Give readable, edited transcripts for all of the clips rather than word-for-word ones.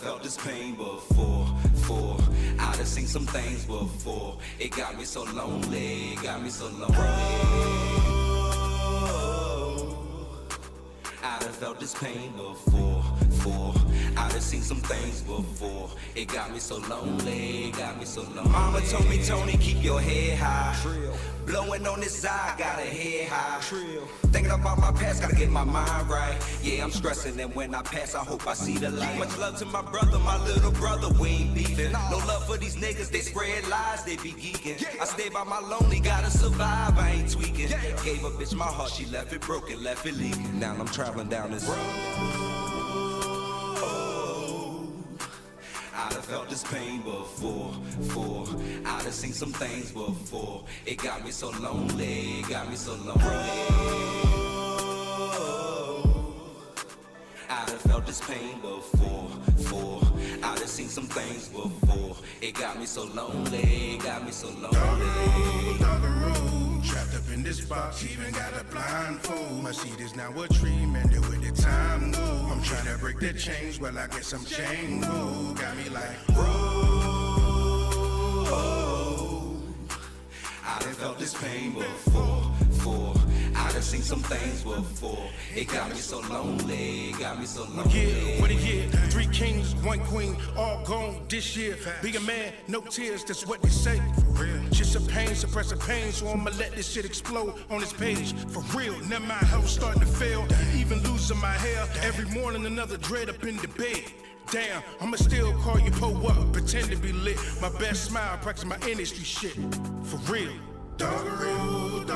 Felt this pain before, I done seen some things before. It got me so lonely, got me so lonely. I done felt this pain before, I done seen some things before. It got me so lonely, got me so lonely. Mama told me, Tony, keep your head high. Trill. Blowing on this eye, got a head high. Trill. Thinking about my past, gotta get my mind right. Yeah, I'm stressing, and when I pass, I hope I see the light. Much love to my brother, my little brother, we ain't beefing. No love for these niggas, they spread lies, they be geeking. I stay by my lonely, gotta survive, I ain't tweaking. Gave a bitch my heart, she left it broken, left it leaking. Now I'm traveling down this road. I done felt this pain before, I done seen some things before. It got me so lonely, got me so lonely. I done felt this pain before, I done seen some things before. It got me so lonely, got me so lonely. Doggeroo, trapped up in this box, even got a blindfold. My seat is now a tree, man, the way the time go. I'm trying to break the chains, well, I guess I'm chain go. Got me like, whoa. I done felt this pain before, I done seen some things before. It got me so lonely, got me so lonely. Yeah, what a year, 3 kings, 1 queen, all gone this year. Be a man, no tears, that's what they say. For real. Just a pain, suppress a pain, so I'ma let this shit explode on this page. For real, now my health starting to fail, even losing my hair. Every morning another dread up in the bed. Damn, I'ma still call you po up, pretend to be lit. My best smile, practice my industry shit. For real. Doggeroo,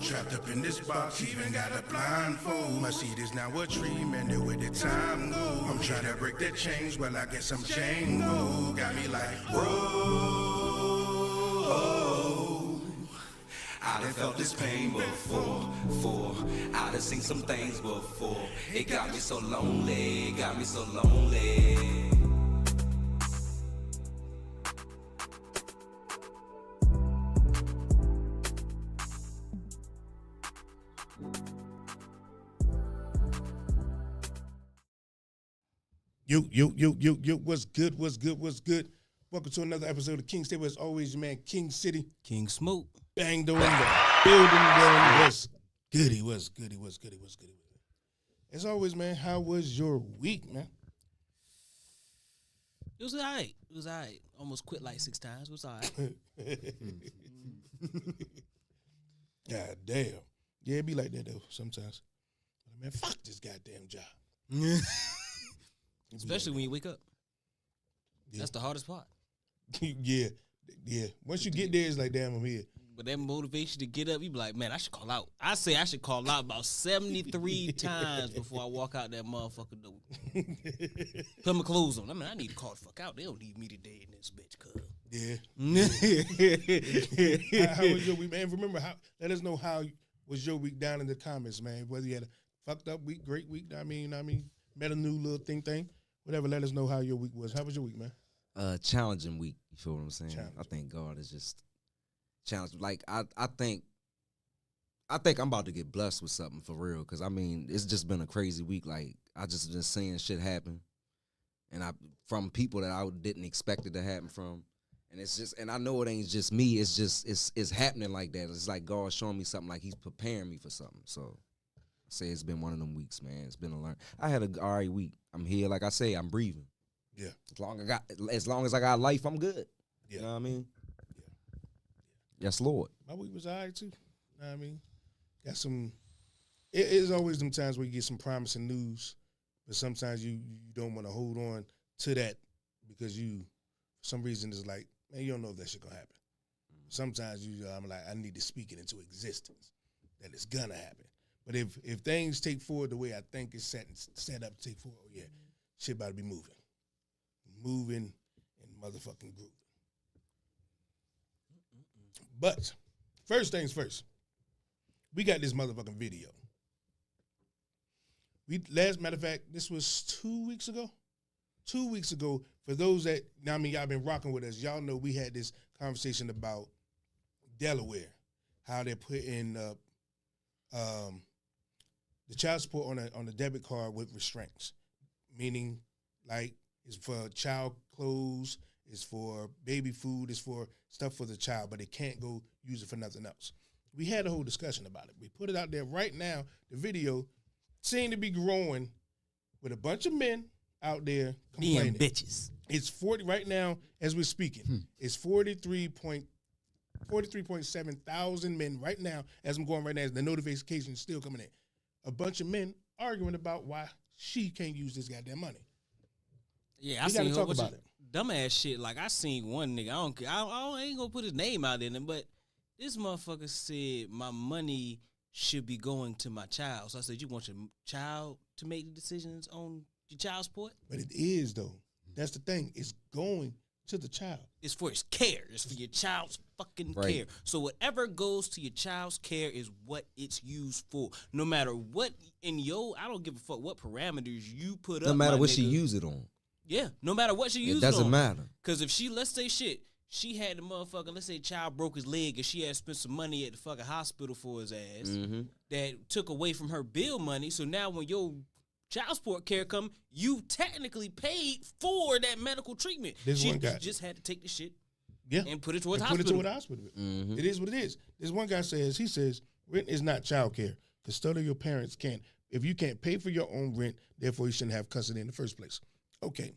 trapped up in this box, even got a blindfold. My seat is now a tree, man, the way the time go. I'm trying to break the chains, well, I guess I'm chain go. Got me like, whoa. I done felt this pain before, I done seen some things before. It got me so lonely, got me so lonely. Yo, what's good? Welcome to another episode of King City. As always, your man, King City. King Smoke. Banged on the building. What's goody? As always, man, how was your week, man? It was all right. Almost quit like 6 times. It was all right. God damn. Yeah, it be like that, though, sometimes. Man, fuck this goddamn job. Especially when you wake up. Yeah. That's the hardest part. Yeah. Once you get there, it's like, damn, I'm here. But that motivation to get up, you be like, man, I should call out. I say I should call out about 73 times before I walk out that motherfucker door. Put my clothes on. I mean, I need to call the fuck out. They don't need me today in this bitch, cuz. Yeah. How was your week, man? Remember, let us know how was your week down in the comments, man. Whether you had a fucked up week, great week, I mean, met a new little thing. Whatever, let us know how your week was. How was your week, man? Challenging week. You feel what I'm saying? I think God is just challenged. Like I think I'm about to get blessed with something for real. Cause I mean, it's just been a crazy week. Like I just been seeing shit happen, and from people that I didn't expect it to happen from, and it's just, and I know it ain't just me. It's just it's happening like that. It's like God showing me something. Like He's preparing me for something. So. Say it's been one of them weeks, man. It's been a learn. I had a all right week. I'm here, like I say, I'm breathing. Yeah. As long as I got life, I'm good. Yeah. You know what I mean? Yeah. Yes, Lord. My week was all right too. You know what I mean? Got some. It's always them times where you get some promising news, but sometimes you don't want to hold on to that because for some reason, it's like, man, you don't know if that shit gonna happen. Sometimes I'm like, I need to speak it into existence that it's gonna happen. But if things take forward the way I think it's set up to take forward, shit about to be moving in motherfucking groove. But first things first, we got this motherfucking video. Matter of fact, this was 2 weeks ago. 2 weeks ago, for those that, I mean, y'all been rocking with us, y'all know we had this conversation about Delaware, how they're putting the child support on a debit card with restraints, meaning like it's for child clothes, it's for baby food, it's for stuff for the child, but they can't go use it for nothing else. We had a whole discussion about it. We put it out there right now. The video seemed to be growing with a bunch of men out there complaining. Being bitches. It's 40 right now as we're speaking. It's 43.7 thousand men right now as I'm going right now. The notification is still coming in. A bunch of men arguing about why she can't use this goddamn money. Yeah, I We gotta seen talk about it. Dumbass shit. Like I seen one nigga. I ain't gonna put his name out there, but this motherfucker said my money should be going to my child. So I said, you want your child to make the decisions on your child support? But it is though. That's the thing. It's going to the child. It's for his care. It's for your child's fucking Right. care. So whatever goes to your child's care is what it's used for. No matter what I don't give a fuck what parameters you put up. No matter my what she nigga. use it on. Yeah, no matter what she It used it on. doesn't matter. Because if let's say she had the motherfucker, let's say child broke his leg and she had spent some money at the fucking hospital for his ass Mm-hmm. that took away from her bill money. So now when your child support care come, you technically paid for that medical treatment. This She one guy- just had to take the shit Yeah. and put it towards And hospital. put it to the hospital. Mm-hmm. It is what it is. This one guy says, rent is not child care. Custodial parents can't. If you can't pay for your own rent, therefore you shouldn't have custody in the first place. Okay.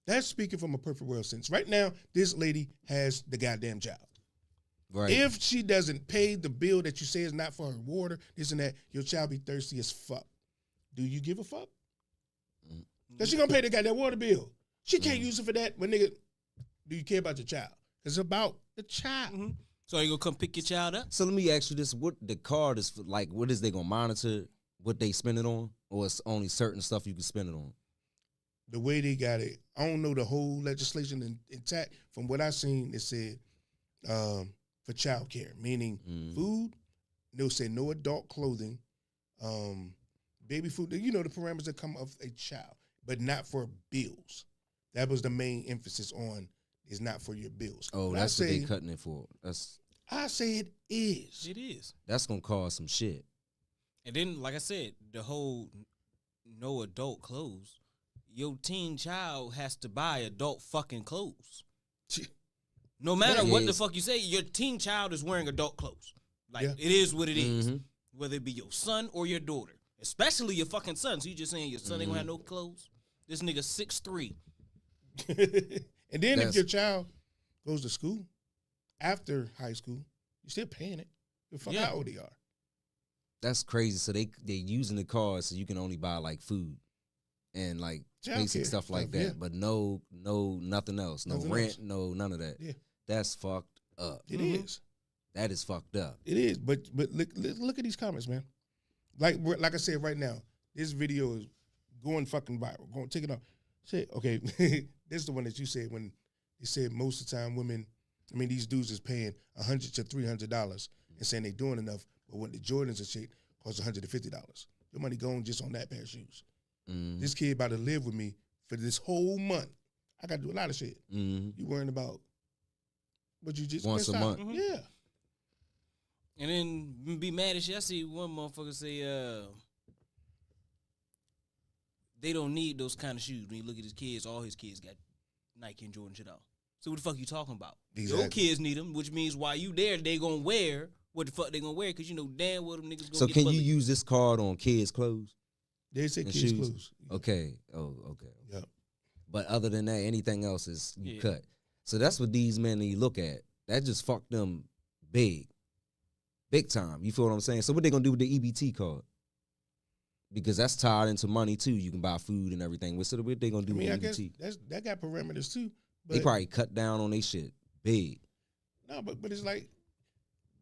That's speaking from a perfect world sense. Right now, this lady has the goddamn child. Right. If she doesn't pay the bill that you say is not for her water, this and that, your child be thirsty as fuck. Do you give a fuck? Because she gonna pay the goddamn water bill. She can't use it for that. But nigga, do you care about your child? It's about the child. So you gonna come pick your child up? So let me ask you this: what the card is for? Like, what is they gonna monitor? What they spend it on, or it's only certain stuff you can spend it on? The way they got it, I don't know the whole legislation intact. From what I seen, it said for child care, meaning food. They'll say no adult clothing, baby food. You know the parameters that come of a child, but not for bills. That was the main emphasis on. Is not for your bills. Oh, But that's what they cutting it for. I say it is. It is. That's gonna cause some shit. And then, like I said, the whole no adult clothes. Your teen child has to buy adult fucking clothes. No matter That what the is- fuck you say, your teen child is wearing adult clothes. Like, Yeah. it is what it is. Mhm. Whether it be your son or your daughter. Especially your fucking son. So you just saying your son ain't gonna have no clothes? This nigga 6'3". And then if That's- your child goes to school after high school, you're still paying it. The fuck Yeah. how old they are. That's crazy. So they using the card so you can only buy like food and like Child basic care stuff like stuff, that, yeah. but no nothing else, no Nothing rent, else. no none of that. Yeah. That's fucked up. It is. That is fucked up. It is. But look at these comments, man. Like I said right now, this video is going fucking viral. Going take it off. Say okay. This is the one that you said when you said most of the time women. I mean these dudes is paying $100 to $300 and saying they doing enough, but when the Jordans and shit cost $150, your money going just on that pair of shoes. Mm-hmm. This kid about to live with me for this whole month. I got to do a lot of shit. Mm-hmm. You worrying about what you just Once a missed out. month. Yeah. And then be mad as shit. I see one motherfucker say, they don't need those kind of shoes. When you look at his kids, all his kids got Nike and Jordan shit on. So what the fuck you talking about? Exactly. Your kids need them, which means while you there, they gonna wear what the fuck they gonna wear, because you know damn well them niggas gonna So get can bullied. you use this card on kids' clothes? They say And kids shoes. clothes. Okay. Oh, okay. Yep. But other than that, anything else is you Yeah. cut. So that's what these men need to look at. That just fucked them big time. You feel what I'm saying? So what they gonna do with the EBT card? Because that's tied into money too. You can buy food and everything. So what they gonna do I mean, I with guess EBT? that got parameters too. But They probably cut down on their shit big. no, but it's like,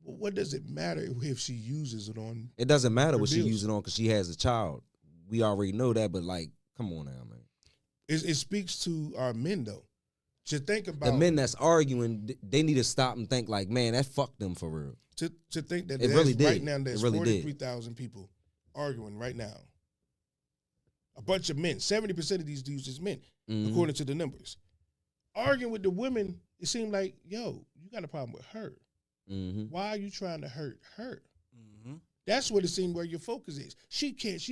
what does it matter if she uses it on? It doesn't matter Her what she bills. using on because she has a child. We already know that, but like, come on now, man. It speaks to our men though. To think about the men that's arguing, they need to stop and think like, man, that fucked them for real. to think that It there's really did. right now there's It really did. 43,000 people arguing right now. A bunch of men. 70% of these dudes is men, Mhm. according to the numbers. Arguing with the women, it seemed like, yo, you got a problem with her. Mm-hmm. Why are you trying to hurt her? Mm-hmm. That's what it seemed where your focus is. She can't.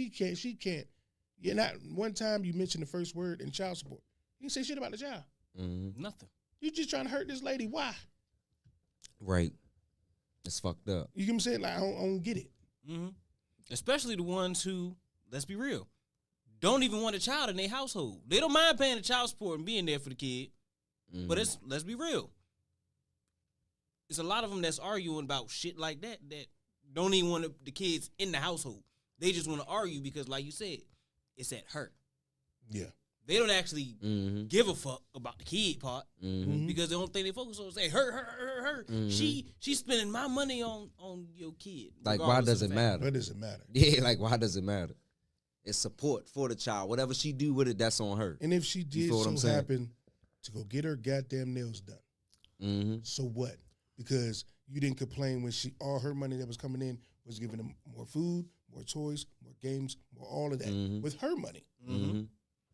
You're not. One time you mentioned the first word in child support. You didn't say shit about the child. Mm-hmm. Nothing. You just trying to hurt this lady. Why? Right. It's fucked up. You get what I'm saying? Like, I don't get it. Mm-hmm. Especially the ones who, let's be real, don't even want a child in their household. They don't mind paying the child support and being there for the kid. Mhm. But let's be real. It's a lot of them that's arguing about shit like that don't even want the kids in the household. They just want to argue because, like you said, it's at her. Yeah. They don't actually Mhm. give a fuck about the kid part Mhm. because the only thing they focus on is say her. Mhm. She's spending my money on your kid. Like, why regardless does of it the fact. matter? What does it matter? Yeah, like, why does it matter? It's support for the child. Whatever she do with it, that's on her. And if she did feel what I'm so saying? happen to go get her goddamn nails done, Mm-hmm. so what? Because you didn't complain when all her money that was coming in was giving them more food, more toys, more games, more all of that Mhm. with her money. Mm-hmm.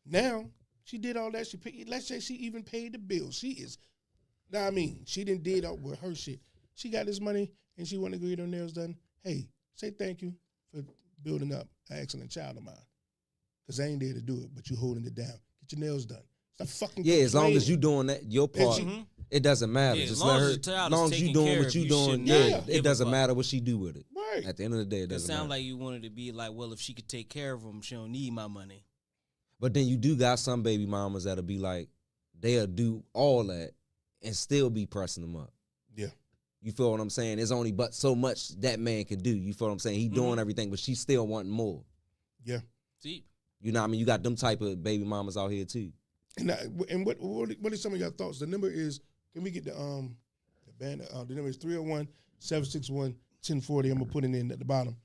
Now she did all that. She paid. Let's say she even paid the bills. She is. Now I mean, she didn't did up with her shit. She got this money and she want to go get her nails done. Hey, say thank you for building up an excellent child of mine. Cause I ain't there to do it, but you holding it down. Get your nails done. Stop fucking. Yeah, as long as you complaining. doing that, your part, Mhm. it doesn't matter. Yeah, as Just long let as her. the child As is long as you taken doing care what of, you you doing, should yeah, not give it a doesn't fuck. matter what she do with it. Right. At the end of the day, it It doesn't sounds matter. like you wanted to be like, well, if she could take care of him, she don't need my money. But then you do got some baby mamas that'll be like, they'll do all that and still be pressing them up. Yeah. You feel what I'm saying? There's only but so much that man can do. You feel what I'm saying? He doing Mhm. everything, but she's still wanting more. Yeah. See, You know what I mean? You got them type of baby mamas out here too. And what are some of your thoughts? The number is, can we get the band? The number is 301-761-1040. I'm gonna put it in at the bottom.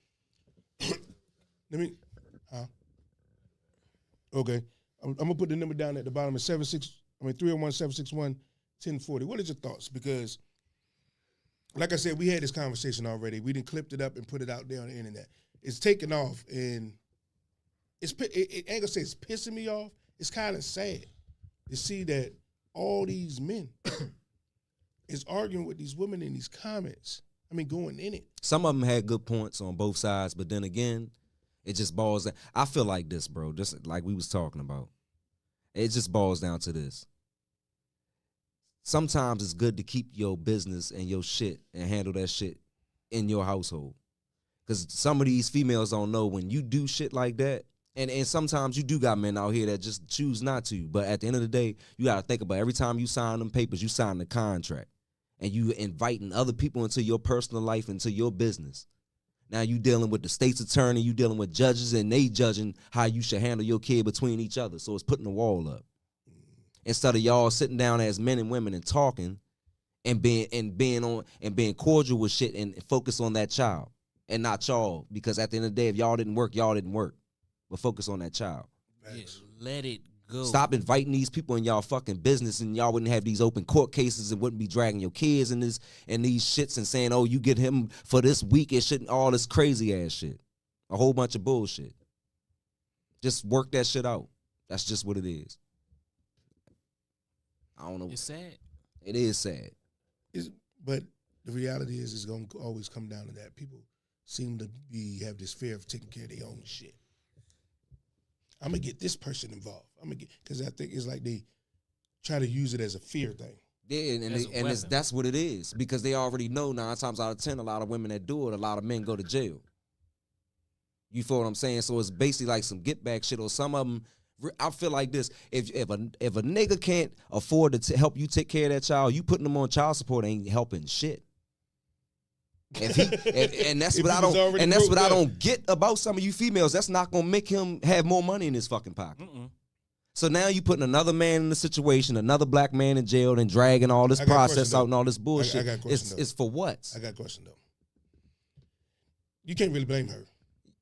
Okay. I'm gonna put the number down at the bottom. It's 301-761-1040. What is your thoughts? Because, like I said, we had this conversation already. We didn't clipped it up and put it out there on the internet. It's taking off, and it ain't gonna say it's pissing me off. It's kind of sad to see that all these men is arguing with these women in these comments. I mean, going in it. Some of them had good points on both sides, but then again, it just boils down. I feel like this, bro, just like we was talking about. It just boils down to this. Sometimes it's good to keep your business and your shit and handle that shit in your household. Because some of these females don't know when you do shit like that. And sometimes you do got men out here that just choose not to. But at the end of the day, you got to think about every time you sign them papers, you sign the contract. And you inviting other people into your personal life, into your business. Now you dealing with the state's attorney, you dealing with judges, and they judging how you should handle your kid between each other. So it's putting the wall up. Instead of y'all sitting down as men and women and talking and being cordial with shit and focus on that child and not y'all. Because at the end of the day, if y'all didn't work, y'all didn't work. But focus on that child. yeah, let it go. Stop inviting these people in y'all fucking business, and y'all wouldn't have these open court cases and wouldn't be dragging your kids in this and these shits and saying, oh, you get him for this week and shit, all this crazy ass shit. A whole bunch of bullshit. Just work that shit out. That's just what it is. I don't know. It's sad. It is sad. But the reality is, it's going to always come down to that. People seem to have this fear of taking care of their own shit. I'm going to get this person involved. Because I think it's like they try to use it as a fear thing. Yeah, As a weapon. that's what it is. Because they already know 9 times out of 10, a lot of women that do it, a lot of men go to jail. You feel what I'm saying? So it's basically like some get back shit, or some of them. I feel like this: if a nigga can't afford to help you take care of that child, you putting them on child support ain't helping shit. And that's If what he I was don't. already And that's broke what I up. don't get about some of you females. That's not gonna make him have more money in his fucking pocket. Mm-mm. So now you putting another man in the situation, another black man in jail, and dragging all this I got a process question, out though. and all this bullshit. I got a question, It's for what? I got a question, though. You can't really blame her.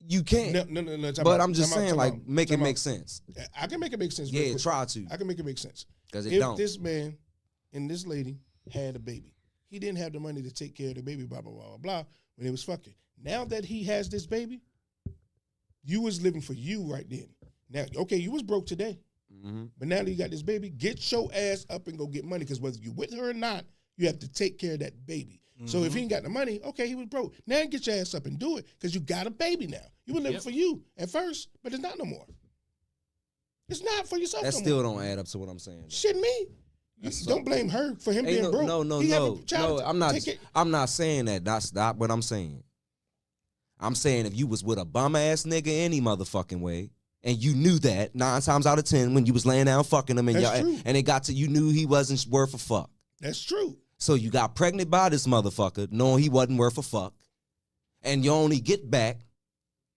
You can't. No. But I'm just saying, like, make it make sense. I can make it make sense. Yeah, real quick. try to, I can make it make sense. because it If don't. this man and this lady had a baby. He didn't have the money to take care of the baby, blah, blah, blah, blah, blah, when they was fucking. Now that he has this baby, you was living for you right then. Now, okay, you was broke today, but now that you got this baby, get your ass up and go get money, because whether you with her or not, you have to take care of that baby. So if he ain't got the money, okay, he was broke. Now get your ass up and do it, because you got a baby now. You were living for you at first, but it's not no more. It's not for yourself. That no still more. don't add up to what I'm saying. Shit, me. You don't blame her for him being broke. No. I'm not saying that. That's not what I'm saying. I'm saying if you was with a bum ass nigga any motherfucking way, and you knew that 9 times out of 10 when you was laying down fucking him, and it got to you knew he wasn't worth a fuck. That's true. So you got pregnant by this motherfucker, knowing he wasn't worth a fuck, and you only get back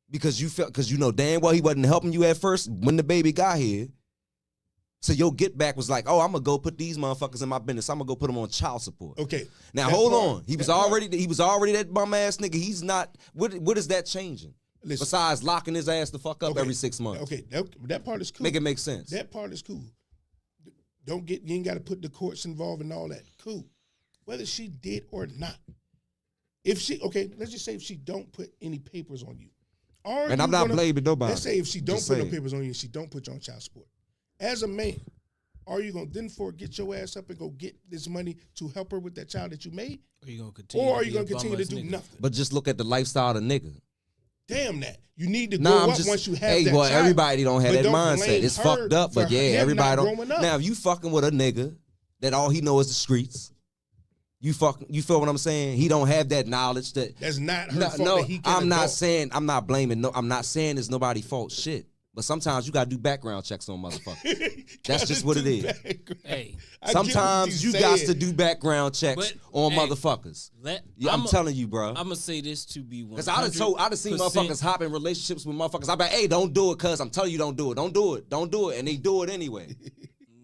because you know damn well he wasn't helping you at first when the baby got here. So your get back was like, oh, I'm gonna go put these motherfuckers in my business. I'm gonna go put them on child support. Okay. Now hold on. He was already that bum ass nigga. He's not. What is that changing? Listen, Besides locking his ass the fuck up every 6 months. Okay, that part is cool. Make it make sense. That part is cool. You ain't got to put the courts involved in all that. Cool. Whether she did or not. Let's just say if she don't put any papers on you. And I'm not blaming nobody. Let's say if she don't put no papers on you, she don't put you on child support. As a man, are you going to then get your ass up and go get this money to help her with that child that you made? Or you gonna continue? Or are you going to continue to do nothing? But just look at the lifestyle of the nigga. Damn that. You need to go up once you have that child. Everybody don't have that mindset. It's fucked up, but yeah, everybody don't. Up. Now, if you fucking with a nigga that all he knows is the streets, you feel what I'm saying? He don't have that knowledge that's not her fault that he can't I'm not saying, I'm not blaming, I'm not saying it's nobody's fault. Shit. But sometimes you gotta do background checks on motherfuckers. That's just what it is. Hey, sometimes you got to do background checks on motherfuckers. I'm telling you, bro. I'm gonna say this to be 100%. Because I done seen motherfuckers hop in relationships with motherfuckers. I be like, hey, don't do it, cuz I'm telling you, don't do it. Don't do it. Don't do it. And they do it anyway.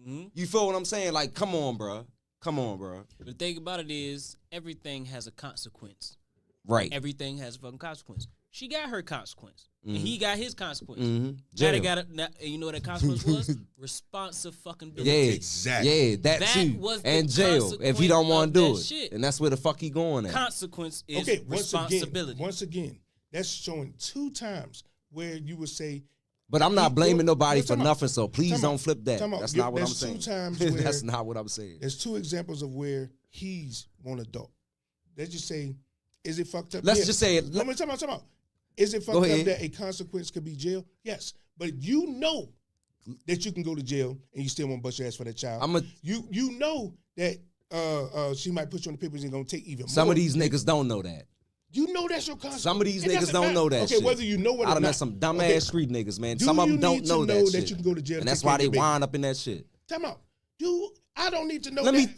You feel what I'm saying? Like, come on, bro. Come on, bro. The thing about it is, everything has a consequence. Right. Everything has a fucking consequence. She got her consequence. And he got his consequence. Jail. And you know what that consequence was? Responsive fucking business. Yeah, exactly. Yeah, that too. Was and jail if he don't want to do it. Shit. And that's where the fuck he going at. Consequence is responsibility. Once again, that's showing 2 times where you would say. But I'm not blaming nobody for nothing, so please don't flip that. That's not what I'm saying. 2 times where that's not what I'm saying. There's 2 examples of where he's one adult. Let's just say, is it fucked up? Let's just say it. Time out. Is it fucked up that a consequence could be jail? Yes. But you know that you can go to jail and you still won't bust your ass for that child. You know that she might put you on the papers and gonna take even more. Some of these niggas don't know that. You know that's your consequence. Some of these niggas don't know that. Okay, shit. Whether you know it or not. I done met some dumbass street niggas, man. Some of them don't know that shit. You can go to jail and that's why they wind up in that shit. Time out. I don't need to know. Let me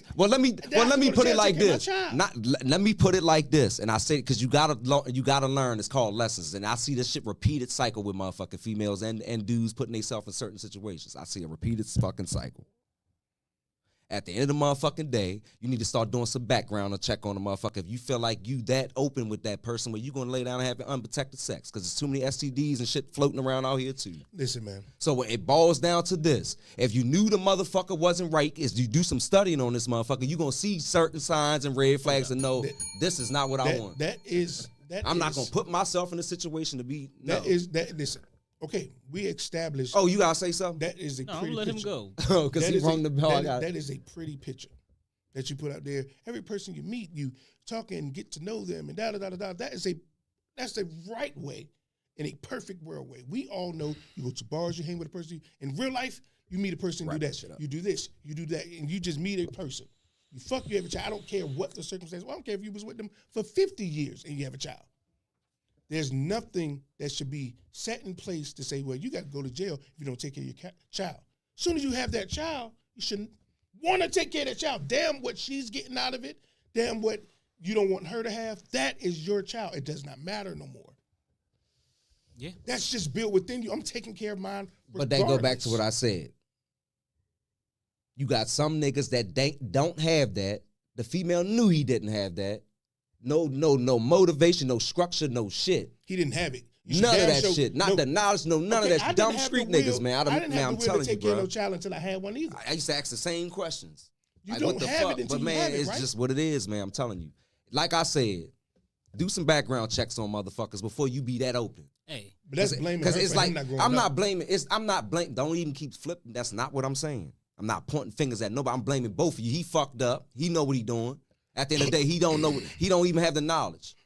put it like this. Let me put it like this, and I say because you gotta learn. It's called lessons, and I see this shit repeated cycle with motherfucking females and dudes putting themselves in certain situations. I see a repeated fucking cycle. At the end of the motherfucking day, you need to start doing some background or check on the motherfucker. If you feel like you that open with that person where you gonna lay down and have unprotected sex, because there's too many STDs and shit floating around out here too. Listen, man. So it boils down to this. If you knew the motherfucker wasn't right, is you do some studying on this motherfucker, you gonna see certain signs and red flags and know this is not what I want. I'm not gonna put myself in a situation to be. Listen. Okay, we established. Oh, you gotta say something? That is a pretty let picture. him go. Oh, because he rung the bell. That is a pretty picture that you put out there. Every person you meet, you talk and get to know them and da-da-da-da-da. That's the right way, in a perfect world way. We all know you go to bars, you hang with a person. In real life, you meet a person, do that. You do this, you do that, and you just meet a person. You fuck, you have a child. I don't care what the circumstance. Well, I don't care if you was with them for 50 years and you have a child. There's nothing that should be set in place to say, well, you got to go to jail if you don't take care of your child. As soon as you have that child, you shouldn't want to take care of that child. Damn what she's getting out of it. Damn what you don't want her to have. That is your child. It does not matter no more. Yeah. That's just built within you. I'm taking care of mine regardless. But then go back to what I said. You got some niggas that don't have that. The female knew he didn't have that. No motivation, no structure, no shit. He didn't have it. None of that shit. Not the knowledge, none of that. Dumb street niggas, man. I didn't have I'm the will telling to take care of no child until I had one either. I used to ask the same questions. You Like, don't what the have fuck? it until But you man, have it, it's right? just what it is, man. I'm telling you. Like I said, do some background checks on motherfuckers before you be that open. Hey, But that's blaming her Because it's for like him not growing I'm up. not blaming. I'm not blaming. Don't even keep flipping. That's not what I'm saying. I'm not pointing fingers at nobody. I'm blaming both of you. He fucked up. He know what he doing. At the end of the day, he don't know. He don't even have the knowledge.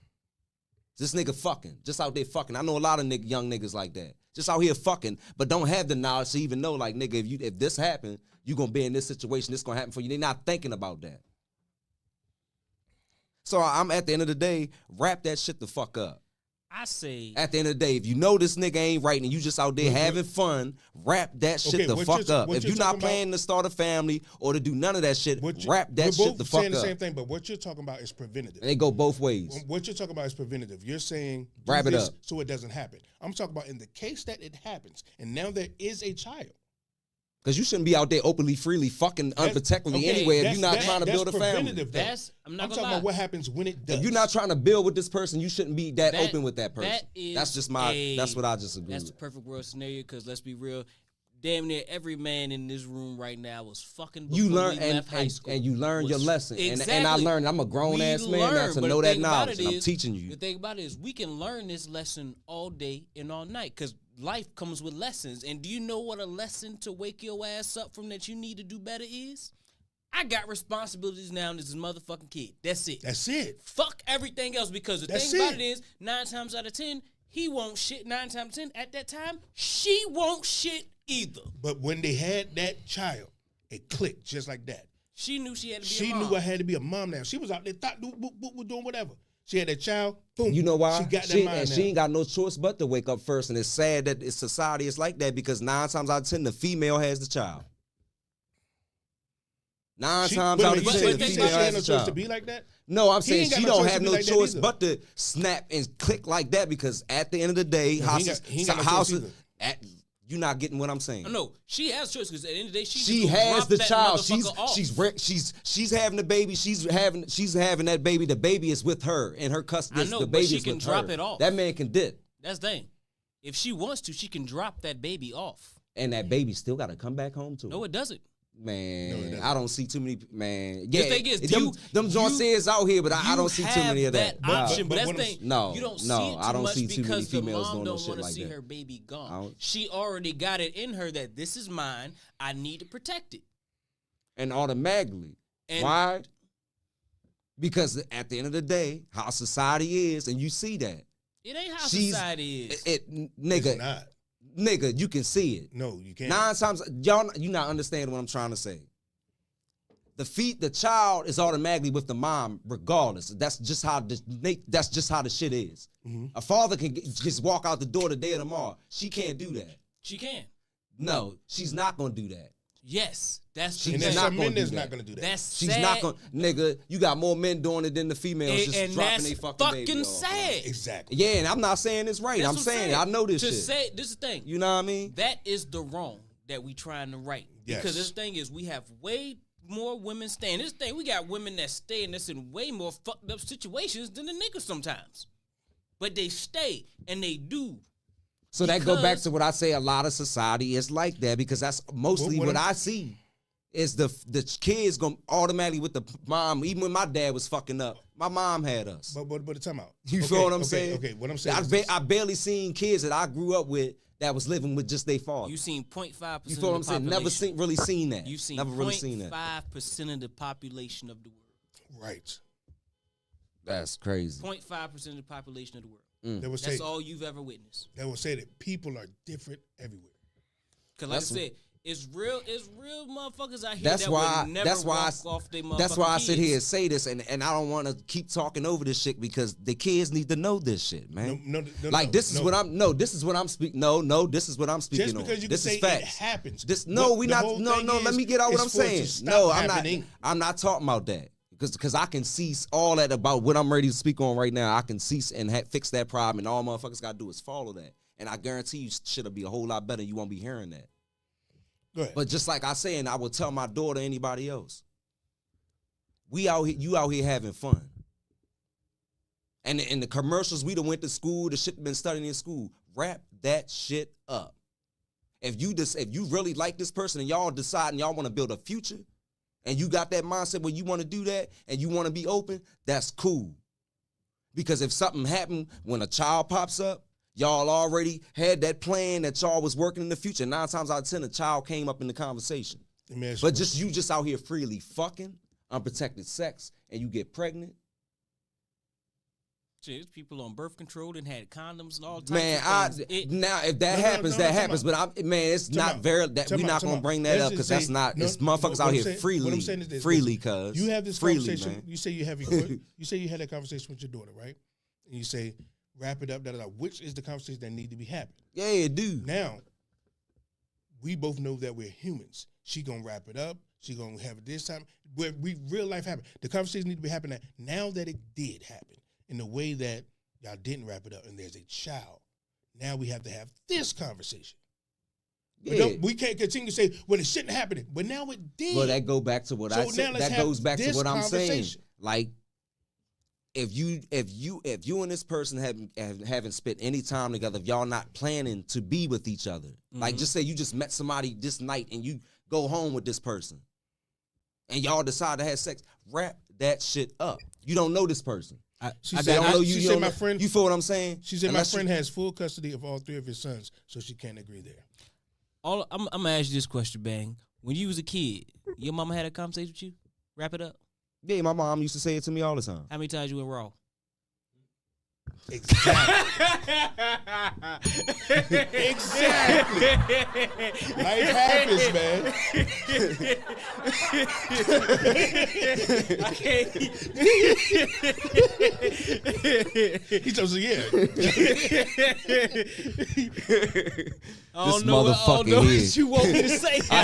This nigga fucking, just out there fucking. I know a lot of young niggas like that. Just out here fucking, but don't have the knowledge to even know, like, nigga, if this happen, you gonna be in this situation. This gonna happen for you. They not thinking about that. So I'm at the end of the day, wrap that shit the fuck up. I say At the end of the day, if you know this nigga ain't right and you just out there having fun, wrap that shit Okay, the what fuck you're- up. what If you're you're not talking about- planning to start a family or to do none of that shit, What you- wrap that we're shit both the fuck saying up. the same thing, but what you're talking about is preventative. And they go both ways. What you're talking about is preventative. You're saying do Wrap it this up. so it doesn't happen. I'm talking about in the case that it happens, and now there is a child. Because you shouldn't be out there openly, freely, fucking unprotectedly Okay, anyway if that's- you're not that- trying to that's build a family. preventative, though. That's I'm not I'm gonna talking lie. about what happens when it does. If you're not trying to build with this person, you shouldn't be that That- open with that person. that is That's just my. That's what I just agree That's the with. perfect world scenario. Because let's be real, damn near every man in this room right now was fucking. You before learn we left high school. and you learn your Was- lesson. And I Exactly. learned. I'm a grown We ass man now learn, to but know the that thing about knowledge, it and I'm is- teaching you. The thing about it is we can learn this lesson all day and all night because life comes with lessons. And do you know what a lesson to wake your ass up from that you need to do better is? I got responsibilities now as this motherfucking kid. That's it. That's it. Fuck everything else because the That's thing about it. it is 9 times out of 10 he won't shit. 9 times out of 10 at that time she won't shit either. But when they had that child, it clicked just like that. She knew she had to be She a mom. knew I had to be a mom now. She was out there doing whatever. She had that child. Boom. You know why? She got that She, mind and now. she ain't got no choice but to wake up first. And it's sad that it's society is like that because 9 times out of 10, the female has the child. 9 She- times wait a out minute, of you 10, said- the you said female she had has no the choice to child. be like that? No, I'm He saying ain't got she no don't choice to have be no like that choice either. but to snap and click like that because at the end of the day, No, he ain't got no choice either. you're not getting what I'm saying. No, she has choice because at the end of the day she She just gonna has drop the that child. motherfucker off. She's having the baby. She's having that baby. The baby is with her in her custody. I know, the but baby she is can with drop her. it off. That man can dip, That's the thing. If she wants to, she can drop that baby off. and that baby still got to come back home to her. No, it doesn't. Man, doesn't. I don't see too many. Man, The yeah, thing is, them joints is out here, but I you don't see too many of that. have option, But but that's what the I'm- thing. No, you don't no, see it too I don't much see too many because the females mom doing no don't shit want to like see that. her baby I gone. don't- She already got it in her that this is mine. I need to protect it. And automatically, And- why? Because at the end of the day, how society is, and you see that. It ain't how She's- society is. It It's nigga, not. nigga, you can see it. No, you can't. 9 times, y'all, you not understanding what I'm trying to say. The child is automatically with the mom, regardless. That's just how the shit is. Mm-hmm. A father can just walk out the door today or tomorrow. She can't do that. She can. No, she's not gonna do that. Yes, that's She's the And thing. there's not some gonna men do that's that. not going to do that. That's She's sad. not gonna, nigga. You got more men doing it than the females just and dropping that's their fucking baby fucking off. sad. Exactly. Yeah, and I'm not saying it's right. That's I'm what saying I know this to shit. say this is the thing. You know what I mean? That is the wrong that we trying to right. Yes. Because this thing is we have way more women staying. This thing, we got women that stay in this in way more fucked up situations than the niggas sometimes. But they stay and they do. So that go back Because- to what I say. A lot of society is like that because that's mostly What what I'm- I see. Is the kids gonna automatically with the mom? Even when my dad was fucking up, my mom had us. But time out. You Okay, feel what I'm okay, saying? Okay, what I'm saying I, is this. I barely seen kids that I grew up with that was living with just their father. You seen 0.5%. You feel what I'm saying? Never really seen that. You've seen Never really seen that. 0.5% of the population of the world. Right. That's crazy. 0.5% of the population of the world. They will say That's all you've ever witnessed. that people are different everywhere. Cause like That's I said, it's real motherfuckers out here That's that why. would never That's why. walk off their That's why I sit here and kids. say this, and I don't want to keep talking over this shit because the kids need to know this shit, man. No, Like this is what I'm. No, this is what I'm speaking. No, this is what I'm speaking Just on. because you can This say is it facts. happens. This What we the not. whole No, thing let is, me get out what is I'm for it to saying. stop No, happening. I'm not talking about that because I can see all that about what I'm ready to speak on right now. I can see and fix that problem, and all motherfuckers got to do is follow that. And I guarantee you, shit'll be a whole lot better. You won't be hearing that. Go ahead. But just like I say, and I will tell my daughter, anybody else, we out here, you out here having fun. And in the commercials, we done went to school, the shit been studying in school. Wrap that shit up. If you really like this person and y'all decide and y'all want to build a future, and you got that mindset where you want to do that and you want to be open, that's cool. Because if something happened when a child pops up, y'all already had that plan that y'all was working in the future. 9 times out of 10, a child came up in the conversation. But just you just out here freely fucking, unprotected sex, and you get pregnant. Shit, there's people on birth control and had condoms and all types Man, of things. now if that happens, that happens. But it's not very. That we're not gonna bring that up because that's not. It's motherfuckers out here freely, freely, cuz you have this freely, conversation. man. You say you have you say you had that conversation with your daughter, right? And you say wrap it up. Which is the conversation that need to be happening? Yeah, it do. Now, we both know that we're humans. She gonna wrap it up. She gonna have it this time. Where real life happen. The conversation need to be happening now that it did happen. In the way that y'all didn't wrap it up and there's a child. Now we have to have this conversation. Yeah. We can't continue to say, well, it shouldn't happen. But now it did. Well, that go back to what I said. That goes back to what I'm saying. Like, if you and this person haven't spent any time together, if y'all not planning to be with each other, like just say you just met somebody this night and you go home with this person and y'all decide to have sex, wrap that shit up. You don't know this person. She said my friend. You feel what I'm saying? She said my friend has full custody of all 3 of his sons, so she can't agree there. I'm gonna ask you this question, Bang. When you was a kid, your mama had a conversation with you? Wrap it up. Yeah, my mom used to say it to me all the time. How many times you went raw? Exactly. Exactly. Life happens, man. He told me, yeah. I don't know what you want me to say. I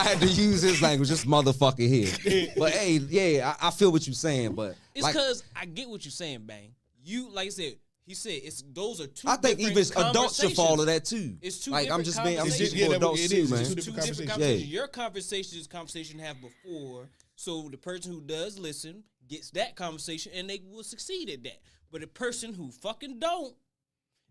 had to use his language. This motherfucker here. But hey, yeah, I feel what you're saying. But it's because I get what you're saying, Bang. You like I said. He said those are two. I think even adults should follow that too. It's two like different I'm speaking for adults too, man. Two different conversations. Yeah. Your conversation is a conversation you have before, so the person who does listen gets that conversation and they will succeed at that. But the person who fucking don't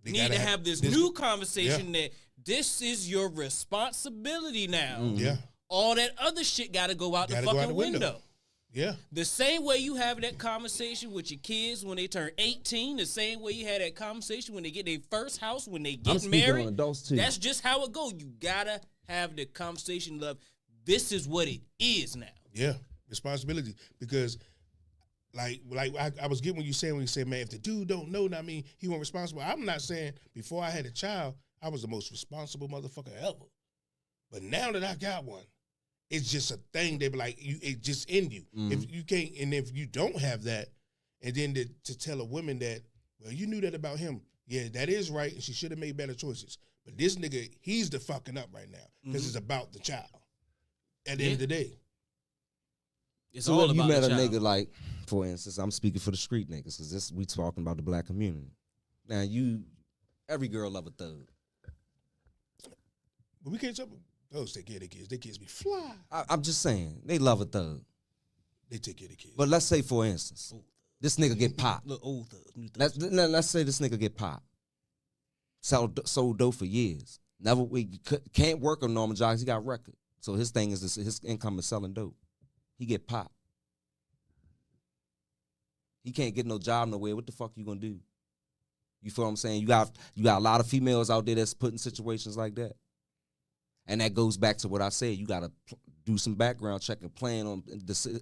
need to have this new conversation that this is your responsibility now. Yeah. All that other shit got to go out the fucking window. Yeah. The same way you have that conversation with your kids when they turn 18, the same way you had that conversation when they get their first house, when they get married. On adults too. That's just how it goes. You gotta have the conversation of this is what it is now. Yeah. Responsibility. Because like I was getting what you saying when you said, man, if the dude don't know, I mean, he wasn't responsible. I'm not saying before I had a child, I was the most responsible motherfucker ever. But now that I got one, it's just a thing. They be like, it just in you. If you can't, and if you don't have that, and then to tell a woman that, well, you knew that about him. Yeah, that is right, and she should have made better choices. But this nigga, he's the fucking up right now because it's about the child. At the end of the day, it's so all if about you met the a child. nigga like, for instance, I'm speaking for the street niggas because we talking about the black community. Now every girl love a thug. but we can't jump. Those take care of their kids. Their kids be fly. I'm just saying they love a thug. They take care of the kids. But let's say, for instance, this nigga get popped. Look, old thug, new thug. Let's say this nigga get popped. Sold dope for years. Can't work on normal jobs. He got record. So his thing is his income is selling dope. He get popped. He can't get no job nowhere. What the fuck you gonna do? You feel what I'm saying? You got a lot of females out there that's put in situations like that. And that goes back to what I said. You got to do some background check and plan on,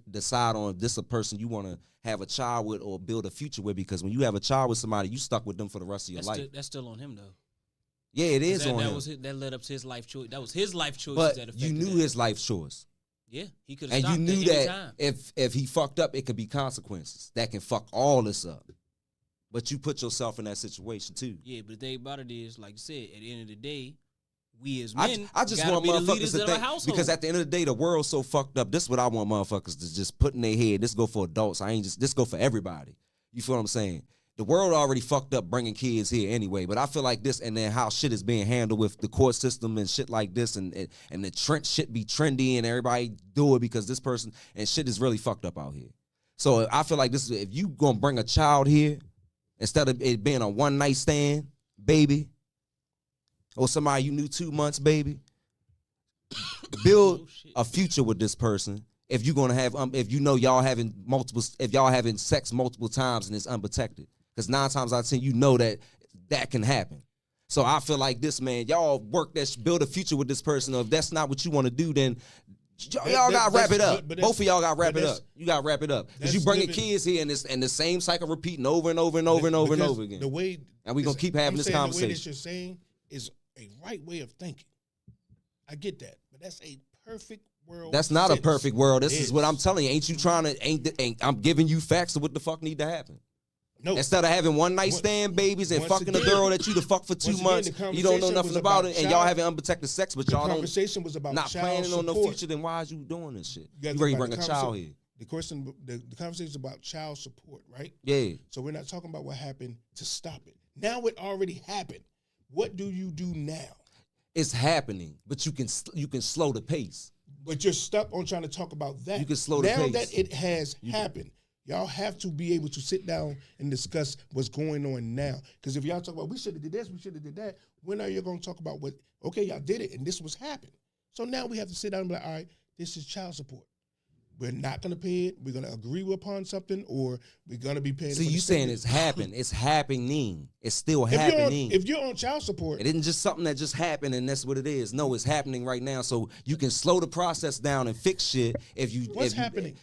decide on if this is a person you want to have a child with or build a future with. Because when you have a child with somebody, you stuck with them for the rest of your life. That's still on him, though. Yeah, it is on that him. That led up to his life choice. That was his life choice. But that you knew his life choice. Yeah, he could have And stopped you knew at any that time. if he fucked up, it could be consequences. That can fuck all this up. But you put yourself in that situation, too. Yeah, but the thing about it is, like you said, at the end of the day, we as men I just gotta want be the motherfuckers leaders to of our think, household. because at the end of the day, the world's so fucked up. This is what I want motherfuckers to just put in their head. This go for adults. This go for everybody. You feel what I'm saying? The world already fucked up bringing kids here anyway, but I feel like this, and then how shit is being handled with the court system and shit like this, and the trend shit be trendy and everybody do it because this person, and shit is really fucked up out here. So I feel like this is, if you gonna bring a child here, instead of it being a one night stand, baby, or somebody you knew 2 months, baby, build a future with this person if you're gonna have if you know y'all having if y'all having sex multiple times and it's unprotected. Because 9 times out of 10, you know that can happen. So I feel like this, man, y'all work build a future with this person. Or if that's not what you want to do, then y'all got to wrap it up. Both of y'all got to wrap it up. You got to wrap it up. Because you bringing kids here and the same cycle repeating over and over and over and over and over again. The way, and we're going to keep having this conversation. The way that you're saying is a right way of thinking. I get that. But that's a perfect world. That's not a perfect world. This is what I'm telling you. Ain't you trying to, I'm giving you facts of what the fuck need to happen. No. Instead of having one night stand babies and fucking a girl that you the fuck for 2 months, you don't know nothing about it, and y'all having unprotected sex, but y'all conversation was about not planning on no future. Then why is you doing this shit? You ready to bring a child here? The conversation is about child support, right? Yeah. So we're not talking about what happened to stop it. Now it already happened. What do you do now? It's happening, but you can slow the pace. But you're stuck on trying to talk about that. You can slow the pace. Now that it has happened. Y'all have to be able to sit down and discuss what's going on now. Because if y'all talk about, we should have did this, we should have did that, when are you going to talk about what, okay, y'all did it, and this was happening. So now we have to sit down and be like, all right, this is child support. We're not going to pay it. We're going to agree upon something, or we're going to be paying it. See, you saying it's happened. It's happening. It's still happening. If you're on child support. It isn't just something that just happened and that's what it is. No, it's happening right now. So you can slow the process down and fix shit if you. What's happening?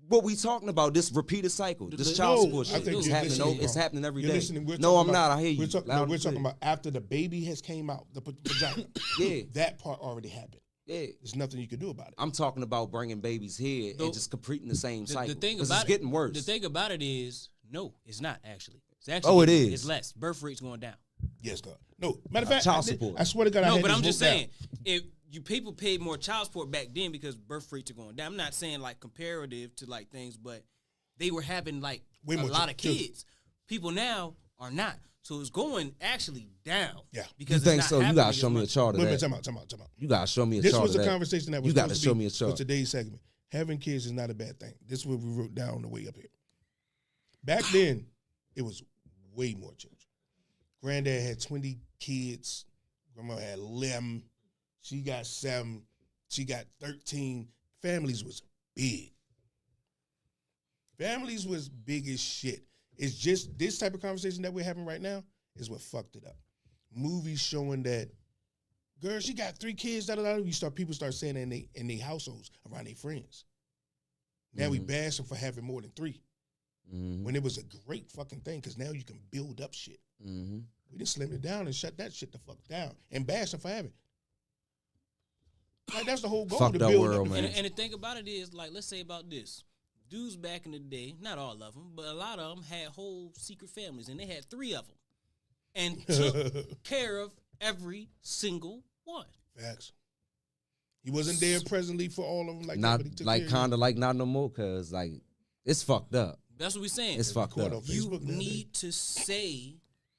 What we talking about? This repeated cycle, this child support shit. It's happening. It's happening every day. No, I'm not. I hear you. We're talking about after the baby has came out, the vagina. Yeah, that part already happened. Yeah, there's nothing you can do about it. I'm talking about bringing babies here and just completing the same cycle. The thing about it's getting worse. The thing about it is, no, it's not actually. It's actually it is. It's less. Birth rate's going down. Yes, God. No, matter of fact, child support. I swear to God, no, but I'm just saying, if you people paid more child support back then because birth rates are going down. I'm not saying like comparative to like things, but they were having like a lot of kids. People now are not. So it's going actually down. Yeah. Because you think so? You gotta show me a chart of that. Time out. You gotta show me a chart of that. This was a conversation that was you gotta show me a chart for today's segment. Having kids is not a bad thing. This is what we wrote down on the way up here. Back then, it was way more children. Granddad had 20 kids. Grandma had 11. She got 7. She got 13. Families was big. Families was big as shit. It's just this type of conversation that we're having right now is what fucked it up. Movies showing that, girl, she got 3 kids. People start saying that in their households around their friends. Now we bash them for having more than 3, when it was a great fucking thing because now you can build up shit. We just slimmed it down and shut that shit the fuck down and bash them for having. Like that's the whole goal. Fucked to up build world, up. man. And the thing about it is, like, let's say about this. Dudes back in the day, not all of them, but a lot of them had whole secret families, and they had 3 of them, and took care of every single one. Facts. He wasn't there presently for all of them, like not that, but he took like care kind of like not no more, cause like it's fucked up. That's what we're saying. It's fucked up. You need to say,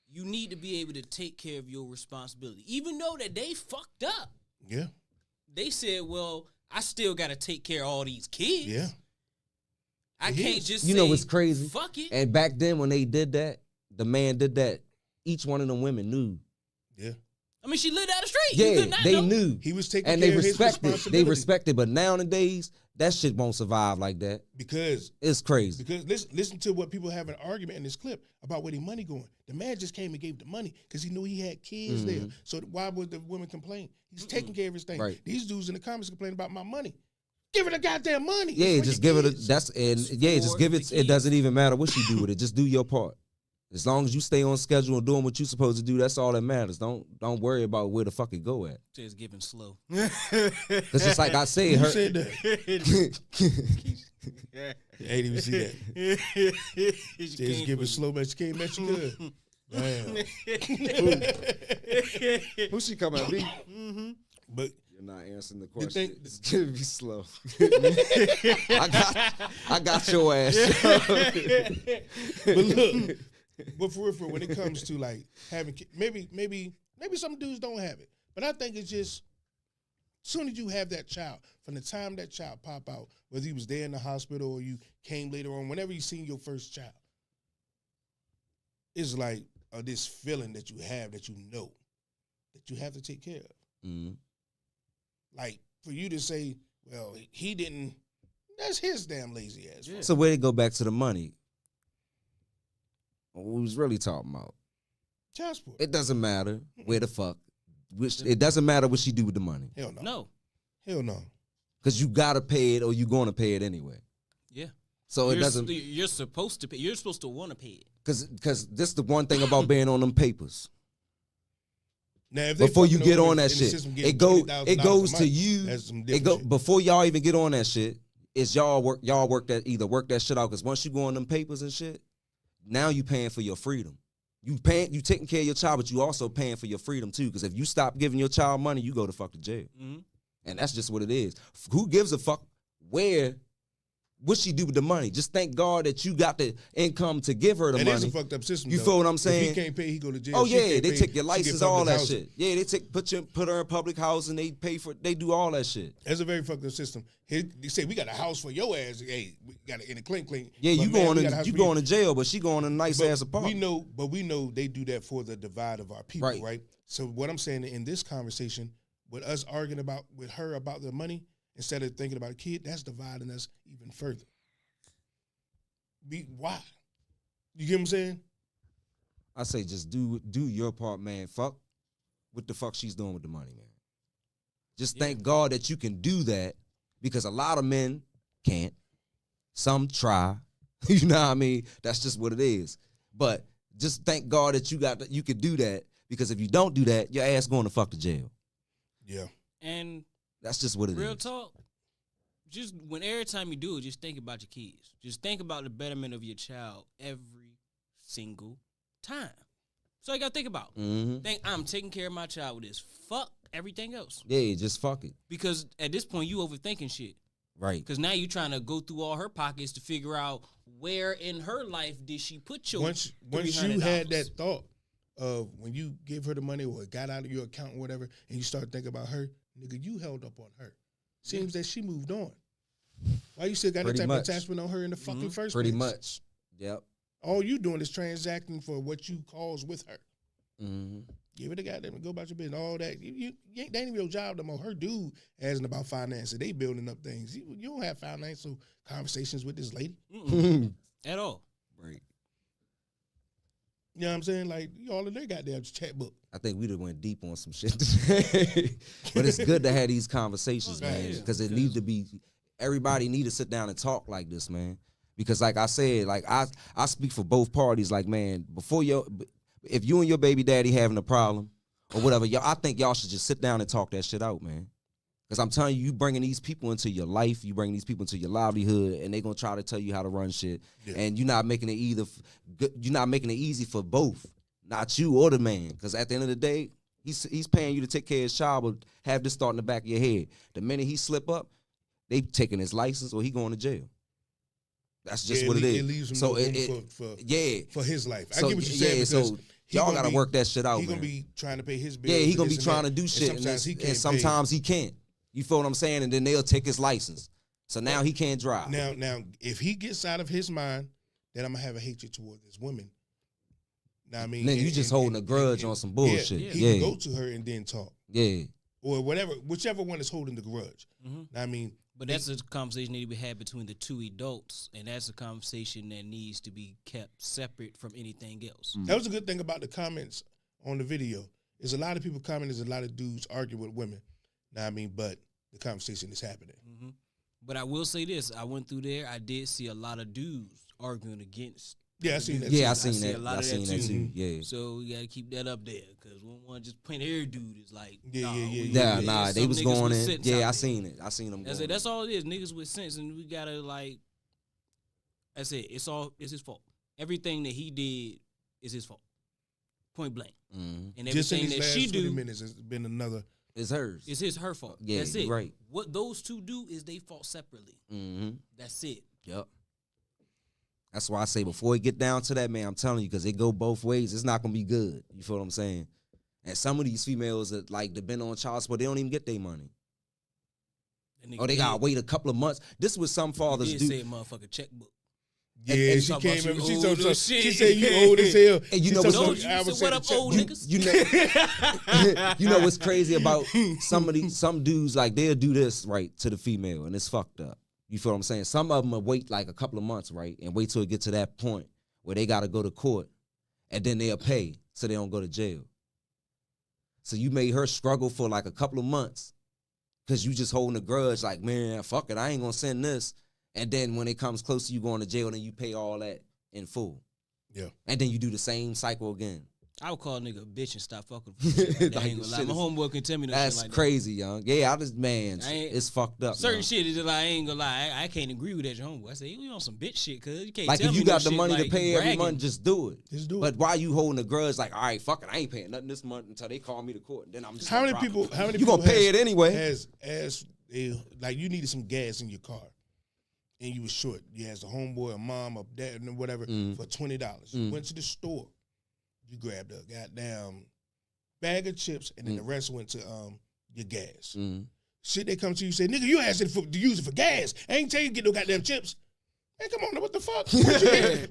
you need to be able to take care of your responsibility, even though that they fucked up. Yeah. They said, "Well, I still got to take care of all these kids." Yeah. I can't just you say, know what's crazy? Fuck it. And back then when they did that, the man did that. Each one of them women knew. Yeah. I mean, she lived down the street. Yeah, you could not they know. knew. He was taking and care they of his respected. responsibility. They respected, but nowadays that shit won't survive like that. Because it's crazy. Because listen to what people have an argument in this clip about where the money going. The man just came and gave the money because he knew he had kids there. So why would the women complain? He's taking care of his thing. Right. These dudes in the comments complain about my money. Give her the goddamn money. Yeah, just give it. Just give it. It doesn't even matter what you do with it. Just do your part. As long as you stay on schedule and doing what you're supposed to do, that's all that matters. Don't worry about where the fuck it go at. Just giving slow. It's just like I said. Who said that? I ain't even see that. Just give it slow, but she can't match you good. Damn. Who she come at me? But you're not answering the question. It's gonna be slow. I got your ass. But look, but for real, when it comes to like having maybe some dudes don't have it, but I think it's just as soon as you have that child, from the time that child pop out, whether he was there in the hospital or you came later on, whenever you seen your first child, it's like this feeling that you have that you know that you have to take care of. Mm-hmm. Like for you to say, well, he didn't That's his damn lazy ass. Yeah. So where they go back to the money? What we was really talking about? Child support. It doesn't matter where the fuck. It doesn't matter what she do with the money. Hell no. No. Hell no. Because you gotta pay it or you gonna pay it anyway. Yeah. So it You're doesn't. You're supposed to pay. You're supposed to want to pay it. Because this the one thing about being on them papers. Now, if they Before you fucking get over on that in the shit, system it getting goes $20,000 it goes a to month, you. that's some It different go shit. before y'all even get on that shit. It's y'all work that shit out. Because once you go on them papers and shit, now you paying for your freedom. You taking care of your child, but you also paying for your freedom too. Because if you stop giving your child money, you go to fucking jail. Mm-hmm. And that's just what it is. Who gives a fuck what she do with the money? Just thank God that you got the income to give her the It money. is a fucked up system. You though. feel what I'm If saying? he can't pay, he go to jail. Oh She yeah, can't they pay, take your she get license, all public that housing. shit. Yeah, they put her in public house and they do all that shit. That's a very fucked up system. They say we got a house for your ass. Hey, we got it in a clink. Yeah, But you man, going we got a house you for going to jail, but she going in a nice But ass apartment. we know they do that for the divide of our people, Right. right? So what I'm saying in this conversation, with us arguing with her about the money instead of thinking about a kid, that's dividing us even further. Why? You get what I'm saying? I say just do your part, man. Fuck what the fuck she's doing with the money, man. Just thank God that you can do that because a lot of men can't. Some try. You know what I mean? That's just what it is. But just thank God that you can do that because if you don't do that, your ass going to fuck to jail. Yeah. And That's just what it is. real talk, just every time you do it, just think about your kids. Just think about the betterment of your child every single time. So you gotta think about. Mm-hmm. Think I'm taking care of my child with this. Fuck everything else. Yeah, just fuck it. Because at this point you overthinking shit. Right. Because now you're trying to go through all her pockets to figure out where in her life did she put your Once you had that thought of when you give her the money or it got out of your account or whatever, and you start thinking about her, nigga, you held up on her. Seems that she moved on. Why you still got that Pretty type much. of attachment on her in the fucking first Pretty place? much. Yep. All you doing is transacting for what you caused with her. Mm-hmm. Give it a goddamn and go about your business. All that. You ain't, that ain't even your job no more. Her dude asking about finances. They building up things. You don't have financial conversations with this lady. at all. Right. You know what I'm saying? Like, you all in their goddamn checkbook. I think we done went deep on some shit today. But it's good to have these conversations, Right, man. yeah. Because it needs to be, everybody need to sit down and talk like this, man. Because like I said, like I speak for both parties, like, man, if you and your baby daddy having a problem or whatever, I think y'all should just sit down and talk that shit out, man. Because I'm telling you, you bringing these people into your life, you bringing these people into your livelihood, and they gonna try to tell you how to run shit, and you're not making it you're not making it easy for both, not you or the man. Because at the end of the day, he's paying you to take care of his child, but have this thought in the back of your head: the minute he slip up, they taking his license or he going to jail. That's just what it is. It leaves him so no room for his life. I So, get what you're saying. so because y'all gotta work that shit out, He man. gonna be trying to pay his bills. Yeah, he and gonna be this and trying that, to do and shit, sometimes he can't. sometimes he can't. You feel what I'm saying? And then they'll take his license. So now he can't drive. Now, if he gets out of his mind that I'm gonna have a hatred toward this woman, now I mean, Then you just holding a grudge on some bullshit. He Yeah. can go to her and then talk, Yeah. or whichever one is holding the grudge. Now, I mean, But that's a conversation that need to be had between the two adults, and that's a conversation that needs to be kept separate from anything else. that was a good thing about the comments on the video. There's a lot of people commenting. There's a lot of dudes arguing with women. Now, I mean, but the conversation is happening. But I will say this: I went through there. I did see a lot of dudes arguing against. Yeah, I seen that. Yeah, I too. seen see that. a lot I of seen that that too. too. Yeah. So we gotta keep that up there because we don't want to just paint every dude is like. Yeah, yeah, yeah, Yeah, yeah. nah, There's they some was niggas going with in. sense Yeah, out I there. seen it. I seen them That's going it. That's all it is. Niggas with sense, and we gotta like. That's it. It's his fault. Everything that he did is his fault. Point blank. Mhm. And Just in everything these that last she 20 do minutes has been another. It's hers. is her fault. Yeah, That's you it. right. What those two do is they fought separately. Mm-hmm. That's it. Yep. That's why I say before it get down to that, man, I'm telling you, because it go both ways. It's not gonna be good. You feel what I'm saying? And some of these females that like depend on child support, they don't even get their money. That nigga Or they did- gotta wait a couple of months. This is what some he fathers did do. say motherfucking checkbook. Yeah, and she talk came about in. you She old told as her. shit. She said you old as hell. And you She know told what's me so- I was so what saying up, check old book. niggas? You know what's crazy about some dudes, like they'll do this right to the female and it's fucked up. You feel what I'm saying? Some of them will wait like a couple of months, right? And wait till it get to that point where they got to go to court and then they'll pay so they don't go to jail. So you made her struggle for like a couple of months because you just holding a grudge like, man, fuck it, I ain't going to send this. And then when it comes close to you going to jail, then you pay all that in full. Yeah. And then you do the same cycle again. I would call a nigga a bitch and stop fucking with shit like that. Like, I ain't gonna lie. shit My is- homeboy can tell me no That's shit like crazy, young. Yeah, man, I ain't- it's fucked up. that. Certain young. shit is just like, I ain't gonna lie. I can't agree with that, your homeboy. I say, you on some bitch shit, cuz you can't Like tell if me you got no the shit money like to pay you every bragging. month, just do it. Just do it. But why you holding a grudge like, all right, fuck it, I ain't paying nothing this month until they call me to court. And then I'm just How gonna many drop people? it. How many You people gonna pay it anyway? Like you needed some gas in your car, and you was short. You asked a homeboy, a mom, a dad, and whatever for $20. You went to the store. You grabbed a goddamn bag of chips, and then the rest went to your gas. Shit, they come to you and say, nigga, you asked it to use it for gas. I ain't tell you to get no goddamn chips. Hey, come on, now, what the fuck?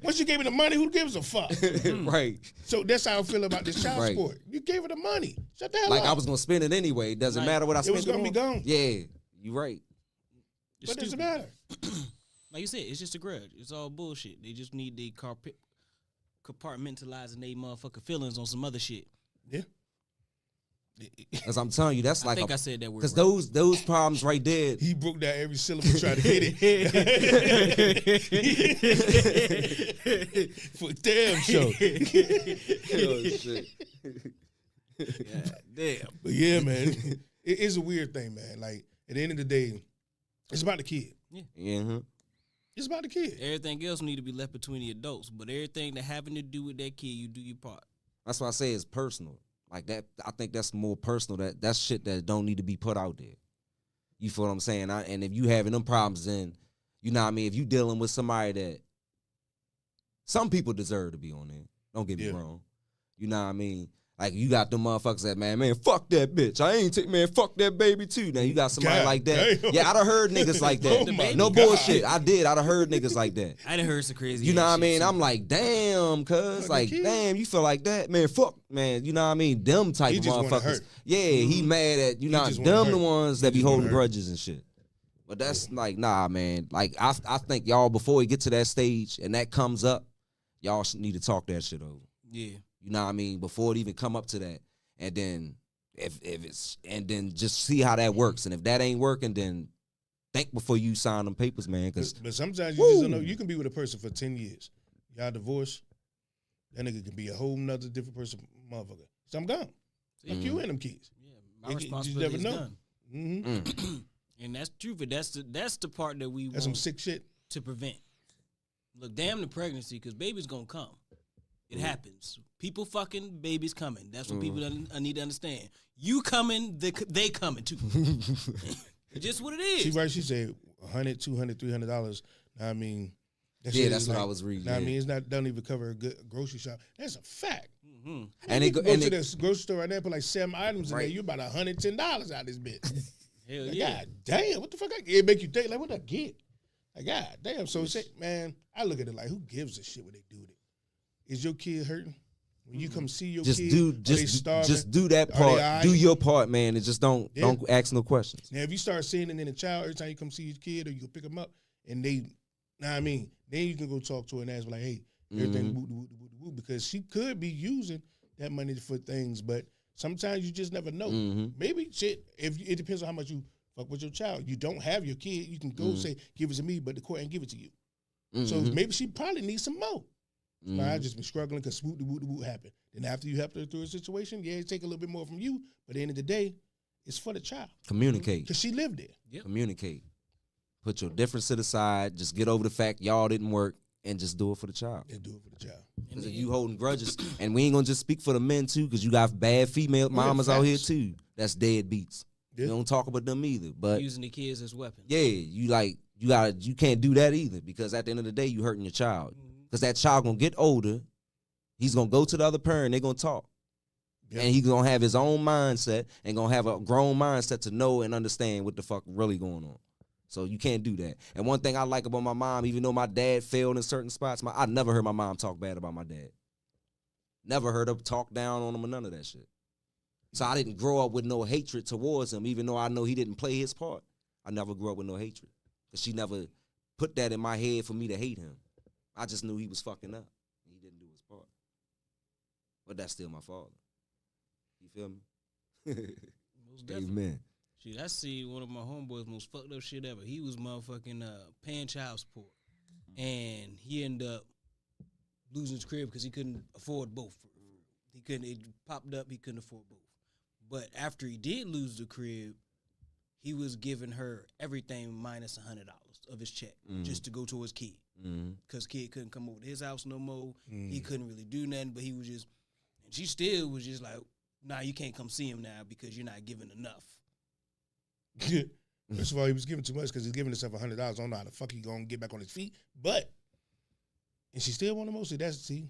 Once you gave me the money, who gives a fuck? Right. So that's how I feel about this child Right. support. You gave her the money. Shut the hell Like up. I was gonna spend it anyway. It doesn't Right. matter what I It spent. was gonna on. be gone. Yeah, you right. It's What does it stupid. matter? Like you said, it's just a grudge. It's all bullshit. They just need the compartmentalizing they motherfucking feelings on some other shit. Yeah. As I'm telling you, that's I like think I said that word. because right. those problems right there. He broke down every syllable trying to hit it. For damn show. Oh, shit. Damn. But yeah, man, it's a weird thing, man. Like at the end of the day, it's about the kid. Yeah. It's about the kid. Everything else need to be left between the adults, but everything that having to do with that kid, you do your part. That's why I say it's personal. Like that, I think that's more personal. That's shit that don't need to be put out there. You feel what I'm saying? And if you having them problems, then you know what I mean. If you dealing with somebody that some people deserve to be on there. Don't get me Yeah. wrong. You know what I mean? Like you got them motherfuckers that man, fuck that bitch. I ain't take man, fuck that baby too. Now you got somebody God like that. damn. Yeah, I done heard niggas like that. Oh my No God. bullshit. I did. I done heard niggas like that. I done heard some crazy. You know ass what I shit, mean? too. I'm like, damn, cuz. Fuck Like, the kid. damn, you feel like that? Man, fuck, man. You know what I mean? Them type He of just wanna motherfuckers. hurt. Yeah, he mad at, you know, just wanna them the hurt. ones He that be just wanna holding hurt. grudges and shit. But that's like, nah, man. Like, I think y'all, before we get to that stage and that comes up, y'all need to talk that shit over. Yeah. You know what I mean? Before it even come up to that. And then if it's, and then just see how that works. And if that ain't working, then think before you sign them papers, man. Cause But sometimes you just don't know. You can be with a person for 10 years. Y'all divorced. That nigga can be a whole nother different person, motherfucker. So I'm gone. Fuck you and them kids. Yeah. My You just responsibility never is know. done. Mm-hmm. And that's true, but that's the part that we That's some want sick shit. to prevent. Look, damn the pregnancy, because baby's gonna come. It happens. People fucking, babies coming. That's what people need to understand. You coming, they coming too. It's just what it is. She right. She said $100, $200, $300. I mean, that Yeah, shit that's is what like, I was reading, Know what I yeah. mean, it's not don't even cover a good grocery shop. That's a fact. and you it, can go- go and to it, the grocery store right now, put like 7 items in there. Right. You about $110 out of this bitch. Hell Like, yeah. God damn, what the fuck? It make you think like, what I get? Like, God damn. So say, man, I look at it like, who gives a shit what they do with it? Is your kid hurting? When you come see your just kid, do, are they starving? just do that Are they part. alright? Do your part, man, and just don't Yeah. ask no questions. Now, if you start seeing it in a child every time you come see your kid or you go pick them up, and they, know what I mean, then you can go talk to her and ask, like, hey, everything woo, because she could be using that money for things, but sometimes you just never know. Maybe shit, if it depends on how much you fuck with your child. You don't have your kid, you can go say, give it to me, but the court ain't give it to you. So maybe she probably needs some more. Now, I just been struggling because swoop the woot happened. Then after you helped her through a situation, yeah, it take a little bit more from you, but at the end of the day, it's for the child Communicate. because she lived there. Yep. Communicate. Put your difference to the side. Just get over the fact y'all didn't work and just do it for the child. And do it for the child. Because if you holding grudges, and we ain't gonna just speak for the men too, because you got bad female mamas out here facts. too. That's deadbeats. Yeah. We don't talk about them either. But Using the kids as weapons. yeah, you can't do that either, because at the end of the day, you hurting your child. Because that child gonna get older, he's gonna go to the other parent, they gonna talk. Yeah. And he's gonna have his own mindset and gonna have a grown mindset to know and understand what the fuck really going on. So you can't do that. And one thing I like about my mom, even though my dad failed in certain spots, I never heard my mom talk bad about my dad. Never heard her talk down on him or none of that shit. So I didn't grow up with no hatred towards him, even though I know he didn't play his part. I never grew up with no hatred. But she never put that in my head for me to hate him. I just knew he was fucking up. He didn't do his part. But that's still my father. You feel me? Most definitely. Amen. Shit, I see one of my homeboys most fucked up shit ever. He was motherfucking paying child support, and he ended up losing his crib because he couldn't afford both. He couldn't. It popped up. He couldn't afford both. But after he did lose the crib, he was giving her everything minus $100 of his check just to go towards kid. Because kid couldn't come over to his house no more. He couldn't really do nothing, but he was just, and she still was just like, nah, you can't come see him now because you're not giving enough. First of all, he was giving too much because he's giving himself $100. I don't know how the fuck he gonna get back on his feet. But, and she still want the most. That's and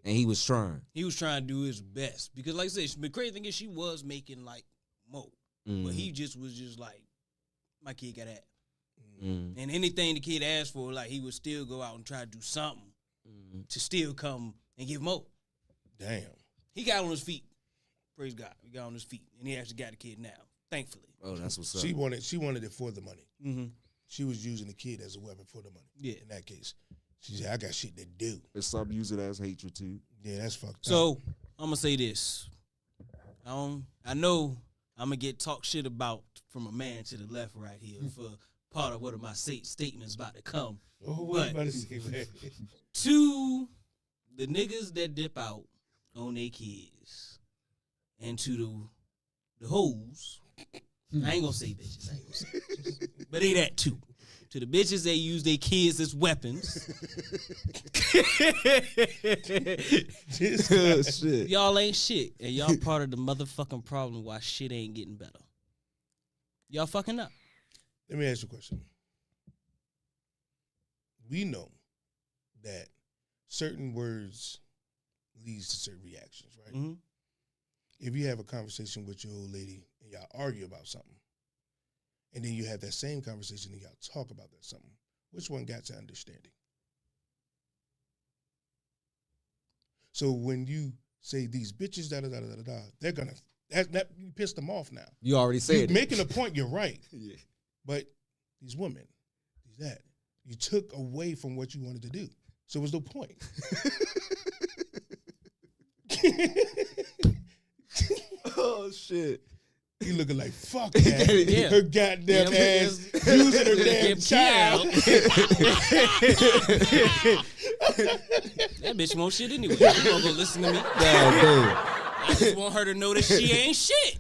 he was trying. He was trying to do his best because, like I said, the crazy thing is she was making like more, but he just was just like, my kid got that. And anything the kid asked for, like he would still go out and try to do something to still come and give more. Damn. He got on his feet. Praise God. He got on his feet, and he actually got the kid now. Thankfully. Oh, that's what's up. She wanted it for the money. Mm-hmm. She was using the kid as a weapon for the money. Yeah. In that case, she said, "I got shit to do." It's some use it as hatred too. Yeah, that's fucked up. So I'm gonna say this. I know I'm gonna get talk shit about from a man to the left right here for part of one of my statements about to come. What about to say, man? To the niggas that dip out on their kids, and to the hoes, I ain't gonna say bitches, but they that too. To the bitches that use their kids as weapons. Shit. Y'all ain't shit, and y'all part of the motherfucking problem why shit ain't getting better. Y'all fucking up. Let me ask you a question. We know that certain words leads to certain reactions, right? Mm-hmm. If you have a conversation with your old lady and y'all argue about something, and then you have that same conversation and y'all talk about that something, which one got to understanding? So when you say these bitches, they're gonna that you pissed them off now. You already said You're it. making a point. You're right. Yeah. But these women, you took away from what you wanted to do. So it was no point. Oh shit. You looking like fuck that. Yeah. Her goddamn Yeah, ass using her damn Damn child. That bitch won't shit anyway. She gonna go listen to me. I just want her to know that she ain't shit.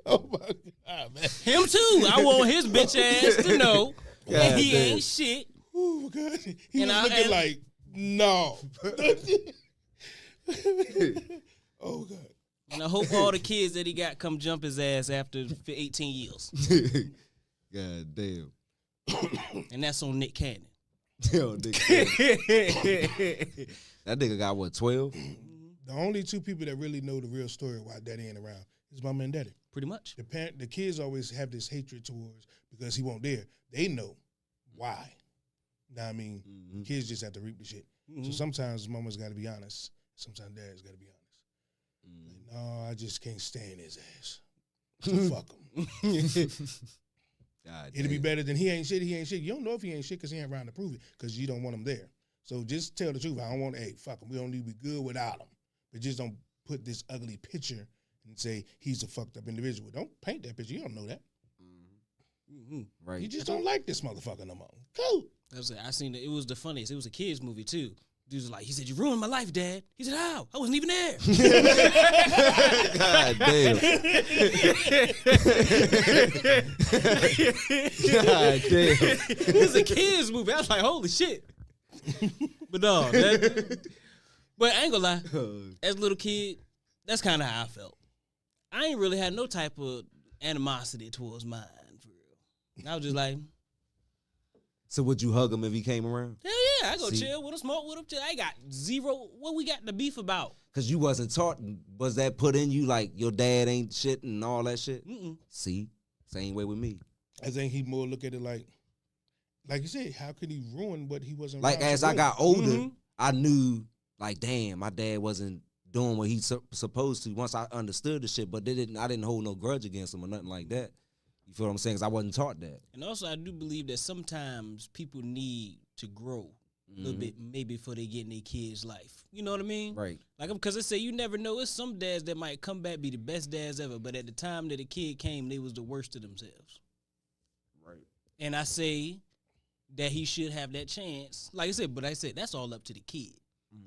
Oh my God, man. Him too. I want his bitch ass to know that he ain't shit. Oh my God. He And was I- looking and- like, no. Oh God. And I hope all the kids that he got come jump his ass after 18 years. God damn. And that's on Nick Cannon. Yo, nigga. That nigga got what, 12? The only two people that really know the real story of why daddy ain't around is mama and daddy. Pretty much. The kids always have this hatred towards because he won't there. They know why. Know what I mean? Kids just have to reap the shit. So sometimes mama's got to be honest. Sometimes dad's got to be honest. Like, no, I just can't stand his ass. So fuck him. God It'll be damn. better than he ain't shit. You don't know if he ain't shit because he ain't around to prove it because you don't want him there. So just tell the truth. I don't want, hey, fuck him. We don't need to be good without him. But just don't put this ugly picture and say he's a fucked up individual. Don't paint that picture. You don't know that. Right. You just don't like this motherfucker no more. Cool. I seen it. It was the funniest. It was a kids movie too. Dude was like, he said, "You ruined my life, Dad." He said, "How? I wasn't even there." God damn. God damn. It was a kids movie. I was like, "Holy shit!" But no, but I ain't gonna lie. As a little kid, that's kind of how I felt. I ain't really had no type of animosity towards mine for real. I was just like, So would you hug him if he came around? hell yeah, I go See? chill with him, smoke with him. I ain't got zero. What we got the beef about? Cause you wasn't taught. Was that put in you like your dad ain't shit and all that shit? Mm-mm. See, same way with me. I think he more look at it like you said, how could he ruin what he wasn't Like around as to I do? got older, Mhm. I knew like, damn, my dad wasn't doing what he's supposed to. Once I understood the shit, but I didn't hold no grudge against him or nothing like that. You feel what I'm saying? Because I wasn't taught that. And also, I do believe that sometimes people need to grow a little bit, maybe before they get in their kids' life. You know what I mean? Right. Like, because I say you never know. It's some dads that might come back be the best dads ever, but at the time that the kid came, they was the worst of themselves. Right. And I say that he should have that chance. Like I said, but I said that's all up to the kid.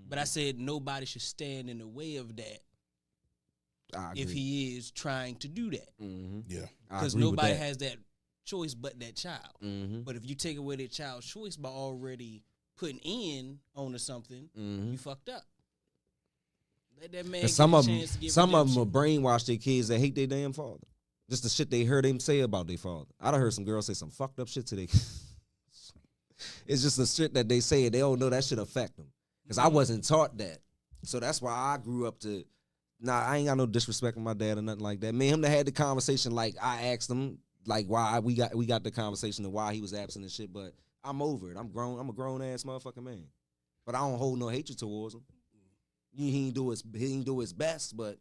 But I said nobody should stand in the way of that I if agree. he is trying to do that. Yeah. I Because agree with nobody that. has that choice but that child. But if you take away that child's choice by already putting in onto something, you fucked up. Let that man And get some a of them, chance to get some of them redemption. will brainwash their kids that hate their damn father. Just the shit they heard him say about their father. I done heard some girls say some fucked up shit to their kids. It's just the shit that they say. They don't know that shit affect them. Because I wasn't taught that. So that's why I grew up to. Nah, I ain't got no disrespect for my dad or nothing like that. Me and him that had the conversation. Like I asked him, like why we got the conversation and why he was absent and shit. But I'm over it. I'm grown. I'm a grown ass motherfucking man. But I don't hold no hatred towards him. He ain't do his best, but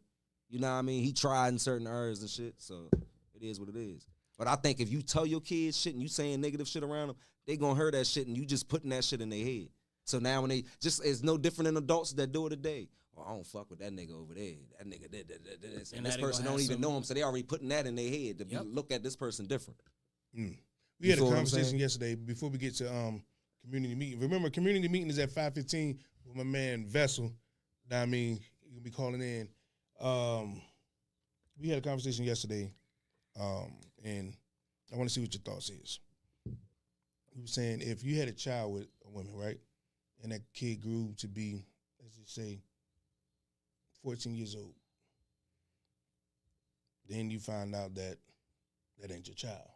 you know what I mean. He tried in certain areas and shit. So it is what it is. But I think if you tell your kids shit and you saying negative shit around them, they gonna hear that shit and you just putting that shit in their head. So now when they just, it's no different than adults that do it today. Oh, I don't fuck with that nigga over there. That nigga did this. And And this now they person gonna don't have even know him, so they already putting that in their head to Yep. look at this person different. We You had a feel what I'm conversation saying? yesterday before we get to community meeting. Remember, community meeting is at 5:15 with my man Vessel. Now, I mean, he'll be calling in. We had a conversation yesterday, and I want to see what your thoughts is. We were saying if you had a child with a woman, right, and that kid grew to be, let's just say, 14 years old, then you find out that that ain't your child.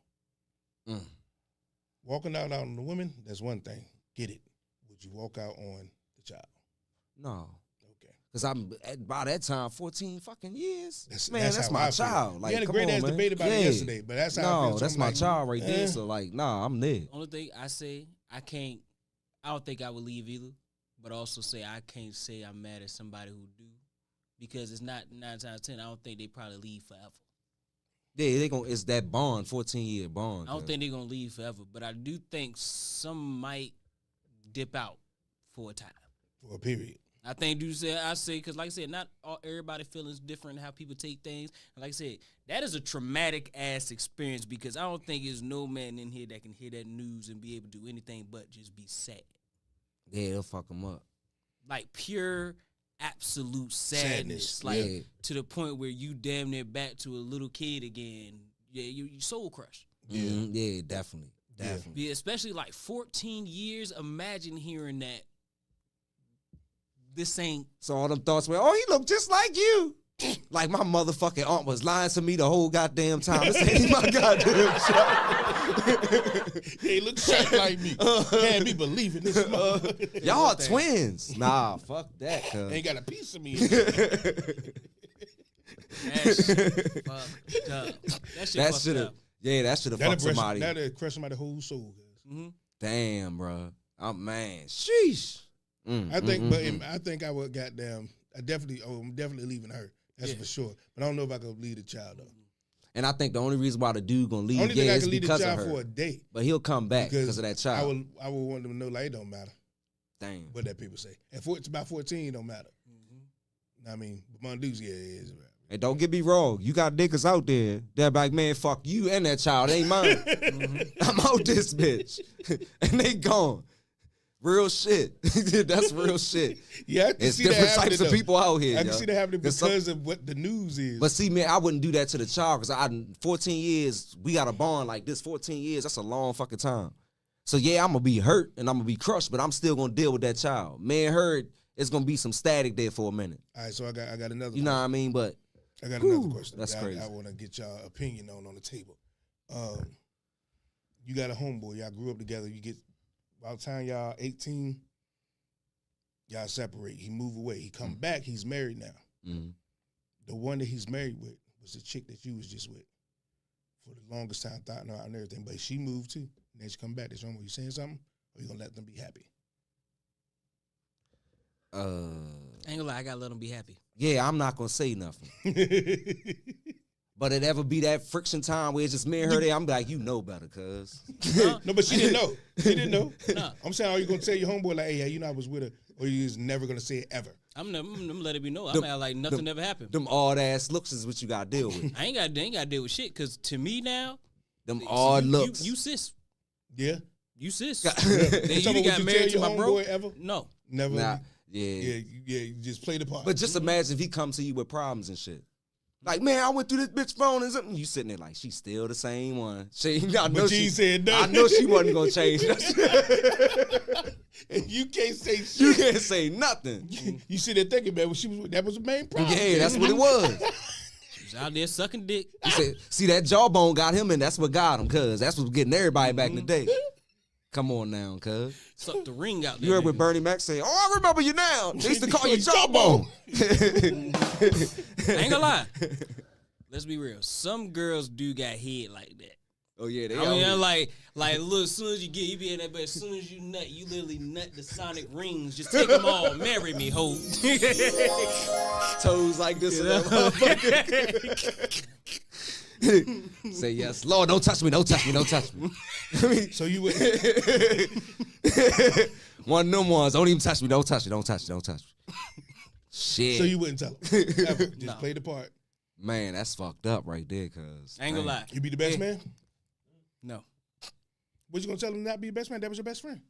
Walking out on the woman, that's one thing. Get it. Would you walk out on the child? No. Okay. Because I'm by that time 14 fucking years. That's That's how my I feel. child. Like, we had a come great on, ass man. debate about it yesterday, but that's how I feel. No, So that's I'm my like, child right there. eh. So like, nah, I'm there. Only thing I say, I don't think I would leave either, but also say I can't say I'm mad at somebody who do, because it's not 9 times out of 10. I don't think they probably leave forever. Yeah, it's that bond, 14-year bond. I don't cuz. think they're gonna leave forever, but I do think some might dip out for a time. For a period. I say because like I said, not everybody feelings different how people take things. And like I said, that is a traumatic ass experience, because I don't think there's no man in here that can hear that news and be able to do anything but just be sad. Yeah, it'll fuck them up. Like pure absolute sadness. Sadness, Like yeah. to the point where you damn near back to a little kid again. Yeah, you soul crushed. Yeah, definitely. Yeah. Definitely. Yeah, especially like 14 years. Imagine hearing that. This ain't. So all them thoughts were, oh, he looked just like you. Like my motherfucking aunt was lying to me the whole goddamn time. This ain't my goddamn child. They look shit like me. Had me believing this motherfucker. Y'all twins. Nah, fuck that, cuz. Ain't got a piece of me. That shit fucked up. That shit That fucked should have, up. yeah, that should have fucked somebody. That'll crush somebody's whole soul. Guys. Damn, bro. Oh man, sheesh. I think, I think I would goddamn. I'm definitely leaving her. That's for sure. But I don't know if I could leave the child though. And I think the only reason why the dude gonna leave, Only thing I is can leave the because of child her. for a day. But he'll come back because of that child. I would want them to know like it don't matter Damn. what that people say. It's about 14, it don't matter. I mean, but my dudes, yeah, it is. And don't get me wrong, you got niggas out there that like, man, fuck you and that child, it ain't mine. I'm out this bitch. And they gone. Real shit. That's real shit. Yeah, I can It's see that different happening, types of though. people out here. I can yo. see that happening 'Cause because some- of what the news is. But see, man, I wouldn't do that to the child because 14 years, we got a bond like this. 14 years, that's a long fucking time. So yeah, I'm gonna be hurt and I'm gonna be crushed, but I'm still gonna deal with that child. Man, heard it's gonna be some static there for a minute. All right, so I got another. You know what I mean? But I got another Whew, question. that's that crazy. I want to get y'all opinion on the table. You got a homeboy. Y'all grew up together. You get by the time y'all 18, y'all separate. He move away. He come back. He's married now. The one that he's married with was the chick that you was just with for the longest time, thought her out and everything. But she moved too. And then she come back. This one, you saying something, or you gonna let them be happy? I ain't gonna lie, I gotta let them be happy. yeah, I'm not gonna say nothing. But it ever be that friction time where it's just me and her there, I'm like, you know better, cuz. No, but she didn't know. She didn't know. Nah. I'm saying, are you gonna tell your homeboy like, hey, you know I was with her, or you just never gonna say it ever? I'm let it be known. I'm like nothing ever happened. Them odd ass looks is what you gotta deal with. I ain't got to deal with shit because to me now, Them odd you, looks. You sis. Yeah. You sis. Yeah. Then Tell me, you would got you married tell to your my bro. homeboy ever? No. Never. Nah, Yeah, you just play the part. But just imagine if he comes to you with problems and shit. Like, man, I went through this bitch phone and something. You sitting there like, she's still the same one. I know she said nothing. I know she wasn't gonna change. And you can't say shit. You can't say nothing. You sit there thinking, man, that was the main problem. Yeah, that's what it was. She was out there sucking dick. He said, see, that jawbone got him, and that's what got him, cuz. That's what's getting everybody back in the day. Come on now, cuz. Sucked the ring out there. You heard what Bernie Mac say, oh, I remember you now. They used to call you jawbone. I ain't gonna lie. Let's be real. Some girls do got head like that. Oh, yeah, they I out mean, here. like, look, as soon as you be in that bed, as soon as you nut, you literally nut the sonic rings. Just take them all. Marry me, ho. Toes like this and that motherfucker. Say yes. Lord, don't touch me, don't touch me, don't touch me. So you would. One of them ones, don't even touch me, don't touch me, don't touch me, don't touch me. Shit. So you wouldn't tell him. Ever. Just play the part. Man, that's fucked up right there, cuz. I ain't gonna lie. You be the best man? No. What you gonna tell him not be your best man? That was your best friend.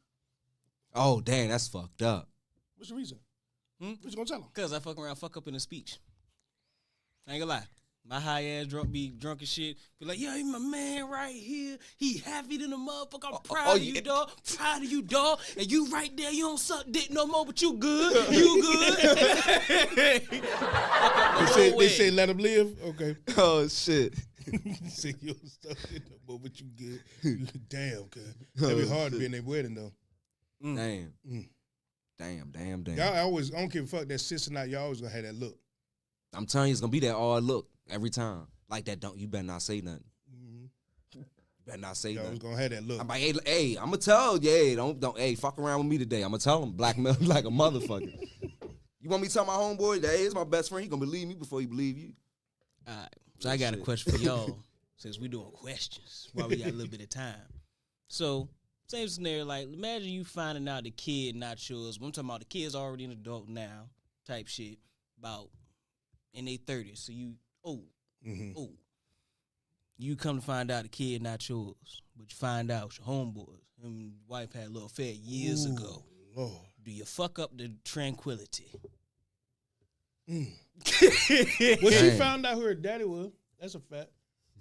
Oh, damn, that's fucked up. What's the reason? What you gonna tell him? Because I fuck up in a speech. I ain't gonna lie. My high ass be drunk as shit. Be like, yeah, he my man right here. He happy than a motherfucker. I'm proud of you, dog. Proud of you, dog. And you right there, you don't suck dick no more, but you good. You good. They say let him live. Okay. Oh, shit. Say you don't suck it no more, but you good. Damn, cuz. That'd be hard to be in their wedding though. Damn. Mm. Damn. Y'all I don't give a fuck that sis or not. Y'all always gonna have that look. I'm telling you, it's gonna be that odd look every time. Like that, you better not say nothing. You better not say Y'all always nothing. gonna have that look. I'm like, hey, I'm gonna tell you, hey, don't, hey, fuck around with me today. I'm gonna tell him blackmail like a motherfucker. You want me to tell my homeboy that, hey, it's my best friend, he gonna believe me before he believe you? All right. So I got a question for y'all since we doing questions while we got a little bit of time. So, same scenario, like imagine you finding out the kid not yours. I'm talking about the kid's already an adult now, type shit, about in their 30s. So you, you come to find out the kid not yours, but you find out your homeboys, him and your wife had a little affair years ago. Lord. Do you fuck up the tranquility? Well, she Dang. found out who her daddy was. That's a fact.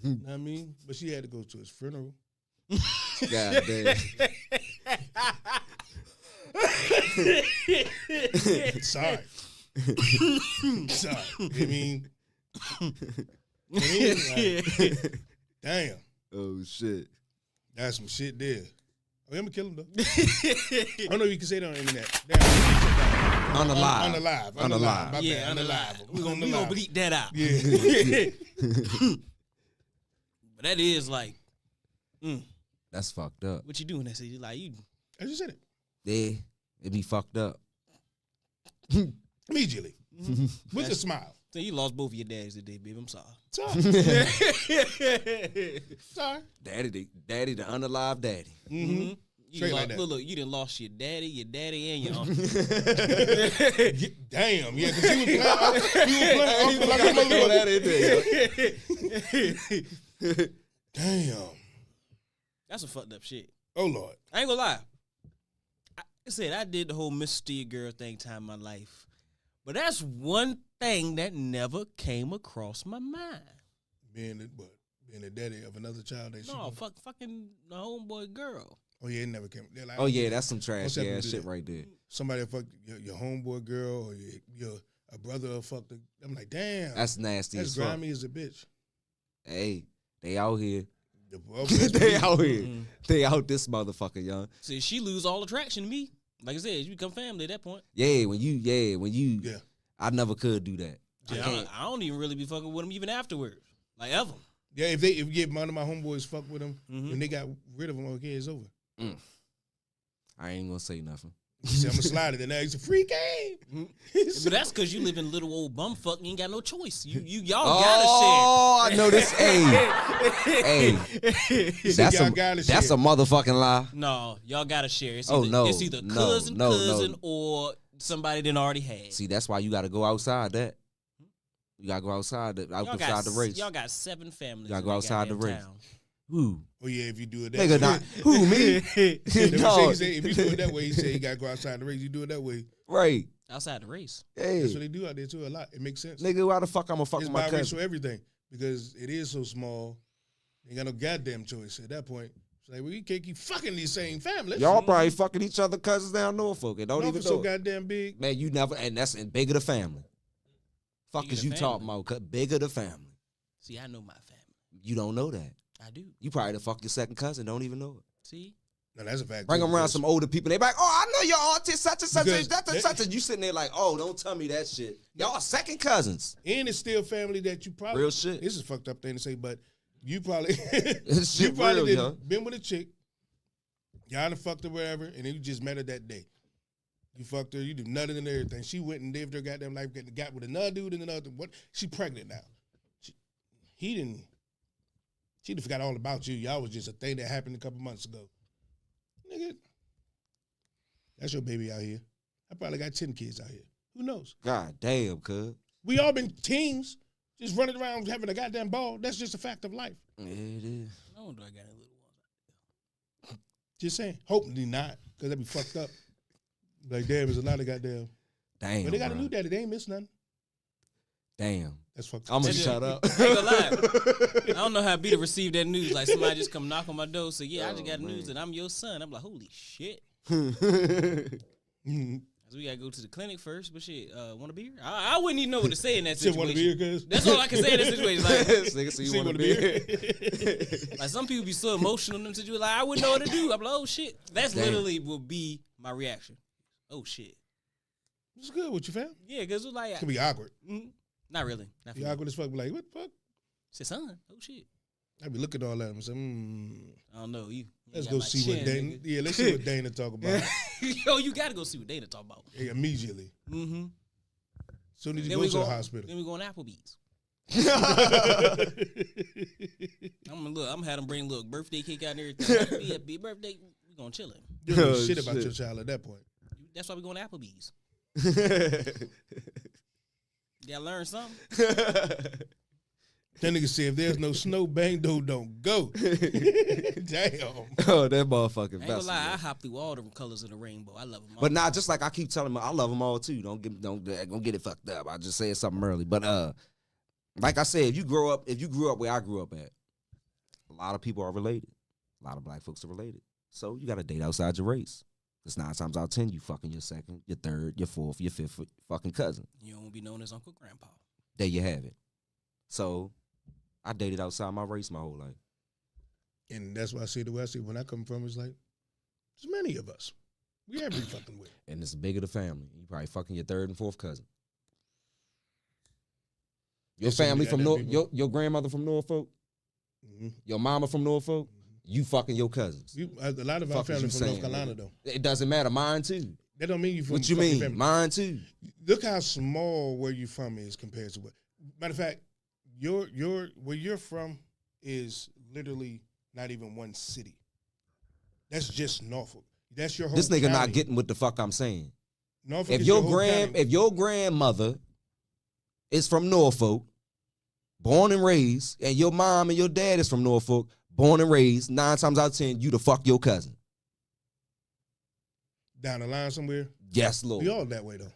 Know what I mean? But she had to go to his funeral. God damn. Sorry. Sorry. I mean, like, damn. Oh, shit. That's some shit there. Oh, I'm gonna kill him though. I don't know if you can say that on the internet. Damn. Unalive. Unalive. My Yeah, bad. Unalive. We gonna bleep that out. Yeah. But that is like, That's fucked up. what you doing? That city? Like you, I just said it. Yeah, it be fucked up. Immediately. With a smile. so you lost both of your daddies today, baby. I'm sorry. Sorry. Sorry. Daddy, the unalive daddy. Mm-hmm. You Straight lost, like that. look, you done lost your daddy, and your uncle. Damn. Yeah, because he was playing like a motherfucker. Damn. That's some fucked up shit. Oh, Lord. I ain't gonna lie. I said I did the whole Mr. Girl thing time in my life, but that's one thing that never came across my mind. Being the daddy of another child. That No, fucking the homeboy girl. Oh, yeah, it never came. Like, Oh yeah, that's some trash Most definitely ass do shit that. right there. Somebody fucked your homeboy girl or a brother fucked. I'm like, damn. That's nasty That's as fuck. grimy as a bitch. Hey, they out here. Well, They out here. They out this motherfucker, young. See, she lose all attraction to me. Like I said, you become family at that point. Yeah, when you. Yeah. I never could do that. Yeah, I don't even really be fucking with them even afterwards, like ever. Yeah, if one of my homeboys fuck with him, when they got rid of him, okay, it's over. I ain't gonna say nothing. He said, I'm gonna slide it. And now it's a free game. But that's because you live in little old bumfuck and you ain't got no choice. Y'all Oh, I know this. Hey, that's y'all a gotta that's share. a motherfucking lie. gotta share. No, y'all gotta share. It's Oh, either, no, it's either no, cousin, no, cousin, no. or somebody that already had. See, that's why you got to go outside that. You got to go outside the race. Y'all got 7 families. Y'all in go that outside the goddamn race. town. Who? Oh yeah, if you do it that Nigga, way. not who me? He said, No, if you do it that way, he said you gotta go outside the race. You do it that way. right? Outside the race. Hey, That's what they do out there too a lot. It makes sense. nigga, why the fuck I'm gonna fuck It's with my biracial cousin? everything because it is so small. You ain't got no goddamn choice at that point. It's like, well, you can't keep fucking these same families. Y'all probably fucking each other cousins down Norfolk and don't Norfolk even so know. goddamn big. Man, you never, and that's bigger the family. Fuck Bigger is the you talking family. about? Bigger the family. See, I know my family. You don't know that. I do. You probably the fuck your second cousin, don't even know it. See? No, that's a fact. Bring too, them around because- some older people. They be like, oh, I know your auntie such and such and Because such and that- such. And you sitting there like, oh, don't tell me that shit. Y'all are second cousins. And it's still family that you probably Real shit. This is a fucked up thing to say, but you probably This you shit probably real, did yo. been with a chick. Y'all done fucked her wherever, and then you just met her that day. You fucked her, you do nothing and everything. She went and lived her goddamn life, got with another dude and another. What? She pregnant now. She didn't forgot all about you. Y'all was just a thing that happened a couple months ago. Nigga, that's your baby out here. I probably got 10 kids out here. Who knows? God damn, cuz. We all been teens, just running around having a goddamn ball. That's just a fact of life. Yeah, it is. No wonder I got a little one. Just saying. Hopefully not, because that'd be fucked up. Like, damn, there's a lot of goddamn. Damn. But they got a bro. new daddy. They ain't miss nothing. Damn. That's fucked I'm up. gonna That's shut it. up. I ain't gonna lie. I don't know how be to receive that news. Like somebody just come knock on my door, say, "Yeah, I just got news that I'm your son." I'm like, "Holy shit!" Mhm. So we gotta go to the clinic first. But shit, want a beer? I wouldn't even know what to say in that Shit, want a beer, situation. cuz? That's all I can say in that situation. Like, Nigga, so you Shit, want a want a beer? like some people be so emotional in them situations. Like I wouldn't know what to do. I'm like, "Oh shit!" That's Damn. literally will be my reaction. Oh shit! What's good with you, fam? Yeah, because it's like, It can be awkward. not really. Not for Be me. awkward as fuck. Be like, what the fuck? Say, son, oh shit. I be looking at all that and say, I don't know. You let's got go my see what chin, Dana. nigga. Yeah, let's see what Dana talk about. Yo, you gotta go see what Dana talk about. Yeah, immediately. Mm-hmm. Soon as you Then go we to go. the hospital. Then we go on Applebee's. I'm gonna have them bring birthday cake out and everything. Happy birthday. We gonna chill it. You don't know Oh, shit about shit. your child at that point. That's why we going to Applebee's. You gotta learn something. That nigga said, if there's no snow, Bangdo don't go. Damn. Oh, that motherfucking I ain't gonna vessel. lie, I man. hop through all them colors of the rainbow. I love them all. But nah, just like I keep telling them, I love them all too. Don't get it fucked up. I just said something early. But like I said, if you grew up where I grew up at, a lot of people are related. A lot of black folks are related. So you gotta date outside your race. Because 9 times out of 10, you fucking your second, your third, your fourth, your fifth fucking cousin. You don't want to be known as Uncle Grandpa. There you have it. So I dated outside my race my whole life. And that's why I say the way I say when I come from, it's like, there's many of us. We every fucking way. And it's bigger the family. You probably fucking your third and fourth cousin. Your So we family got from that North, people- your grandmother from Norfolk, your mama from Norfolk, you fucking your cousins. A lot of our Fuck is family you from saying, North Carolina, nigga? though. It doesn't matter. Mine too. That don't mean you from What you fucking mean? family. Mine too. Look how small where you from is compared to what. Matter of fact, your where you're from is literally not even one city. That's just Norfolk. That's your whole This nigga county. not getting what the fuck I'm saying. Norfolk If is your whole county. if your grandmother is from Norfolk, born and raised, and your mom and your dad is from Norfolk, born and raised, 9 times out of 10, you the fuck your cousin. down the line somewhere, Yes, Lord. we all that way though.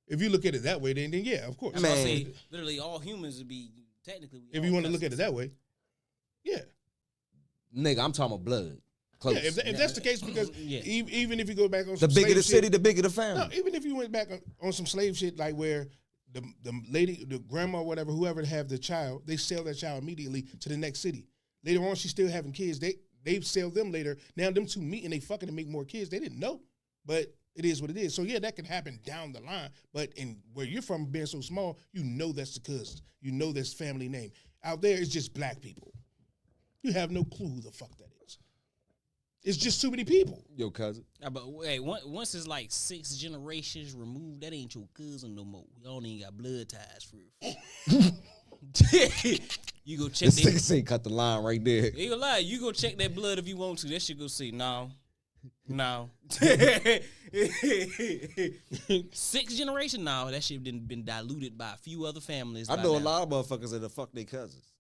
If you look at it that way, then yeah, of course. That's why I Man. say literally all humans would be technically. we If all you want to look cousins. at it that way, yeah. Nigga, I'm talking about blood. Close. Yeah, if that's the case, because Yeah. even if you go back on the some bigger slave the shit, city, the bigger the family. no, even if you went back on some slave shit, like where the lady, the grandma, whatever, whoever have the child, they sell that child immediately to the next city. Later on, she's still having kids. They sell them later. Now them two meet and they fucking and make more kids. They didn't know, but it is what it is. So yeah, that can happen down the line. But in where you're from, being so small, you know that's the cousins. You know that's family name. Out there, it's just black people. You have no clue who the fuck that is. It's just too many people. Your cousin. But hey, once it's like 6 generations removed, that ain't your cousin no more. Y'all ain't got blood ties for real. You go check This that. nigga say cut the line right there. Ain't gonna lie, you go check that blood if you want to. That shit go say no. 6 generation now. That shit been diluted by a few other families. I by know a now. lot of motherfuckers that fuck their cousins.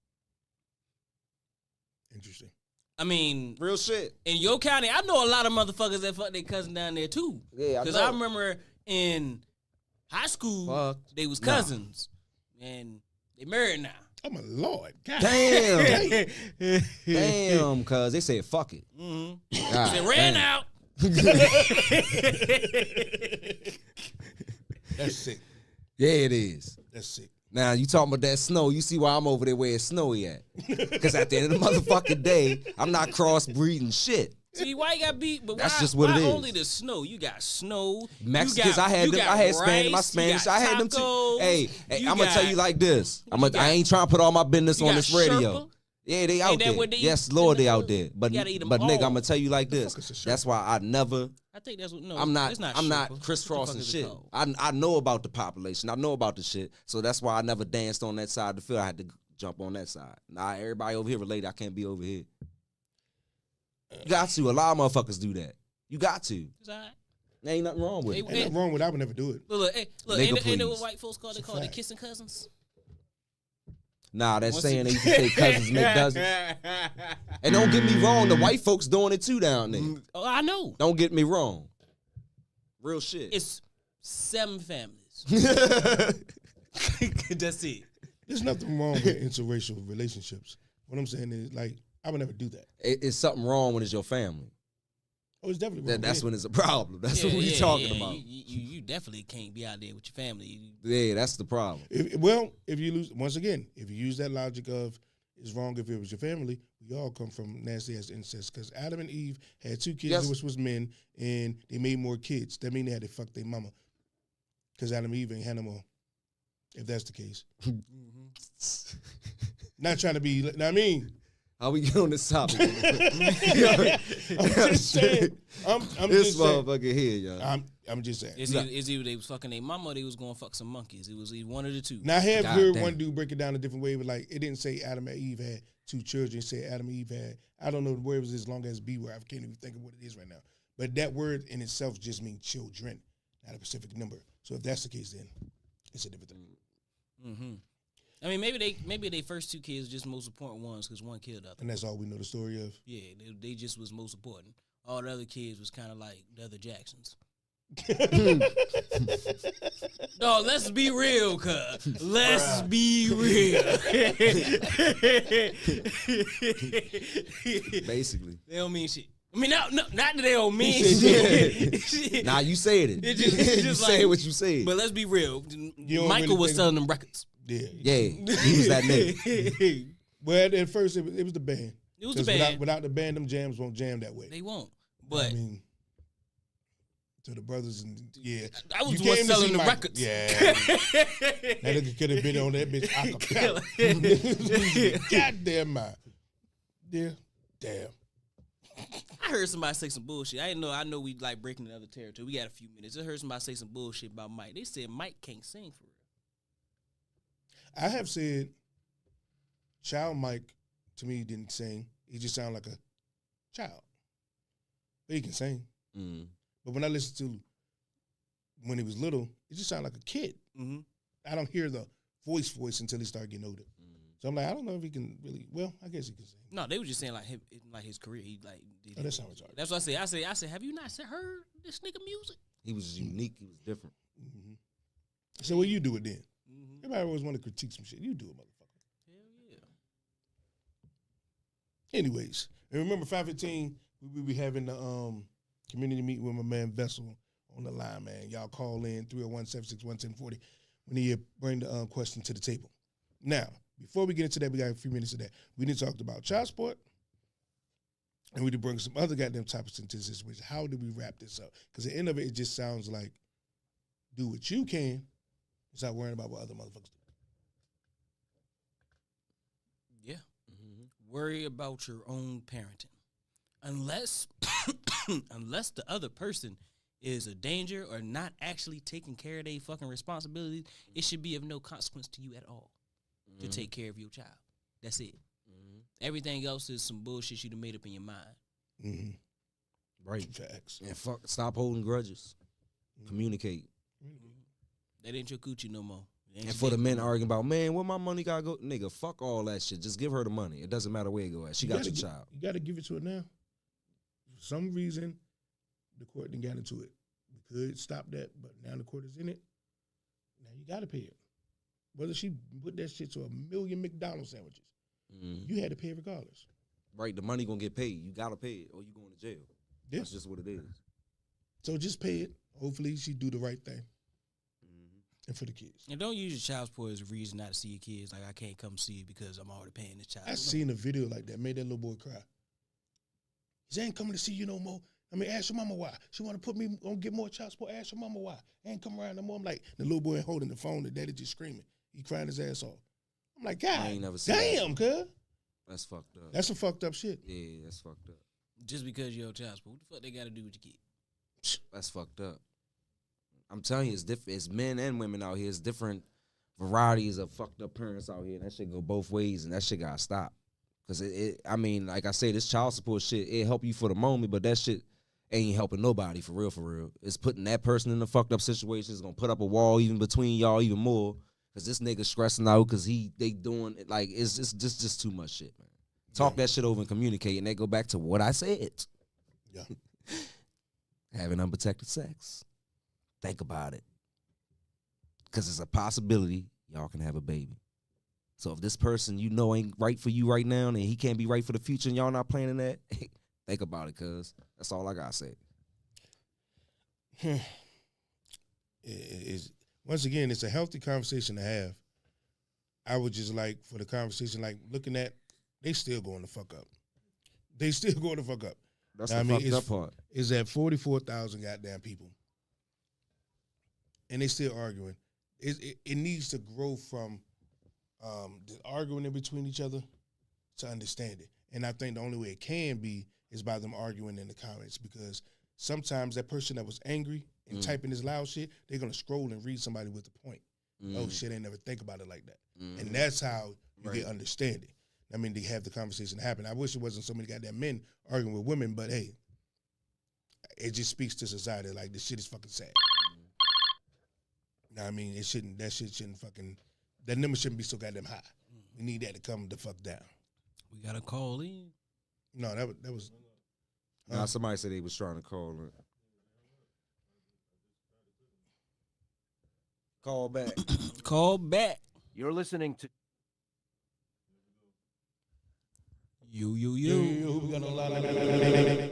Interesting. I mean, Real shit. in your county, I know a lot of motherfuckers that fuck their cousin down there too. Yeah, I Because know. I remember in high school, Fuck. they was Nah. cousins. And they married now. Oh my Lord. God. Damn. Damn, cuz they said fuck it. Mm-hmm. God They ran damn. out. That's sick. Yeah, it is. That's sick. Now, you talking about that snow. You see why I'm over there where it's snowy at. Because at the end of the motherfucking day, I'm not crossbreeding shit. See, why you got beat? But That's why, just what why it is. only the snow? You got snow. Mexicans, you got, I had you them. got I had Spanish. My rice, Spanish, you got I had them too. tacos, Hey, you I'm gonna tell got- you like this. you got- I ain't trying to put all my business you on got this radio. Sherpa. Yeah, they out Ain't that there. what they Yes, eat Lord, in they the out hood? there. But You gotta eat 'em nigga, I'm all. gonna tell you like this. fuck is a Sherpa? That's why I never. I think that's what. No, I'm not. It's not I'm not Sherpa. crisscrossing What the fuck is it shit. called? I know about the population. I know about the shit. So that's why I never danced on that side of the field. I had to jump on that side. Nah, everybody over here related. I can't be over here. You got to. A lot of motherfuckers do that. You got to. It's all right. There ain't nothing wrong with Hey, it. Ain't nothing wrong with it. I would never do it. Look, hey, look, Nigga, ain't that what please. white folks call? They It's a call it fact. kissing cousins. Nah, that's Once saying you- they used to say cousins make dozens. And don't get me wrong, the white folks doing it too down there. Oh, I know. Don't get me wrong. Real shit. It's 7 families. That's it. There's nothing wrong with interracial relationships. What I'm saying is, like, I would never do that. It's something wrong when it's your family. Oh, it's definitely wrong. That's yeah. when it's a problem. That's Yeah, what we yeah, talking yeah. about. You definitely can't be out there with your family. Yeah, that's the problem. If you lose, once again, if you use that logic of it's wrong if it was your family, we all come from nasty ass incest. Because Adam and Eve had 2 kids, Yes. which was men, and they made more kids. That means they had to fuck their mama. Because Adam and Eve ain't had no more. If that's the case. Not trying to be, know what I mean? How we get on this topic? I'm just saying. I'm This just saying. motherfucker here, y'all. I'm just saying. It's either they was fucking their mama or they was going to fuck some monkeys. It was either one of the two. Now I have God heard damn. one dude break it down a different way, but like it didn't say Adam and Eve had 2 children. It said Adam and Eve had, I don't know the word was as long as B word. I can't even think of what it is right now. But that word in itself just means children, not a specific number. So if that's the case, then it's a different thing. Mm-hmm. I mean, maybe they first 2 kids just most important ones because one killed the other. And that's all we know the story of. Yeah, they just was most important. All the other kids was kind of like the other Jacksons. No, let's be real, cuz. Let's be real. Basically. They don't mean shit. I mean, not that they don't mean He said shit. Nah, you said it. It just- you just said like- what you said. But let's be real. don't Michael really was think- selling them records. Yeah. Yeah, he was that nigga. Well, at first it was the band. It was the 'Cause band. Without the band, them jams won't jam that way. They won't. But I mean, to the brothers and yeah, I was you the one came to selling see the Michael. records. Yeah, that nigga could have been on that bitch acapella. Goddamn my, yeah, damn. I heard somebody say some bullshit. I know we like breaking another territory. We got a few minutes. I heard somebody say some bullshit about Mike. They said Mike can't sing for real. I have said, Child Mike to me didn't sing. He just sounded like a child, but he can sing. Mm. But when I listen to when he was little, it just sounded like a kid. Mm-hmm. I don't hear the voice until he started getting older. So I'm like, I don't know if he can really. Well, I guess he can sing. No, they were just saying like his career. He like. Oh, that sounds retarded. That's what I said. I said, have you not heard this nigga music? He was unique. He was different. Mm-hmm. So what you do it then? Mm-hmm. Everybody always want to critique some shit. You do it, motherfucker. Hell yeah. Anyways, and remember 5:15, we will be having the community meeting with my man Vessel on the line, man. Y'all call in 301-761-1040 when you bring the question to the table. Now, before we get into that, we got a few minutes of that. We didn't talk about child support, and we did bring some other goddamn topics into this situation. How do we wrap this up? Because at the end of it, it just sounds like do what you can, stop worrying about what other motherfuckers do. Yeah. Worry about your own parenting. unless unless the other person is a danger or not actually taking care of their fucking responsibilities, it should be of no consequence to you at all to take care of your child. That's it. Everything else is some bullshit you done made up in your mind. Mm-hmm. Right. Facts. And stop holding grudges. Communicate. That ain't your coochie no more. It ain't And your for the dick men no more. arguing about, man, where my money gotta go? Nigga, fuck all that shit. Just give her the money. It doesn't matter where it go at. She got your child. You got to give it to her now. For some reason, the court didn't get into it. We could stop that, but now the court is in it. Now you got to pay it. Whether she put that shit to 1 million McDonald's sandwiches, you had to pay it regardless. Right, the money gonna get paid. You gotta pay it, or you going to jail. Yeah. That's just what it is. So just pay it. Hopefully she do the right thing. And for the kids. And don't use your child support as a reason not to see your kids. Like, I can't come see you because I'm already paying this child. I seen a video like that, made that little boy cry. He said, I ain't coming to see you no more. I mean, ask your mama why. She want to put me on get more child support. Ask your mama why. I ain't come around no more. I'm like, the little boy ain't holding the phone, the daddy just screaming. He crying his ass off. I'm like, God, I ain't never seen damn, cuz. That's fucked up. That's some fucked up shit. Yeah, that's fucked up. Just because you're on child support. What the fuck they got to do with your kid? That's fucked up. I'm telling you, it's different. It's men and women out here. It's different varieties of fucked up parents out here. And that shit go both ways, and that shit gotta stop. Cause I mean, like I say, this child support shit, it help you for the moment, but that shit ain't helping nobody for real, for real. It's putting that person in a fucked up situation. It's gonna put up a wall even between y'all even more. Cause this nigga stressing out cause they doing it like it's just too much shit, man. Talk that shit over and communicate, and they go back to what I said. Yeah. Having unprotected sex. Think about it. Because it's a possibility y'all can have a baby. So if this person you know ain't right for you right now and he can't be right for the future and y'all not planning that, think about it, cuz. That's all I got to say. Once again, it's a healthy conversation to have. I would just like for the conversation, like looking at, they still going to fuck up. They still going to fuck up. That's Now, the fucked up part. Is that 44,000 goddamn people. And they still arguing. It needs to grow from the arguing in between each other to understand it. And I think the only way it can be is by them arguing in the comments, because sometimes that person that was angry and typing this loud shit, they're going to scroll and read somebody with the point. Oh, shit, I never think about it like that. And that's how you get understanding. I mean, they have the conversation happen. I wish it wasn't so many goddamn men arguing with women, but hey, it just speaks to society. Like, this shit is fucking sad. Now, I mean, that shit shouldn't fucking, that number shouldn't be so goddamn high. We need that to come the fuck down. We got to call in. No, that was. Now somebody said they was trying to call it. Call back. Call back. You're listening to You. We got a lot of. Yeah,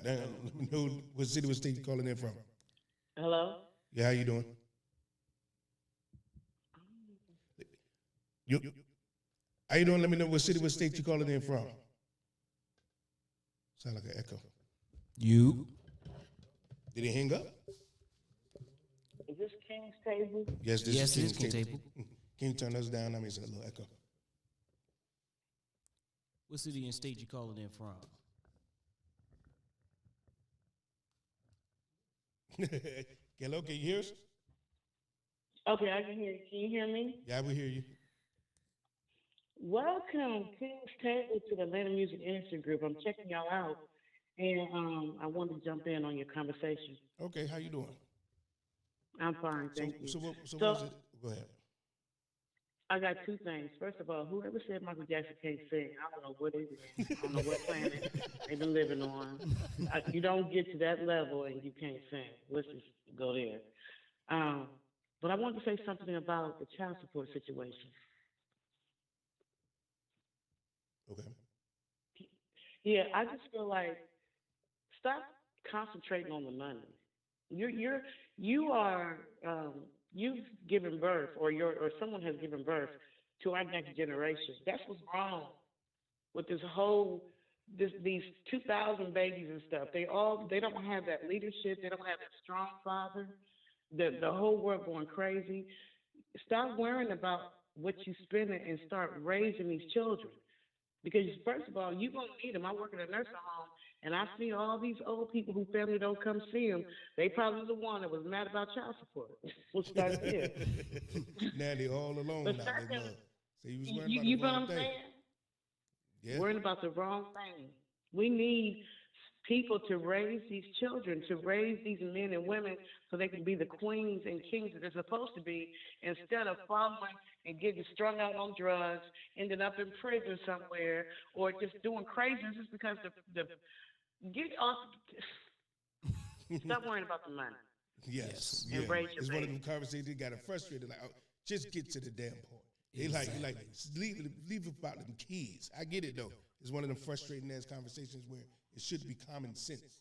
damn. Let me know what city, what state you calling in from. Hello? Yeah, how you doing? You, how you doing? Let me know what city, what state you calling in from. Sound like an echo. You. Did it hang up? Is this King's Table? Yes, this Yes, is it is King's King Table. Can you turn us down? I mean, it's a little echo. What city and state you calling in from? Hello, can you hear us? Okay, I can hear you. Can you hear me? Yeah, we hear you. Welcome, King's Table, to the Atlanta Music Industry Group. I'm checking y'all out, and I wanted to jump in on your conversation. Okay, how you doing? I'm fine, thank you. So what is So- it? Go ahead. I got two things. First of all, whoever said Michael Jackson can't sing, I don't know what it is. I don't know what planet they've been living on. You don't get to that level and you can't sing. Let's just go there. But I wanted to say something about the child support situation. Okay. Yeah, I just feel like stop concentrating on the money. You've given birth, or someone has given birth to our next generation. That's what's wrong with these 2,000 babies and stuff. They don't have that leadership. They don't have that strong father. The whole world going crazy. Stop worrying about what you spending and start raising these children. Because first of all, you're gonna need them. I work in a nursing home, and I see all these old people who family don't come see them. They probably the one that was mad about child support. We'll start there. Now they all alone But now. second, They love. So you was worrying you, about you the know what wrong I'm thing. saying? Yeah. Worrying about the wrong thing. We need people to raise these children, to raise these men and women so they can be the queens and kings that they're supposed to be, instead of following and getting strung out on drugs, ending up in prison somewhere, or just doing craziness just because the get off. Stop worrying about the money. Yes. And Yeah. raise your It's one of baby. them conversations that got it frustrated. Like, oh, just get to the damn point. They like leave about them kids. I get it though. It's one of them frustrating ass conversations where it should be common sense,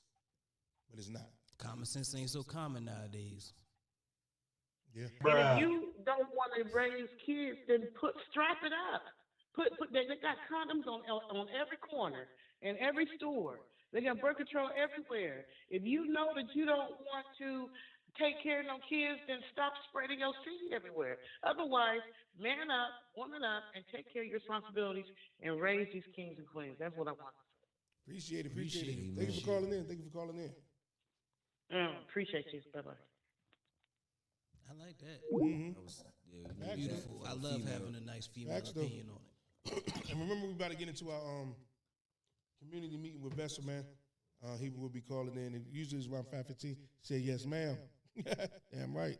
but it's not. Common sense ain't so common nowadays. Yeah. And if you don't want to raise kids, then strap it up. They got condoms on every corner and every store. They got birth control everywhere. If you know that you don't want to take care of no kids, then stop spreading your seed everywhere. Otherwise, man up, woman up, and take care of your responsibilities and raise these kings and queens. That's what I want. Appreciate it. Appreciate it, Thank you for calling in. Thank you for calling in. Appreciate you. Bye bye. I like that. Mm-hmm. That was, yeah, Beautiful. I love having a nice female Facts, though. opinion on it. And remember, we about to get into our community meeting with Vessel, man. He will be calling in, and usually it's around 5:15. Say yes, ma'am. Damn right.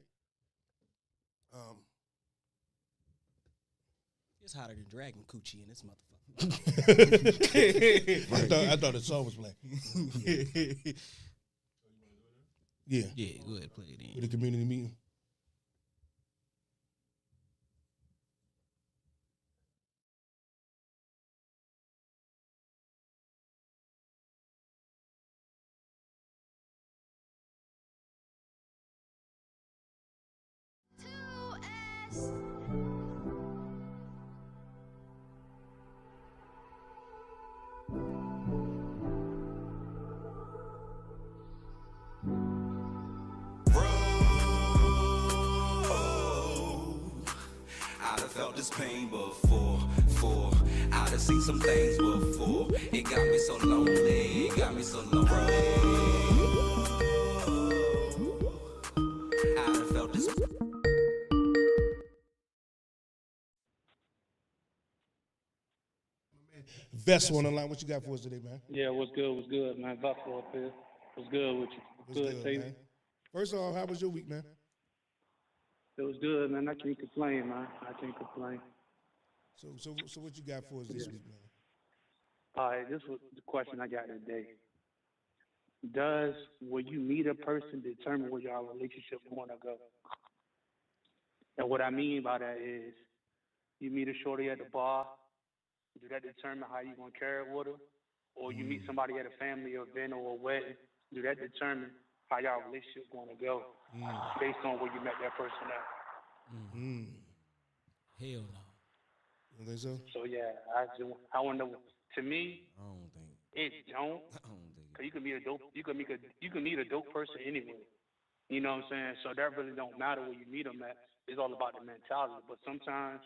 It's hotter than dragon coochie in this motherfucker. I thought the song was playing. Yeah, Yeah, go ahead, play it in. with the community meeting. I'd have felt this pain before. I'd have seen some things before. It got me so lonely. It got me so lonely. I'd have felt this. Vessel on the line. What you got for us today, man? Yeah, what's good, man? Buffalo up here. What's good with you? What's good, Taylor? man? First off, how was your week, man? It was good, man. I can't complain, man. I can't complain. So what you got for us this week, man? All right, this was the question I got today. Does when you meet a person determine where your relationship going to go? And what I mean by that is, you meet a shorty at the bar, do that determine how you going to carry it with her? Or you meet somebody at a family event or a wedding, do that determine how your relationship going to go based on where you met that person at? Hell no. You think so? So yeah, I want to know. To me, I don't think. it don't. I don't think. Cause you can meet a dope. You can meet a dope person anyway. You know what I'm saying? So that really don't matter where you meet them at. It's all about the mentality. But sometimes,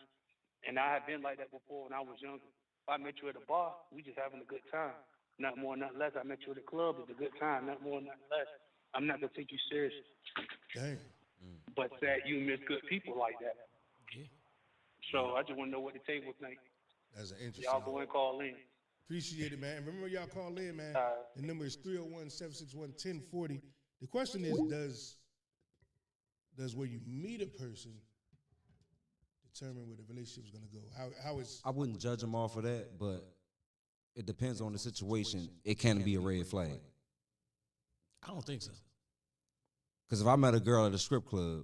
and I have been like that before when I was younger. If I met you at a bar, we just having a good time. Nothing more, nothing less. I met you at a club, it's a good time. Nothing more, nothing less. I'm not gonna take you serious. Dang. But that you miss good people like that. Yeah. So I just want to know what the table think. That's an interesting. Y'all go and call in. Appreciate it, man. Remember, y'all call in, man. The number is 301-761-1040. The question is, does where you meet a person determine where the relationship is going to go? How is I wouldn't judge them off of that, but it depends on the situation. It can be a red flag. I don't think so. Because if I met a girl at a strip club,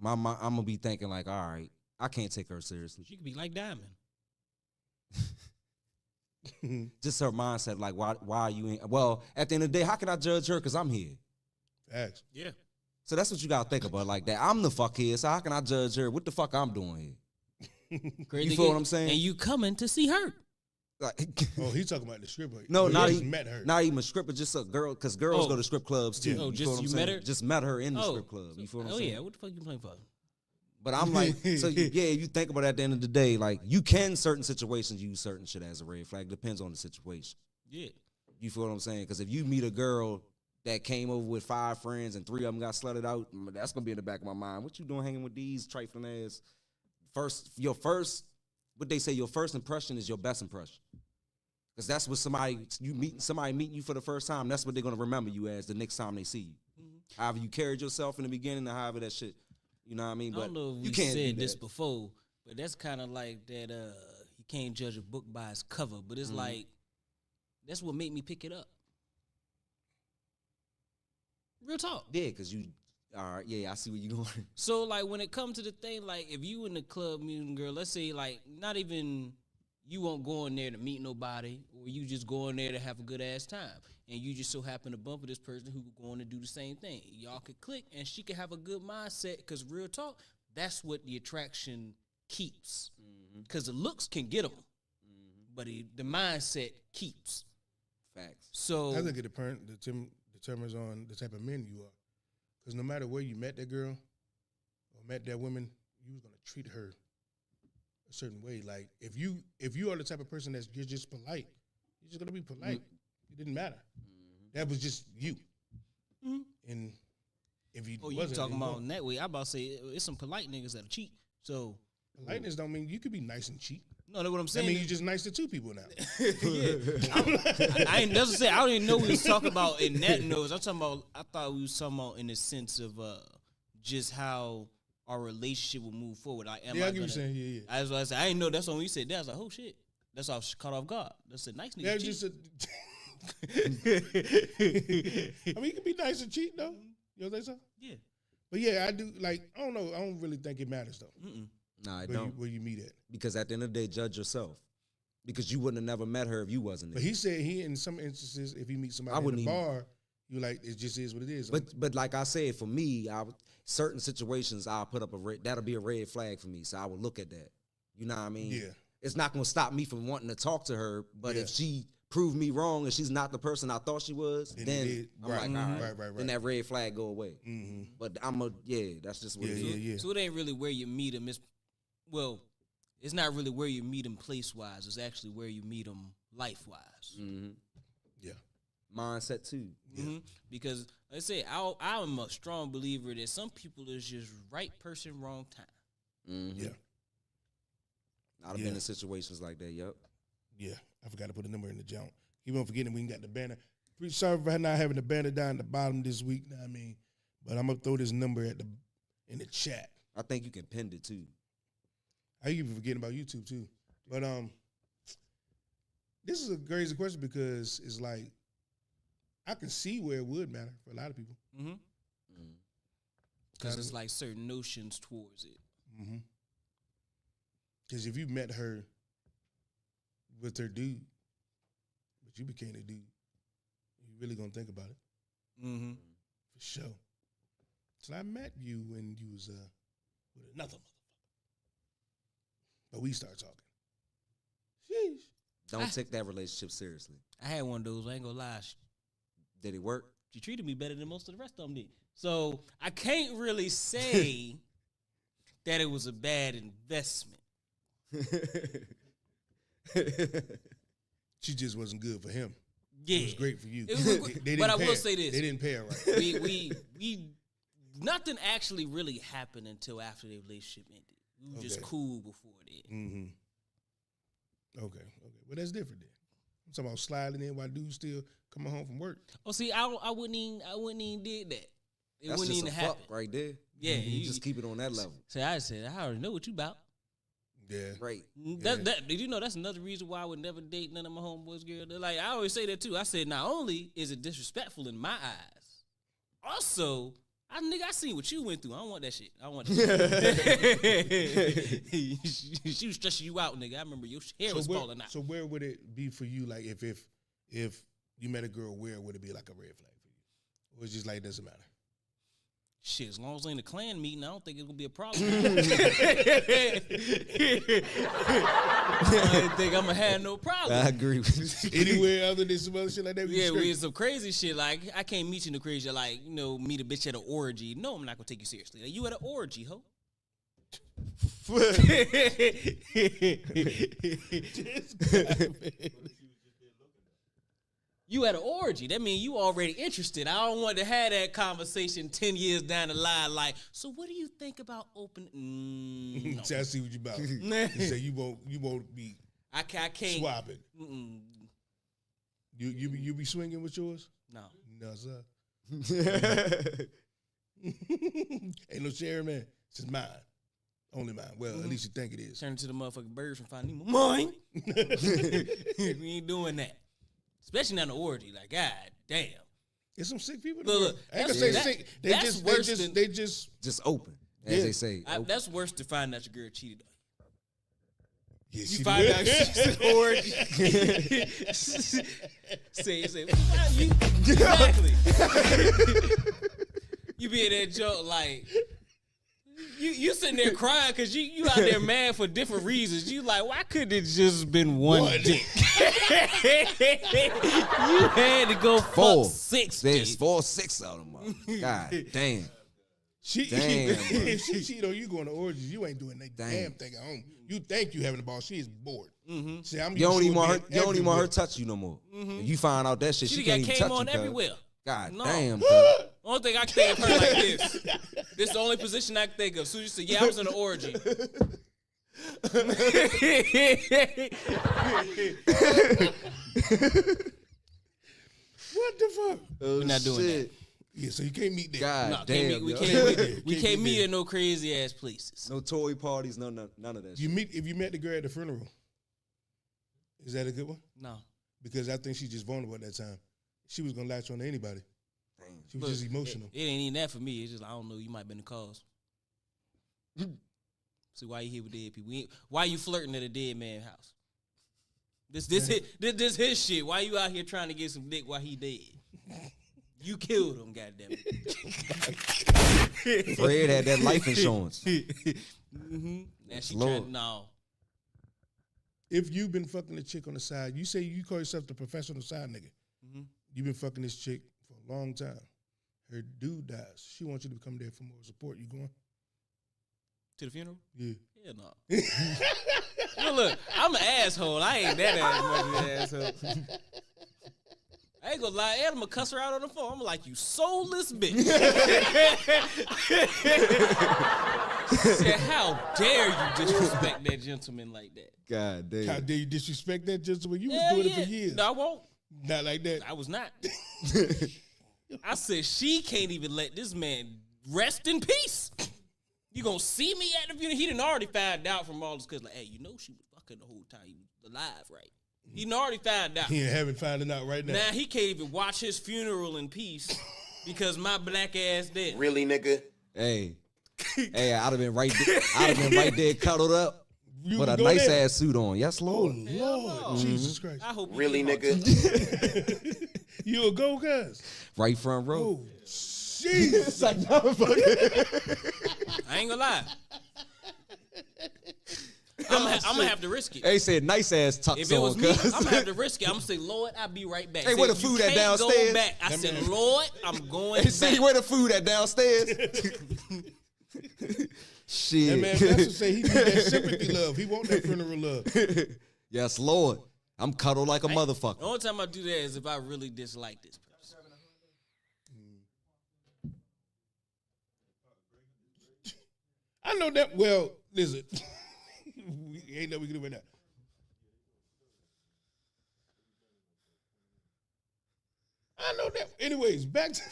I'm gonna be thinking like, all right, I can't take her seriously. She could be like Diamond. Just her mindset, like, why you ain't? Well, at the end of the day, how can I judge her? Because I'm here. facts? Yeah. So that's what you gotta think about like that. I'm the fuckhead, so how can I judge her? What the fuck I'm doing here? Crazy You feel what I'm saying? And you coming to see her. Like, Oh, he's talking about the stripper. no, He not just even met her. Not even a stripper, just a girl. Because girls Oh. go to strip clubs too. Oh, You just feel what I'm you saying? met her? Just met her in the strip club. You feel what I'm Oh saying? yeah, what the fuck you playing for? But I'm like, so you think about it at the end of the day, like you can certain situations use certain shit as a red flag. Depends on the situation. Yeah. You feel what I'm saying? Because if you meet a girl that came over with 5 friends and 3 of them got slutted out, that's gonna be in the back of my mind. What you doing hanging with these trifling ass? Your first, what they say, your first impression is your best impression. Because that's what somebody meeting you for the first time, that's what they're gonna remember you as the next time they see you. Mm-hmm. However you carried yourself in the beginning, or however that shit. You know what I mean? I don't know if we said this before, but that's kind of like that. You can't judge a book by its cover, but it's like that's what made me pick it up. Real talk. Yeah, because you. All right, yeah, I see where you going. So like when it comes to the thing, like if you in the club meeting girl, let's say like not even you won't go in there to meet nobody, or you just go in there to have a good ass time, and you just so happen to bump with this person who going to do the same thing. Y'all could click, and she could have a good mindset. Cause real talk, that's what the attraction keeps. Cause the looks can get them, but the mindset keeps. Facts. So I think it determines on the type of man you are. Because no matter where you met that girl or met that woman, you was gonna treat her a certain way. Like if you are the type of person you're just polite, you're just gonna be polite. It didn't matter. That was just you. And if you you wasn't, talking then about in that way? I about to say it's some polite niggas that'll cheat. So politeness don't mean you could be nice and cheat. no, that's what I'm I saying. mean, you're just nice to 2 people now. I ain't doesn't say I don't even know what we was talking about in that nose. I thought we was talking about in the sense of just how our relationship will move forward. Like, I get what you're saying. Yeah. That's what I said. I didn't know that's when we said that. I was like, oh shit. That's why I was caught off guard. That's a nice nigga. Yeah, cheat. just I mean, you can be nice and cheat though. You don't think so? Yeah. But yeah, I do. Like, I don't know. I don't really think it matters though. Nah, I Where don't. you meet at. Because at the end of the day, judge yourself. Because you wouldn't have never met her if you wasn't there. But he said in some instances, if he meets somebody I at wouldn't the even- bar, you like it just is what it is. But like I said, for me, certain situations I'll put up that'll be a red flag for me. So I would look at that. You know what I mean? Yeah. It's not gonna stop me from wanting to talk to her. But Yeah. if she proved me wrong and she's not the person I thought she was, Then then it is. I'm Right. like, all right, Right. then that red flag go away. Mm-hmm. But that's just what it is. Yeah. So it ain't really where you meet them. It's not really where you meet them place wise. It's actually where you meet them life wise. Mm-hmm. Yeah. Mindset too. Because like I say, I'm a strong believer that some people is just right person, wrong time. Mm-hmm. Yeah. I've been in situations like that. Yep. Yeah. I forgot to put a number in the junk. Keep on forgetting we got the banner. Pretty sorry for not having the banner down the bottom this week. Know what I mean, but I'm gonna throw this number in the chat. I think you can pin it too. I even forgetting about YouTube too. But this is a crazy question because it's like I can see where it would matter for a lot of people. Because it's like certain notions towards it. Because if you met her with her dude, but you became a dude, you really gonna think about it for sure. So I met you when you was with another motherfucker, but we start talking. Sheesh. Don't take that relationship seriously. I had one of those. I ain't gonna lie. Did it work? She treated me better than most of the rest of them did. So I can't really say that it was a bad investment. She just wasn't good for him. Yeah, It was great for you. It was They didn't but I pay will her. say this: They didn't pay her right. we nothing actually really happened until after the relationship ended. We were just Okay. cool before then. Okay. Well, that's different then. I'm talking about sliding in while dude's still coming home from work. Oh, see, I wouldn't even did that. It That's wouldn't just even a happen. fuck right there. Yeah, you just keep it on that level. So I said, I already know what you about. Yeah. Right. Did you know that's another reason why I would never date none of my homeboys, girl? They're like, I always say that too. I said, not only is it disrespectful in my eyes, also, I seen what you went through. I don't want that shit. I don't want that shit. She was stressing you out, nigga. I remember your hair was falling out. So where would it be for you? Like if you met a girl, where would it be like a red flag for you? Or it's just like it doesn't matter. Shit, as long as it ain't a clan meeting, I don't think it's gonna be a problem. I don't think I'm gonna have no problem. I agree with you. Anywhere other than some other shit like that? Yeah, we some crazy shit. Like, I can't meet you in the crazy, like, meet a bitch at an orgy. No, I'm not gonna take you seriously. Like, you at an orgy, ho. You at an orgy. That means you already interested. I don't want to have that conversation 10 years down the line. Like, so what do you think about opening? No. See, I see what you about. You say you won't be I can't. swapping. Mm-mm. You be swinging with yours? No. No, sir. Ain't no sharing, man. It's just mine. Only mine. Well, at least you think it is. Turn into the motherfucking birds from Finding Nemo. Mine. We ain't doing that. Especially not an orgy. Like, god damn. There's some sick people. Look, I ain't gonna that's- say that- sick. that's worse than- They just. Just open, as Yeah. they say. Open. That's worse to find out your girl cheated on Yeah, you. she You find did. out she's an orgy. say, "Wow, you exactly." You be in that joke like you sitting there crying because you out there mad for different reasons. You like, why couldn't it just been one dick? You had to go Four. fuck 6 There's dicks. 4, 6 of them. God damn. She, Damn, if she cheat on you going to orgies, you ain't doing that damn thing at home. You think you having a ball. She is bored. Mm-hmm. See, I'm You don't even want her. being You don't even want her everywhere. to touch you no more. If you find out that shit, She she got can't even came touch on you. cuz. everywhere. God No. damn. Only thing I can think of her like this. This the only position I can think of. Susie said, "Yeah, I was in an orgy." What the fuck? We're not doing that. Yeah, so you can't meet there. God No, damn. can't meet, we yo. can't meet. We Can't can't meet meet there. at no crazy ass places. No toy parties. None of that. You shit. meet if you met the girl at the funeral. Is that a good one? No. Because I think she's just vulnerable at that time. She was gonna latch on to anybody. She was Look, just emotional. It ain't even that for me. It's just I don't know. You might have been the cause. See why you here with dead people? Why you flirting at a dead man's house? This his shit. Why you out here trying to get some dick while he dead? You killed him, goddamn it. Fred had that life insurance. Mm-hmm. Now she Lord. trying no. If you've been fucking a chick on the side, you say you call yourself the professional side nigga. Mm-hmm. You've been fucking this chick for a long time. Her dude dies. She wants you to come there for more support. You going? To the funeral? Yeah. Hell no. Well, look, I'm an asshole. I ain't that much of an asshole. I ain't gonna lie, I'm gonna cuss her out on the phone. I'm like, you soulless bitch. Said, how dare you disrespect that gentleman like that? God damn. How dare you disrespect that gentleman? You was Hell doing yeah. it for years. No, I won't. Not like that. I was not. I said, she can't even let this man rest in peace. You gonna see me at the funeral? He done already found out from all this, cause like, hey, you know she was fucking the whole time you was alive, right? He done already found out. He ain't having finding out right now. Now he can't even watch his funeral in peace because my black ass dead. Really, nigga? Hey, I'd have been right there. I'd have been right there, cuddled up You with a would go nice there? ass suit on. Yes, Oh Lord. Lord, Jesus Christ! I hope you Really, get nigga? You a go, cuz? Right front row. Oh, Jesus! I ain't gonna lie. I'm gonna have to risk it. They said nice ass tucks If it was on. me, cuz. I'm gonna have to risk it. I'm gonna say, Lord, I'll be right back. Hey, Say, where the "You food at can't go downstairs?" back. I said, Lord, I'm going Hey, see back. where the food at downstairs? That Shit. man Pastor say he need that sympathy love. He want that funeral love. Yes, Lord. I'm cuddled like a The motherfucker. only time I do that is if I really dislike this person. I know that. Well, listen, we ain't nothing we can do right now. I know that. Anyways, back to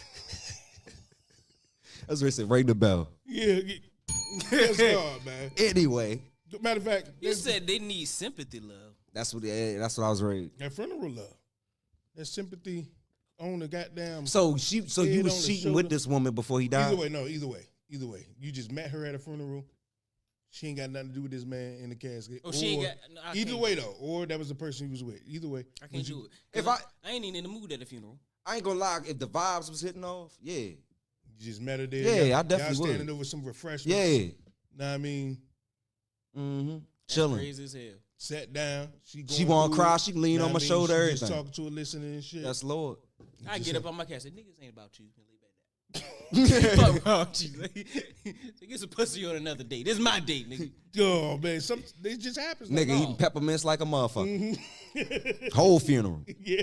That's what I said. Ring the bell. yeah. Yes, God, man. Anyway, Matter of fact, You said they need sympathy love. that's what I was ready. that funeral love, that sympathy on the goddamn. So you Head was on the cheating with shoulder. this woman before he died? Either way, no. Either way, you just met her at a funeral. She ain't got nothing to do with this man in the casket. Oh, she ain't Or- got. No, I Either can't- way though, or that was the person he was with. Either way, I can't do it. If 'Cause I ain't even in the mood at the funeral. I ain't gonna lie, if the vibes was hitting off, yeah. you just met her there. Yeah, y'all- I definitely y'all standing would. over some refreshments. Yeah. Know what I mean? Mm-hmm. That's Chilling. crazy as hell. Sat down. She She going wanna through cry, it. she can lean Know on what my I mean? shoulder, She just everything. talking to her, listening and shit. That's Lord. I Just get have- up on my cat and say, niggas ain't about you. And leave it at that. Fuck wrong with you? Get some pussy on another date. This is my date, nigga. Oh man, it just happens. Nigga like, eating peppermints like a motherfucker. Whole funeral. Yeah.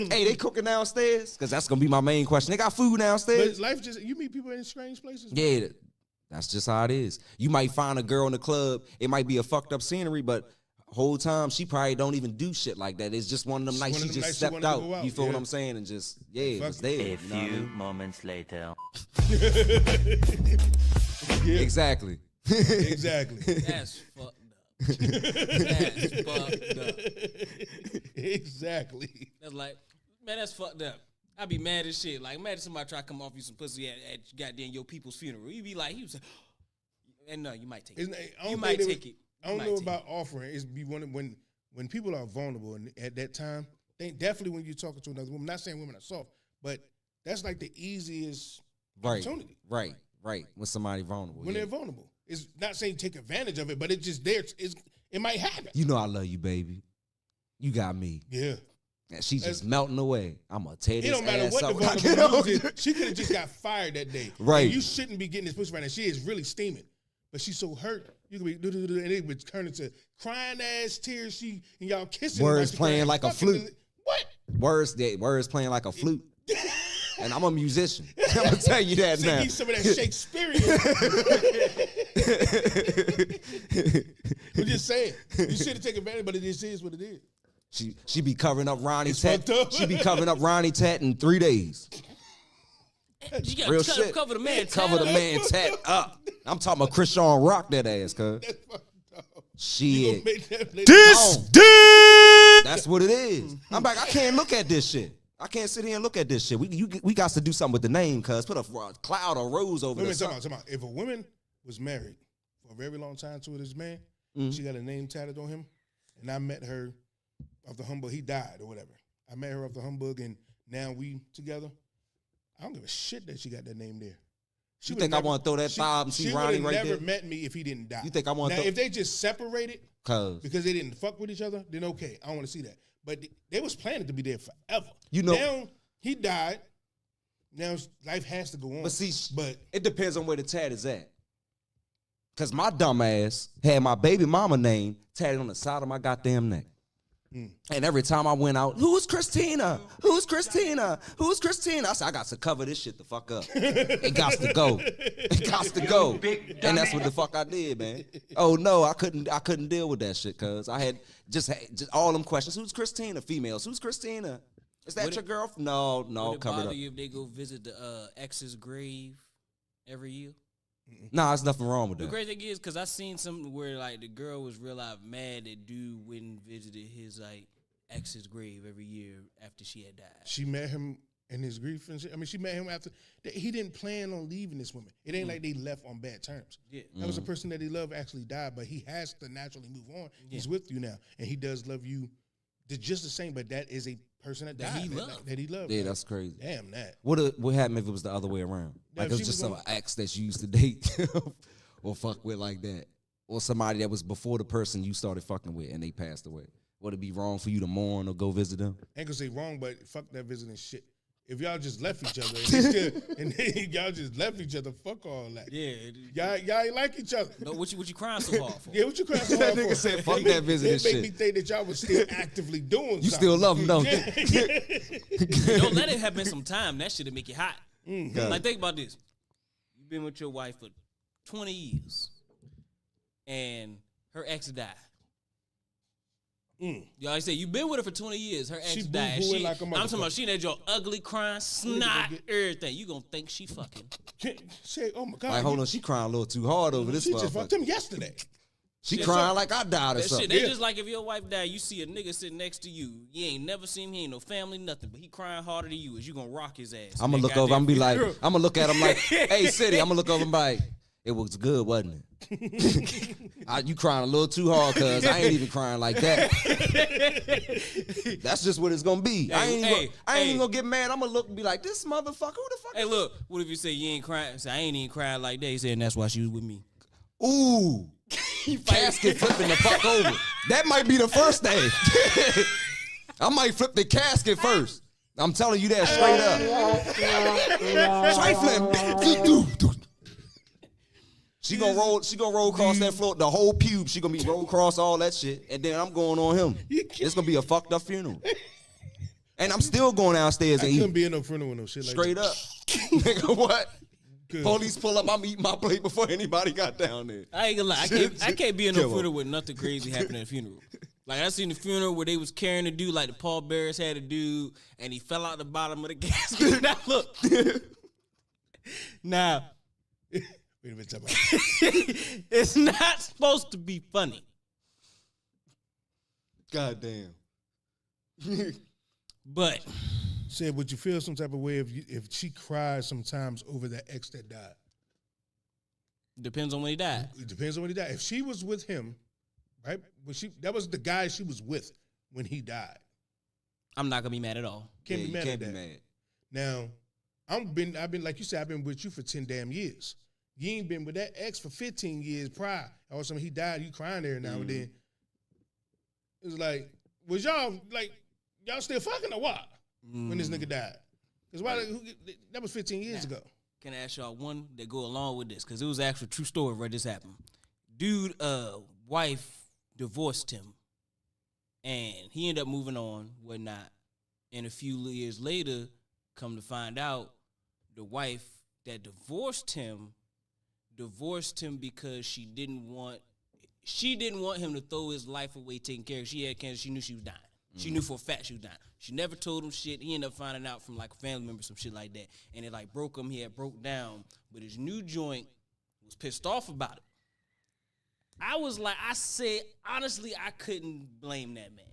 Hey, they cooking downstairs? Because that's going to be my main question. They got food But downstairs? life just you meet people in strange places. Yeah, that's just how it is. You might find a girl in the club. It might be a fucked up scenery, but whole time she probably don't even do shit like that. It's just one of them nights she just stepped out. You feel what I'm saying? And just, it was there. A You know what I few mean? moments later. Yeah. Exactly. Exactly. That's fucked up. That's fucked up. Exactly. That's like, man, that's fucked up. I be mad as shit. Like, imagine somebody try to come off you some pussy at goddamn your people's funeral. You be like, he was like, and no, you might take it. You might take it. I don't know about offering. It's be when people are vulnerable and at that time, they definitely when you're talking to another woman. Not saying women are soft, but that's like the easiest opportunity. Right. When somebody vulnerable. When they're vulnerable, it's not saying take advantage of it, but it's just there. It might happen. You know I love you, baby. You got me. Yeah. And she's just melting away. I'm gonna tear this It don't matter ass what up. the vulnerable news is. She could have just got fired that day. Right. And you shouldn't be getting this pussy right now. She is really steaming. But she's so hurt. You could be and it would turn into crying ass tears. And y'all kissing. Words like playing like a flute. What? Words playing like a flute. And I'm a musician. I'm gonna tell you that Sing now. me some of that Shakespearean. I'm just saying. You shouldn't take advantage, but it just is what it is. She be covering up Ronnie Tat. fucked up. She be covering up Ronnie Tat in 3 days. You gotta Real shit. cover the man. Cover the man Tat up. I'm talking about Chris Sean Rock that ass, cuz. That's fucked up. Shit. Make that This dick. That's what it is. I'm like, I can't look at this shit. I can't sit here and look at this shit. We got to do something with the name, cuz. Put a cloud or rose over Wait a the minute, talking about. If a woman was married for a very long time to this man, she got a name tatted on him, and I met her off the humbug. He died or whatever. I met her off the humbug, and now we together. I don't give a shit that she got that name there. You think I want to throw that thigh and see Ronnie right there? She would have never met me if he didn't die. You think I want now, to? If they just separated Cuz. because they didn't fuck with each other, then okay, I don't want to see that. But they was planning to be there forever. You know, now he died. Now life has to go on. But see, but it depends on where the tat is at. Cause my dumb ass had my baby mama name tatted on the side of my goddamn neck. And every time I went out, who's Christina? Who's Christina? Who's Christina? I said, I got to cover this shit the fuck up. It got to go. It got to go. And that's what the fuck I did, man. Oh no, I couldn't deal with that shit, cuz I had just all them questions. Who's Christina? Females. Who's Christina? Is that your girlfriend? No, Would it cover it bother up. you if they go visit the ex's grave every year? Nah, there's nothing wrong with The that. crazy thing is, cause I seen something where like the girl was real life mad that dude went and visited his like ex's grave every year after she had died. she met him in his grief and shit. I mean, she met him after he didn't plan on leaving this woman. It ain't like they left on bad terms. Yeah. That was a person that he loved actually died, but he has to naturally move on. He's with you now, and he does love you just the same. But that is a person that died that he loved. Yeah, that's crazy. Damn that. What happened if it was the other way around? Yeah, Like if it was she just was some ex that you used to date or fuck with like that. Or somebody that was before the person you started fucking with and they passed away. Would it be wrong for you to mourn or go visit them? Ain't gonna say wrong, but fuck that visiting shit. If y'all just left each other and then y'all just left each other, fuck all that. Yeah. Y'all ain't like each other. No, what you crying so hard for? Yeah, what you crying so hard That nigga for? said, fuck that visiting It make shit. me think that y'all was still actively doing something. You still love them, don't you? Don't let it have been some time. That shit'll make you hot. Like think about this. You've been with your wife for 20 years, and her ex died. Y'all say you've been with her for 20 years. Her ex She died. boo-booing like a I'm talking motherfucker. about she in that your ugly crying, snot, everything. You gonna think she fucking. Say, oh my God. Like, hold on, she crying a little too hard over this She just fucked motherfucker. him yesterday. She crying like I died or That something. shit, they just like if your wife died, you see a nigga sitting next to you. You ain't never seen him, he ain't no family, nothing, but he crying harder than you. Is you gonna rock his ass? I'm gonna look over, I'm gonna be like, I'm gonna look at him like, hey, City, I'm gonna look over and be like, it was good, wasn't it? You crying a little too hard, cuz I ain't even crying like that. That's just what it's gonna be. I ain't even gonna get mad. I'm gonna look and be like, this motherfucker, who the fuck? Hey, look, what if you say you ain't crying? Say I ain't even crying like that. He said, and that's why she was with me. Ooh, casket flipping the fuck over. That might be the first thing. I might flip the casket first. I'm telling you that straight up. Trifling. She gonna roll across that floor, the whole pube. She gonna be roll across all that shit, and then I'm going on him. It's gonna be a fucked up funeral, and I'm still going downstairs I and couldn't eat. be in no funeral with no shit like Straight that. up, nigga. What? Good. Police pull up. I'm eating my plate before anybody got down there. I ain't gonna lie. I can't be in no Kill 'em. funeral with nothing crazy happening at a funeral. Like I seen the funeral where they was carrying a dude, like the pallbearers had a dude, and he fell out the bottom of the casket. Now look, now Wait a minute, time out. it's not supposed to be funny. God damn. But Said, would you feel some type of way if she cried sometimes over that ex that died? depends on when he died. It depends on when he died. If she was with him, right? That was the guy she was with when he died. I'm not gonna be mad at all. Can't Yeah, be you mad can't at be that. mad. Now, I've been like you said, I've been with you for 10 damn years. You ain't been with that ex for 15 years prior. Or something, he died, you crying there now and then. It's like, was y'all still fucking or what? When this nigga died? Because that was 15 years ago. Can I ask y'all one that go along with this? Because it was actually a true story where this happened. Dude, wife divorced him, and he ended up moving on, whatnot. And a few years later, come to find out, the wife that divorced him because she didn't want him to throw his life away taking care of. She had cancer. She knew she was dying. She knew for a fact she was dying. She never told him shit. He ended up finding out from like a family member, some shit like that. And it like broke him. He had broke down. But his new joint was pissed off about it. I said, honestly, I couldn't blame that man.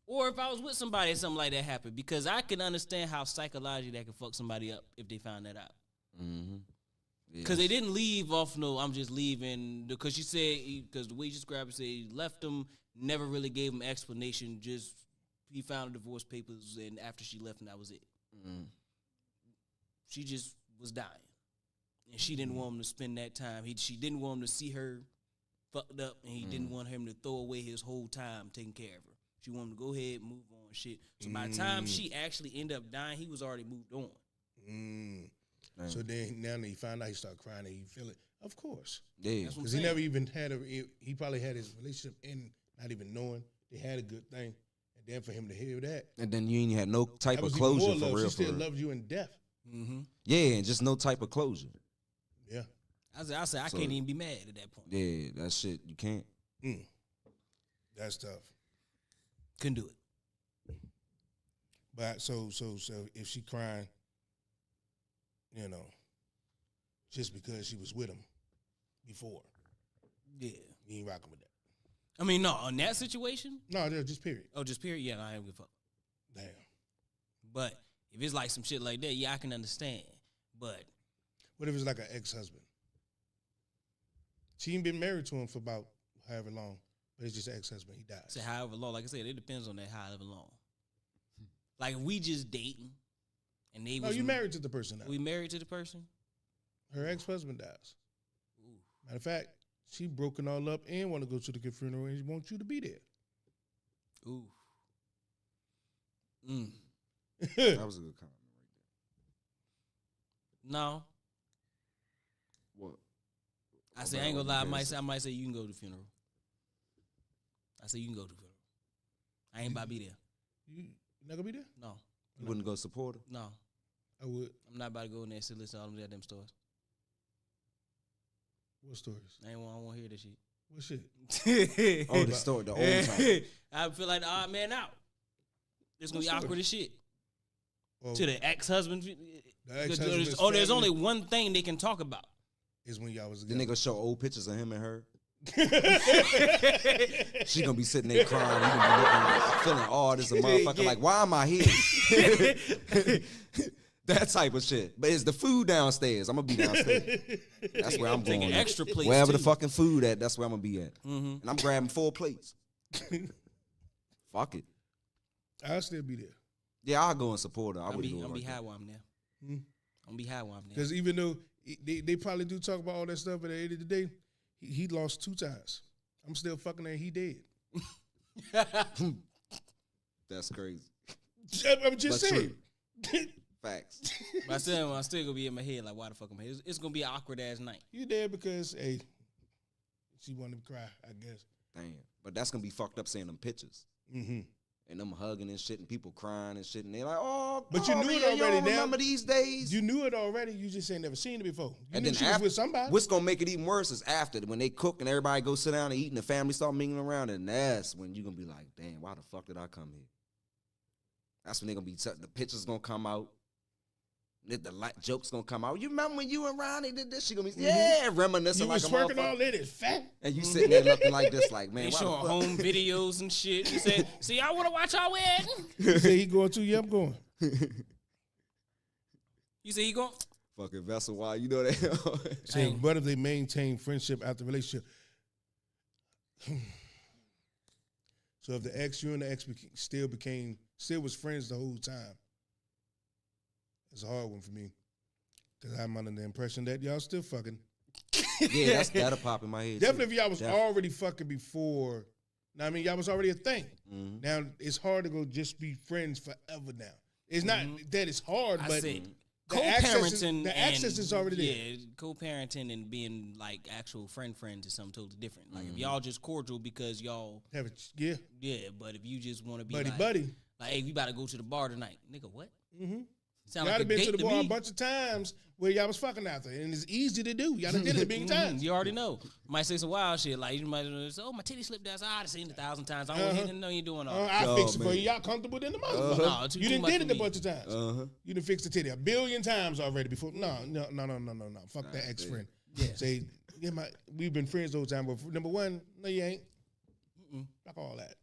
Or if I was with somebody and something like that happened. Because I can understand how psychologically that could fuck somebody up if they found that out. Mm-hmm. Because they didn't leave off no, I'm just leaving. Because she said, because the way she described it, said he left him, never really gave him explanation, just he found the divorce papers, and after she left, and that was it. Mm-hmm. She just was dying. And she didn't want him to spend that time. She didn't want him to see her fucked up, and he didn't want him to throw away his whole time taking care of her. She wanted him to go ahead and move on shit. So by the time she actually ended up dying, he was already moved on. So then now that he found out, he started crying and he feel it. Of course. Yeah. Because he never even he probably had his relationship in not even knowing they had a good thing. And then for him to hear that. And then you ain't had no type That of was even closure more for love. real. She still loved you in death. Mm-hmm. Yeah, and just no type of closure. Yeah. I said, I So- can't even be mad at that point. Yeah, that shit, you can't. That's tough. Couldn't do it. But so if she crying, just because she was with him before, Yeah. you ain't rocking with that. I mean, no, on that situation, No, just period. oh, just period, yeah, I ain't give a fuck. Damn. But if it's like some shit like that, yeah, I can understand. But What if it's like an ex-husband? She ain't been married to him for about however long, but it's just an ex-husband. He died. say however long, like I said, it depends on that however long. Like if we just dating, and they No, was you married to the person now. We married to the person. Her ex-husband dies. Matter of fact, she broken all up and want to go to the funeral and wants you to be there. Ooh. That was a good comment right No, there. What? I say I ain't gonna lie. I might say you can go to the funeral. I say you can go to the funeral. I ain't about to be there. You not gonna be there? No, You wouldn't go support her? no, I would. I'm not about to go in there and sit listen to all them goddamn stories. What stories? I want to hear this shit. What shit? Oh, the story, the old time. I feel like the odd man out. It's gonna be awkward as shit. Well, To the ex-husband. the ex-husband's There's family only one thing they can talk about. is when y'all was Then together. they gonna show old pictures of him and her. She gonna be sitting there crying. He gonna be looking like, feeling odd as a motherfucker. Like, why am I here? That type of shit. But it's the food downstairs. I'm gonna be downstairs. That's where I'm Take going. an extra plate. Wherever the too. fucking food at, that's where I'm gonna be at. Mhm. And I'm grabbing 4 plates. Fuck it. I'll still be there. Yeah, I'll go and support her. I I'm wouldn't be do it like high that. while I'm there. Hmm? I'm be high while I'm there. Because even though they probably do talk about all that stuff, but at the end of the day, he lost 2 times. I'm still fucking there. He dead. That's crazy. I'm just But saying. Facts. But I'm still gonna be in my head like, why the fuck am I here? It's gonna be an awkward ass night. You there because, hey, she wanted to cry, I guess. Damn. But that's gonna be fucked up seeing them pictures. Mm-hmm. And them hugging and shit and people crying and shit and they like, oh, But you knew it man, already you don't now. remember these days? You knew it already. You just ain't never seen it before. You And knew then she was after, with somebody. what's gonna make it even worse is after when they cook and everybody go sit down and eat and the family start mingling around, and that's when you gonna be like, damn, why the fuck did I come here? That's when they gonna be the pictures gonna come out. The jokes gonna come out. You remember when you and Ronnie did this? She gonna be reminiscing You like was a twerking motherfucker. all that is fat. And you sitting there looking like this, like, man, They why the showing fuck? home videos and shit. You said, "See, y'all want to watch our wedding?" You say he going too? Yeah, I'm going. You say he going? Fucking vessel, why you know that? Say, what if they maintain friendship after relationship? So if the ex, you and the ex still was friends the whole time. It's a hard one for me. Because I'm under the impression that y'all still fucking. Yeah, that'll pop in my head. Definitely too. if y'all was already fucking before. Now, I mean, y'all was already a thing. Mhm. Now, it's hard to go just be friends forever now. It's not that it's hard, I but said the access co-parenting. the access is already there. Yeah, co-parenting and being like actual friends is something totally different. Like if y'all just cordial because y'all, Have it, yeah, yeah. But if you just want to be buddy. like, hey, we about to go to the bar tonight, nigga. What? Mm-hmm. Sound Y'all like a have been date to the bar a me. bunch of times where y'all was fucking out there, and it's easy to do. Y'all done did it a big times. You already know. Might say some wild shit like you might say, "Oh, my titty slipped out." I've seen it 1,000 times. I don't want to know you doing all. I Oh, fix it for man. you. Y'all comfortable in the motherfucker. No, too You done much did for it a me. bunch of times. You done fixed the titty 1 billion times already before. No. Fuck that ex friend. Yeah. Say, we've been friends the whole time, but number one, no, you ain't. Fuck all that.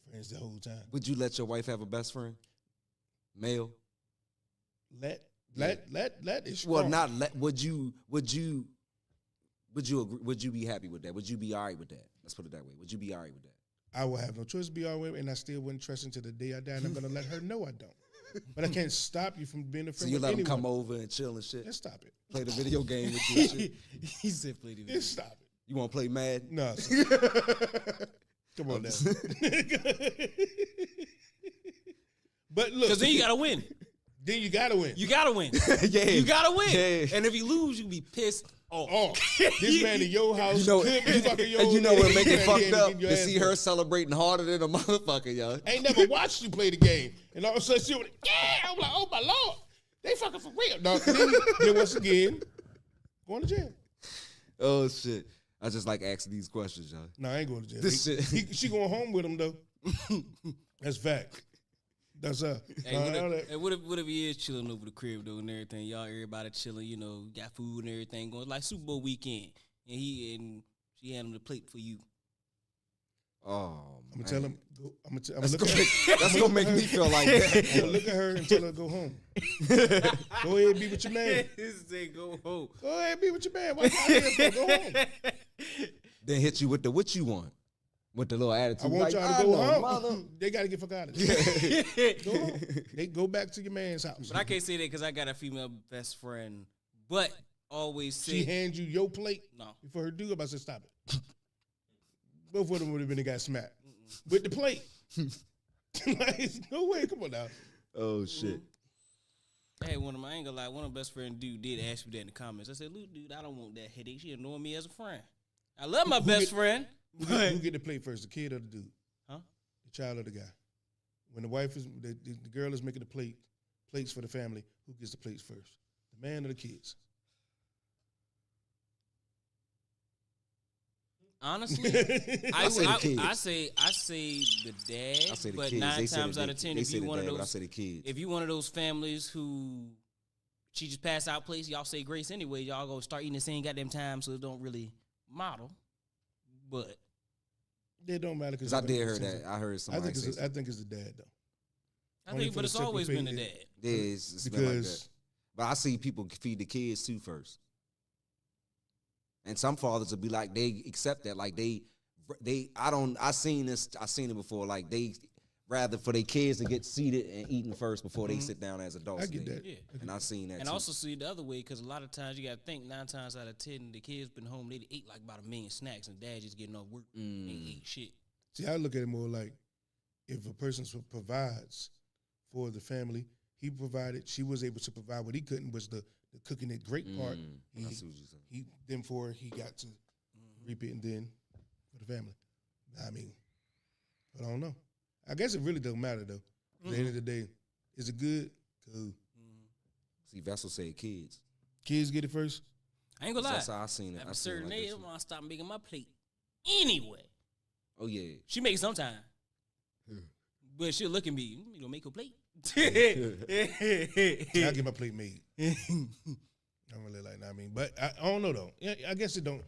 Friends the whole time. Would you let your wife have a best friend? Male? Let is strong. Well, not let. Would you agree? Would you be happy with that? Would you be all right with that? Let's put it that way. Would you be all right with that? I will have no choice to be all right, and I still wouldn't trust until the day I die, and I'm gonna let her know I don't. But I can't stop you from being a So friend you with let anyone. them come over and chill and shit? Just stop it. Play the video game with you and shit? He said, "Play the video." Just stop it. You want to play Mad? No. Come on now. But look, Because then you gotta win. then you gotta win. You gotta win. Yeah. You gotta win. Yeah. And if you lose, you be pissed off. Oh, this man in your house, You know, could be fucking your and you old know what lady, make it and fucked then up? get your To ass see whooped. her celebrating harder than a motherfucker, y'all. Ain't never watched you play the game, and all of a sudden she was like, "Yeah!" I'm like, "Oh my lord, they fucking for real." No, then once again, going to jail. Oh shit! I just like asking these questions, y'all. No, I ain't going to jail. This shit. She going home with him though. That's fact. That's her. Hey, what if he is chilling over the crib though and everything? Y'all, everybody chilling, you know, got food and everything going like Super Bowl weekend, and she handled the plate for you. Oh, I'm gonna tell him. I'm gonna That's look at her. That's gonna make me feel like I'm that. gonna look at her and tell her to go home. Go ahead, be with your man. Say go home. Go ahead, be with your man. Why you out here for? Go home. Then hit you with the what you want, with the little attitude. I want like, y'all to go know, home. mother. They gotta get fuck out of there. Go home. They go back to your man's house. But I can't say that because I got a female best friend. But always say She hands you your plate no. before her do. I said, stop it. Both of them would have been got smacked with the plate. Like, no way. Come on now. Oh shit! Hey, I ain't gonna lie, one of my best friend dude did ask me that in the comments. I said, "Look, dude, I don't want that headache. She annoying me as a friend. I love my best friend." Who get the plate first, the kid or the dude? Huh? The child or the guy? When the wife is, the girl is making the plates for the family, who gets the plates first? The man or the kids? Honestly, I say the kids. I say the dad. I say the but kids. 9 They say times the out of 10, they if say you the one of dad, but I those, say the kids. if you one of those families who she just passed out place, y'all say grace anyway. Y'all go start eating the same goddamn time, so it don't really model. But It don't matter Because I did hear that. I heard I somebody think say I think it's the dad though. I Only think, for but the it's simple always fact been the that- dad. yeah, it's been like that. Because But I see people feed the kids too first. And some fathers will be like, they accept that. Like I seen it before. Like they rather for their kids to get seated and eating first before they sit down as adults. I get They- that. Yeah. And I seen that And too. also see the other way, because a lot of times you got to think 9 times out of 10, the kids been home, they ate like about 1 million snacks, and dad just getting off work and ate shit. See, I look at it more like if a person provides for the family. He provided. She was able to provide. What he couldn't was the cooking it great part. I see what you're saying. He got to reap it and then for the family. I mean, but I don't know. I guess it really don't matter though. At the end of the day, is it good? Cool. See, Vessel said kids. Kids get it first. I ain't gonna lie. That's how I seen it. At I a seen it certain like age, that I'm too. gonna stop making my plate anyway. Oh yeah. She makes sometime. But she'll look at me. You gonna make her plate? I get my plate made. I'm really like, I mean, but I don't know though. Yeah, I guess it all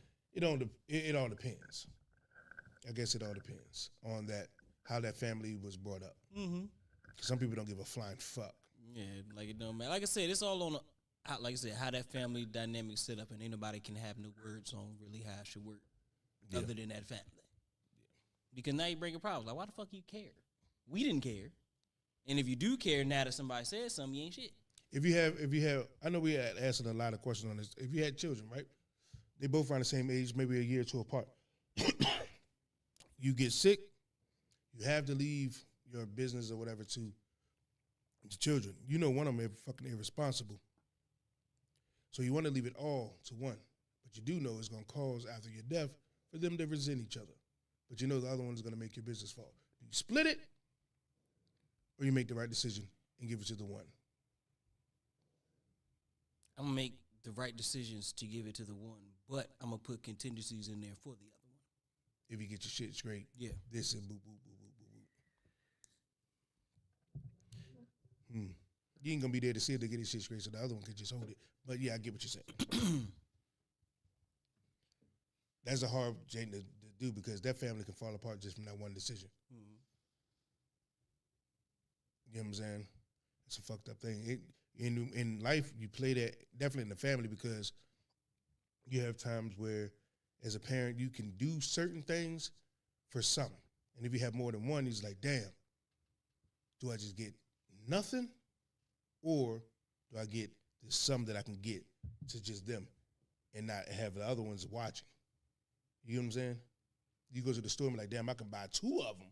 depends. I guess it all depends on that how that family was brought up. Mm-hmm. Some people don't give a flying fuck. Yeah, like it don't matter. Like I said, it's all on like I said, how that family dynamic set up, and ain't nobody can have no words on really how it should work, other than that family. Because now you bring a problem. Like, why the fuck you care? We didn't care, and if you do care, now that somebody says something, you ain't shit. If you have, I know we had answered a lot of questions on this. If you had children, right? They both around the same age, maybe a year or two apart. You get sick, you have to leave your business or whatever to the children. You know one of them is fucking irresponsible. So you want to leave it all to one. But you do know it's going to cause, after your death, for them to resent each other. But you know the other one is going to make your business fall. Do you split it, or you make the right decision and give it to the one? I'm gonna make the right decisions to give it to the one, but I'm gonna put contingencies in there for the other one. If you get your shit straight, Yeah. this and boo, boo, boo, boo, boo, boo. You ain't gonna be there to see it to get his shit straight, so the other one can just hold it. But yeah, I get what you're saying. That's a hard thing to do because that family can fall apart just from that one decision. Mm-hmm. You know what I'm saying? It's a fucked up thing. In life, you play that definitely in the family because you have times where, as a parent, you can do certain things for some. And if you have more than one, he's like, damn, do I just get nothing? Or do I get the sum that I can get to just them and not have the other ones watching? You know what I'm saying? You go to the store and be like, damn, I can buy 2 of them,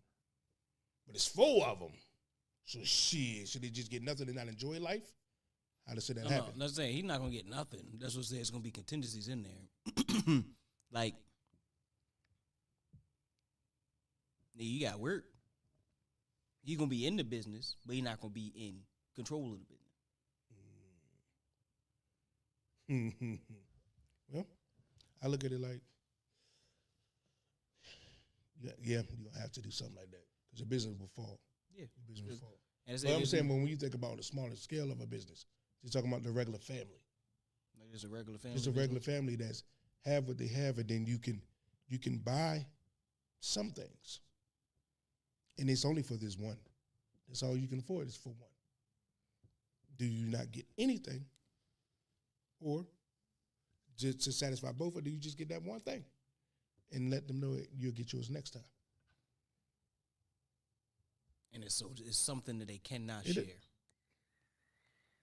but it's 4 of them. So shit, should they just get nothing and not enjoy life? How does that happen? No, that's saying he's not gonna get nothing. That's what I'm saying. It's gonna be contingencies in there. Like, you got work. He's gonna be in the business, but he's not gonna be in control of the business. Well, I look at it like, yeah, you're gonna have to do something like that because your business will fall. Yeah, Your business will fall. and it's But I'm saying when you think about the smaller scale of a business, you're talking about the regular family. like just a regular family. Just a regular family that's have what they have, and then you can buy some things, and it's only for this one. That's all you can afford is for one. Do you not get anything, or just to satisfy both, or do you just get that one thing, and let them know you'll get yours next time? And it's something that they cannot It is. share.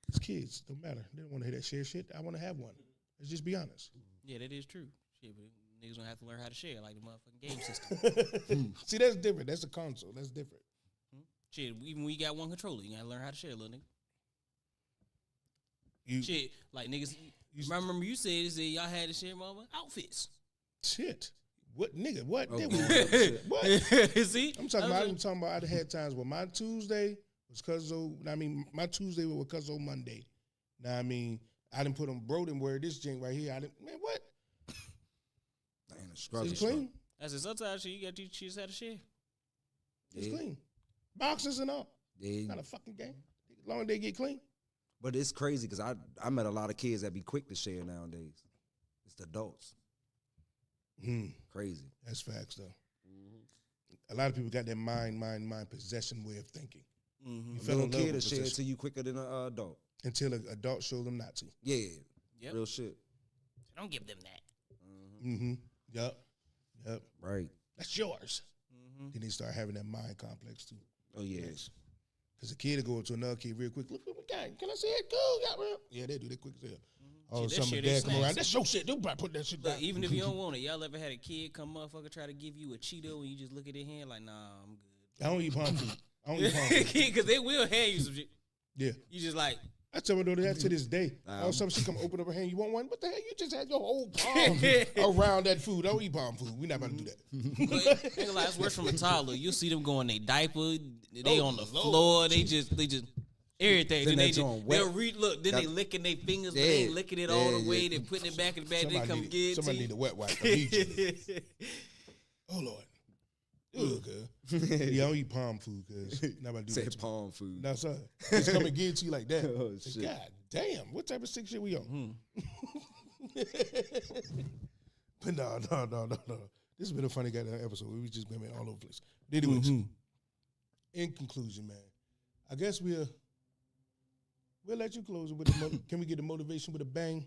It's kids, don't matter. They don't want to hear that share shit. I want to have one. Let's just be honest. Yeah, that is true. Shit, but niggas gonna have to learn how to share like the motherfucking game system. See, that's different. That's a console. That's different. Shit, even when you got one controller, you gotta learn how to share, little nigga. You Shit, like niggas. Remember you said y'all had to share mother outfits. shit. What nigga? What? Oh, Did God. What? See, I'm talking about. I had times where my Tuesday was Cuzzo. I mean, my Tuesday was Cuzzo Monday. Now I mean, I didn't put on bro didn't wear this joint right here. I didn't. Man, what? Man, a struggle. It's clean. I said sometimes shit, you got to teach kids how to share. It's Yeah. clean. Boxes and all. Yeah. Not a fucking game. As long as they get clean. But it's crazy because I met a lot of kids that be quick to share nowadays. It's the adults. Crazy. That's facts though. A lot of people got that mind possession way of thinking. Mm-hmm. You A fell little in love kid will with share it possession to you quicker than an adult. until an adult show them not to. Yeah. Yep. Real shit. Don't give them that. Mm-hmm. Yup. Right. That's yours. Mm-hmm. Then they start having that mind complex too. Oh, yeah. Because a kid will go up to another kid real quick. Look what we got. Can I see it? Cool. Got real. Yeah, they do. They quick as hell. All of a Shit, that sudden, shit dad is come around. snacks. That's your shit. Don't put that shit down. Look, even if you don't want it, y'all ever had a kid come motherfucker try to give you a Cheeto and you just look at their hand like, nah, I'm good. I don't eat palm fruit. I don't eat palm fruit. Because they will hand you some shit. Yeah. You just like, I tell my daughter that to this day. All of a sudden she come open up her hand. You want one? What the hell? You just had your whole palm around that food. I don't eat palm food. We're not about to do that. ain't gonna lie, it's worse from a toddler. You'll see them go in their diaper, they on the floor, they just everything. Then Then they they just, joint wet. they'll look, then they licking their fingers, but they ain't licking it all the way. They putting it back in the bag, they come get it. Somebody need a wet wipe immediately. Oh Lord. Ugh, cuz. Yeah, I don't eat palm food, cuz. Not about to do Say that. to me. palm food. No, sir. Just come and give it to you like that. Oh, Say, shit. God damn, what type of sick shit we on? But no. This has been a funny goddamn episode. We just been all over the place. But anyways, in conclusion, man, I guess we'll let you close it with can we get the motivation with a bang?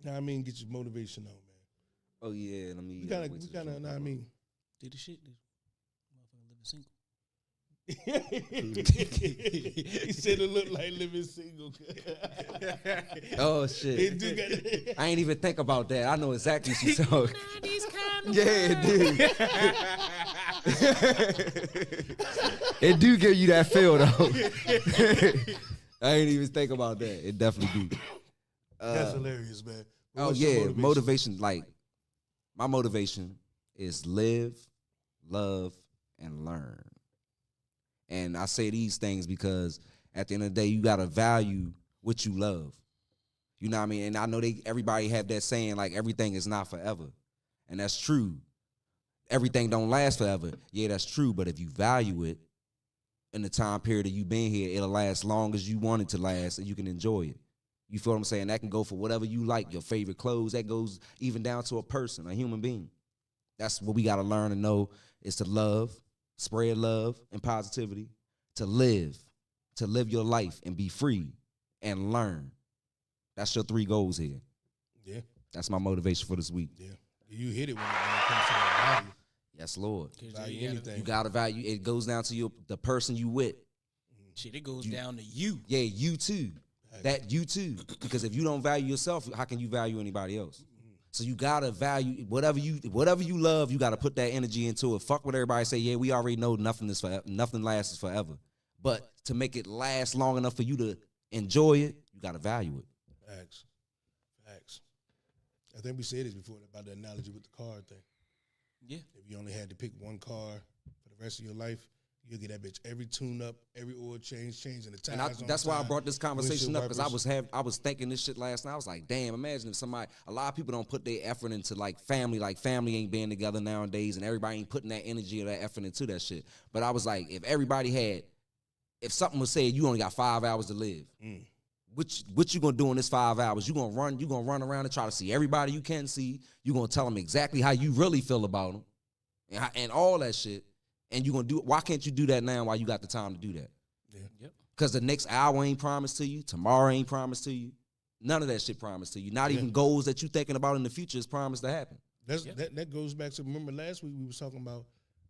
Know what I mean? Get your motivation on, man. Oh yeah, let me. We kind of, know what I mean? Did the shit, this motherfucker living single. He said it looked like living single. Oh shit! It do got I ain't even think about that. I know exactly what she's talking. These kind of Yeah, it do. It do give you that feel though. I ain't even think about that. It definitely do. That's hilarious, man. Oh What's your yeah, motivation. Like my motivation is live, love, and learn. And I say these things because at the end of the day, you gotta value what you love. You know what I mean? And I know everybody have that saying like everything is not forever, and that's true. Everything don't last forever. Yeah, that's true. But if you value it in the time period that you've been here, it'll last long as you want it to last, and you can enjoy it. You feel what I'm saying? That can go for whatever you like, your favorite clothes. That goes even down to a person, a human being. That's what we got to learn and know is to love, spread love and positivity, to live your life and be free and learn. That's your 3 goals here. Yeah. That's my motivation for this week. Yeah. You hit it when it comes to that value. Yes, Lord. Value anything. You got to value. It goes down to the person you with. shit, it goes down to you. Yeah, you too. That you too. Because if you don't value yourself, how can you value anybody else? So you gotta value whatever you love. You gotta put that energy into it. Fuck what everybody say. Yeah, we already know nothing lasts forever. But to make it last long enough for you to enjoy it, you gotta value it. Facts. I think we said this before about the analogy with the car thing. Yeah. If you only had to pick one car for the rest of your life, you'll get that bitch every tune up, every oil change, changing the tires. And that's why I brought this conversation up, because I was thinking this shit last night. I was like, damn, imagine if a lot of people don't put their effort into like family ain't being together nowadays, and everybody ain't putting that energy or that effort into that shit. But I was like, if something was said, you only got 5 hours to live. What you gonna do in this 5 hours? You gonna run around and try to see everybody you can see. You gonna tell them exactly how you really feel about them, and all that shit. And you gonna do it. Why can't you do that now while you got the time to do that? Yeah. Yep. Because the next hour ain't promised to you. Tomorrow ain't promised to you. None of that shit promised to you. Not even goals that you thinking about in the future is promised to happen. That goes back to, remember last week we was talking about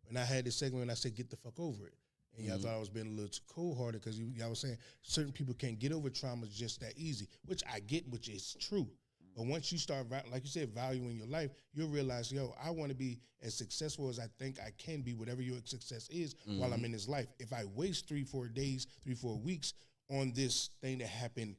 when I had this segment and I said get the fuck over it. And y'all thought I was being a little too cold-hearted because y'all was saying certain people can't get over traumas just that easy, which I get, which is true. But once you start, like you said, valuing your life, you'll realize, I want to be as successful as I think I can be, whatever your success is, while I'm in this life. If I waste 3-4 days, 3-4 weeks on this thing that happened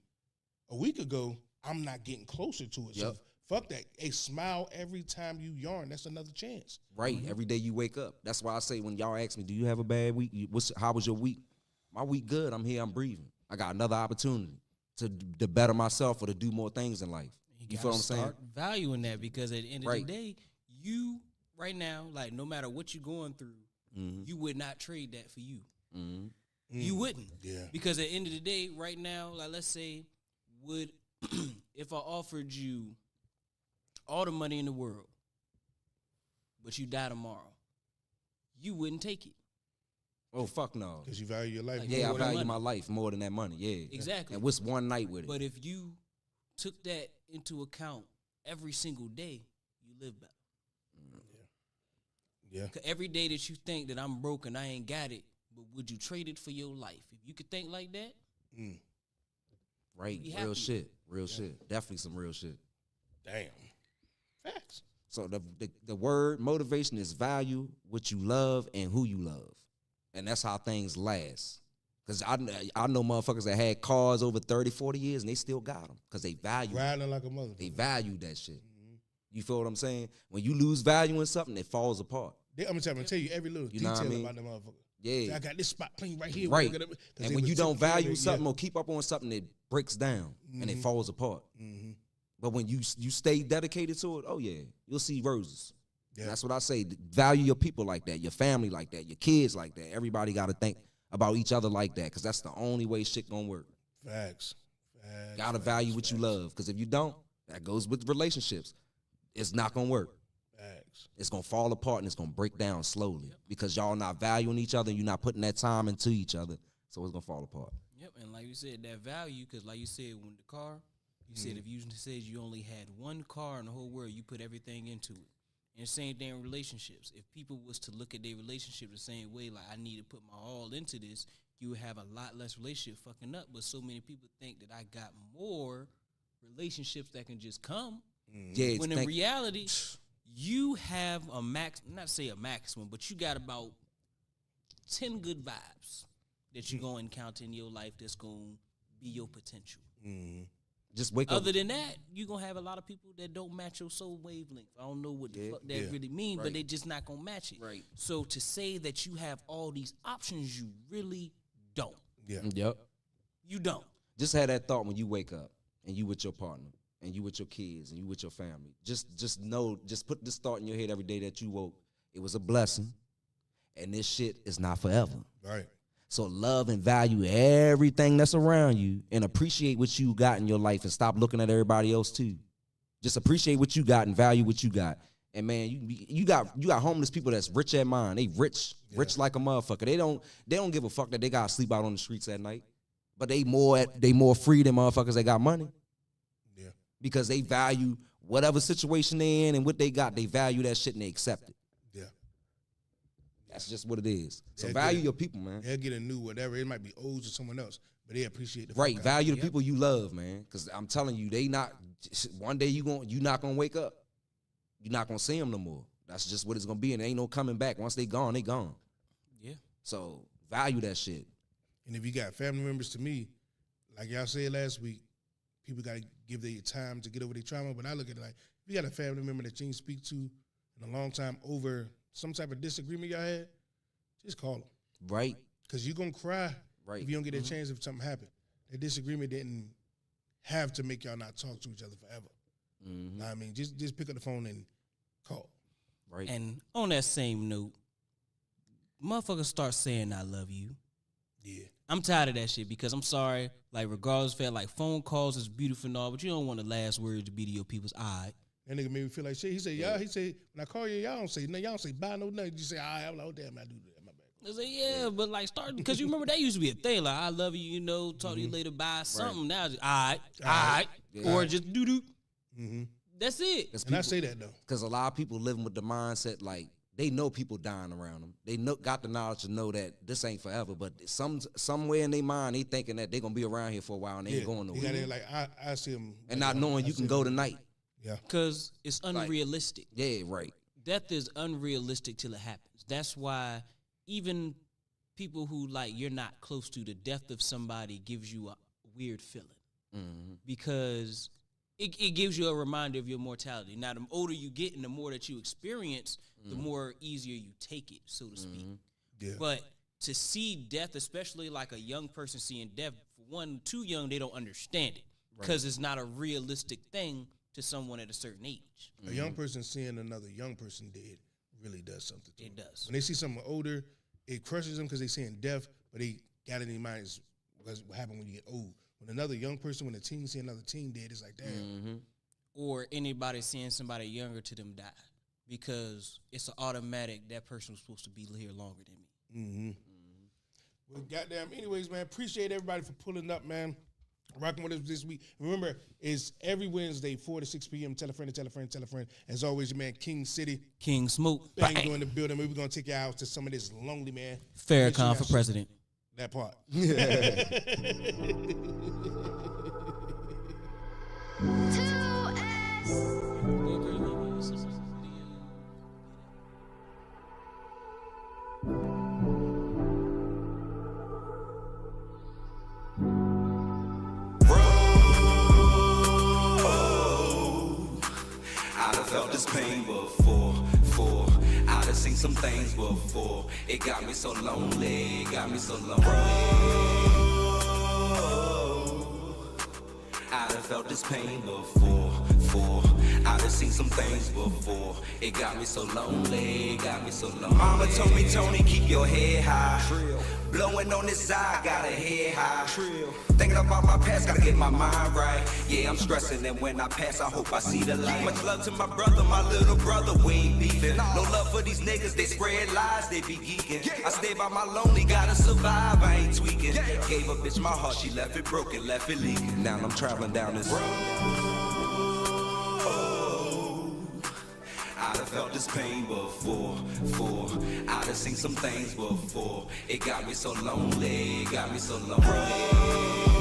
a week ago, I'm not getting closer to it. So fuck that. A smile every time you yarn. That's another chance. Right. Every day you wake up. That's why I say when y'all ask me, do you have a bad week? How was your week? My week good. I'm here. I'm breathing. I got another opportunity to better myself or to do more things in life. You feel what I'm saying? Start valuing that, because at the end of the day, you right now, like no matter what you're going through, you would not trade that for you. You wouldn't. Yeah. Because at the end of the day, right now, like let's say, if I offered you all the money in the world, but you die tomorrow, you wouldn't take it. Oh, fuck no. Because you value your life. Like, Yeah, I more than value money. my life more than that money. Yeah. Exactly. And what's one night with it? But if you took that into account every single day, you live better. Yeah. 'Cause every day that you think that I'm broke and I ain't got it, but would you trade it for your life? If you could think like that, Right. be Real happy. shit. Real shit. Definitely some real shit. Damn. Facts. So the word motivation is value what you love and who you love. And that's how things last. Because I know motherfuckers that had cars over 30, 40 years and they still got them because they value Riding like a mother. They value that shit. You feel what I'm saying? When you lose value in something, it falls apart. I'm gonna tell you every little You know detail what I mean? about the motherfucker. Yeah. I got this spot clean right here. Right. 'Cause And they when was you don't taking care of value it, something or keep up on something, it breaks down and it falls apart. Mm-hmm. But when you stay dedicated to it, oh yeah, you'll see roses. Yeah. That's what I say. Value your people like that, your family like that, your kids like that. Everybody got to think about each other like that because that's the only way shit gonna work. Facts. Gotta value what you love because if you don't, that goes with relationships. It's not gonna work. Facts. It's gonna fall apart and it's gonna break down slowly because y'all not valuing each other and you're not putting that time into each other, so it's gonna fall apart. Yep, and like you said, that value, because like you said, when the car, you said if you said you only had one car in the whole world, you put everything into it. And the same thing in relationships. If people was to look at their relationship the same way, like I need to put my all into this, you would have a lot less relationship fucking up. But so many people think that I got more relationships that can just come. Yeah, When in reality, you have a not say a maximum, but you got about 10 good vibes that you're going to encounter in your life that's going to be your potential. just wake up. Other than that, you're going to have a lot of people that don't match your soul wavelength. I don't know what the fuck that really mean, but they just not going to match it. Right. So to say that you have all these options, you really don't. Yeah. Yep. You don't. Just have that thought when you wake up and you with your partner and you with your kids and you with your family. Just know, just put this thought in your head every day that you woke. It was a blessing, and this shit is not forever. Right. So love and value everything that's around you and appreciate what you got in your life and stop looking at everybody else too. Just appreciate what you got and value what you got. And man, you got homeless people that's rich at mind. They rich like a motherfucker. They don't give a fuck that they gotta sleep out on the streets at night. But they more free than motherfuckers that got money. Yeah. Because they value whatever situation they in and what they got, they value that shit and they accept it. Yeah. That's just what it is. So They'll value get your people, man. They'll get a new whatever. It might be O's or someone else, but they appreciate the fuck Right, out. value the people you love, man. Because I'm telling you, they not. One day you not gonna wake up. You're not gonna see them no more. That's just what it's gonna be, and there ain't no coming back. Once they gone, they gone. Yeah. So value that shit. And if you got family members, to me, like y'all said last week, people got to give their time to get over their trauma. But I look at it like, if you got a family member that you didn't speak to in a long time over some type of disagreement y'all had, just call them. Right. Because you're going to cry Right. if you don't get that chance if something happened. That disagreement didn't have to make y'all not talk to each other forever. Mm-hmm. I mean, just pick up the phone and call. Right. And on that same note, motherfuckers start saying I love you. Yeah. I'm tired of that shit because I'm sorry, like regardless of that, like phone calls is beautiful and all, but you don't want the last word to be to your people's eye. That nigga made me feel like shit. He said, y'all, when I call you, y'all don't say bye, no nothing. You say, all right. I'm like, oh, damn, I do that. My bad. I say, yeah, but like start, because you remember that used to be a thing, like I love you, talk to you later, bye, something. Now it's all right, or just doo-doo. Mm-hmm. That's it. And I say that, though. Because a lot of people living with the mindset like they know people dying around them. They got the knowledge to know that this ain't forever, but somewhere in their mind they thinking that they gonna be around here for a while and they ain't going He got nowhere. it like I see him, And not knowing you can go tonight. Yeah. Because it's unrealistic. Yeah, right. Death is unrealistic till it happens. That's why even people who like you're not close to, the death of somebody gives you a weird feeling. Mm-hmm. Because it gives you a reminder of your mortality. Now, the older you get and the more that you experience, the more easier you take it, so to speak. Yeah. But to see death, especially like a young person seeing death, for one, too young, they don't understand it because it's not a realistic thing to someone at a certain age. A young person seeing another young person dead really does something to them. It does. When they see someone older, it crushes them because they seeing death, but they got it in their minds what happened when you get old. When another young person, when a teen see another teen dead, it's like, damn. Mm-hmm. Or anybody seeing somebody younger to them die. Because it's an automatic, that person was supposed to be here longer than me. Mm-hmm. Well, goddamn, anyways, man, appreciate everybody for pulling up, man. Rocking with us this week. Remember, it's every Wednesday, 4 to 6 p.m. Tell a friend, tell a friend, tell a friend. As always, your man, King City. King Smoke. Bang doing the building. We're going to take you out to some of this lonely, man. Farrakhan for president. That part. this pain before. I done seen some things before. It got me so lonely, it got me so lonely. I done felt this pain before. I done seen some things before. It got me so lonely, it got me so lonely. Mama told me, Tony, keep your head high. Blowing on this side, got a head high. Thinking about my past, gotta get my mind right. Yeah, I'm stressing, and when I pass, I hope I see the light. Much love to my brother, my little brother, we ain't beefing. No love for these niggas, they spread lies, they be geeking. I stay by my lonely, gotta survive, I ain't tweaking. Gave a bitch my heart, she left it broken, left it leaking. Now I'm traveling down this road. I done felt this pain before. I done seen some things before. It got me so lonely, it got me so lonely.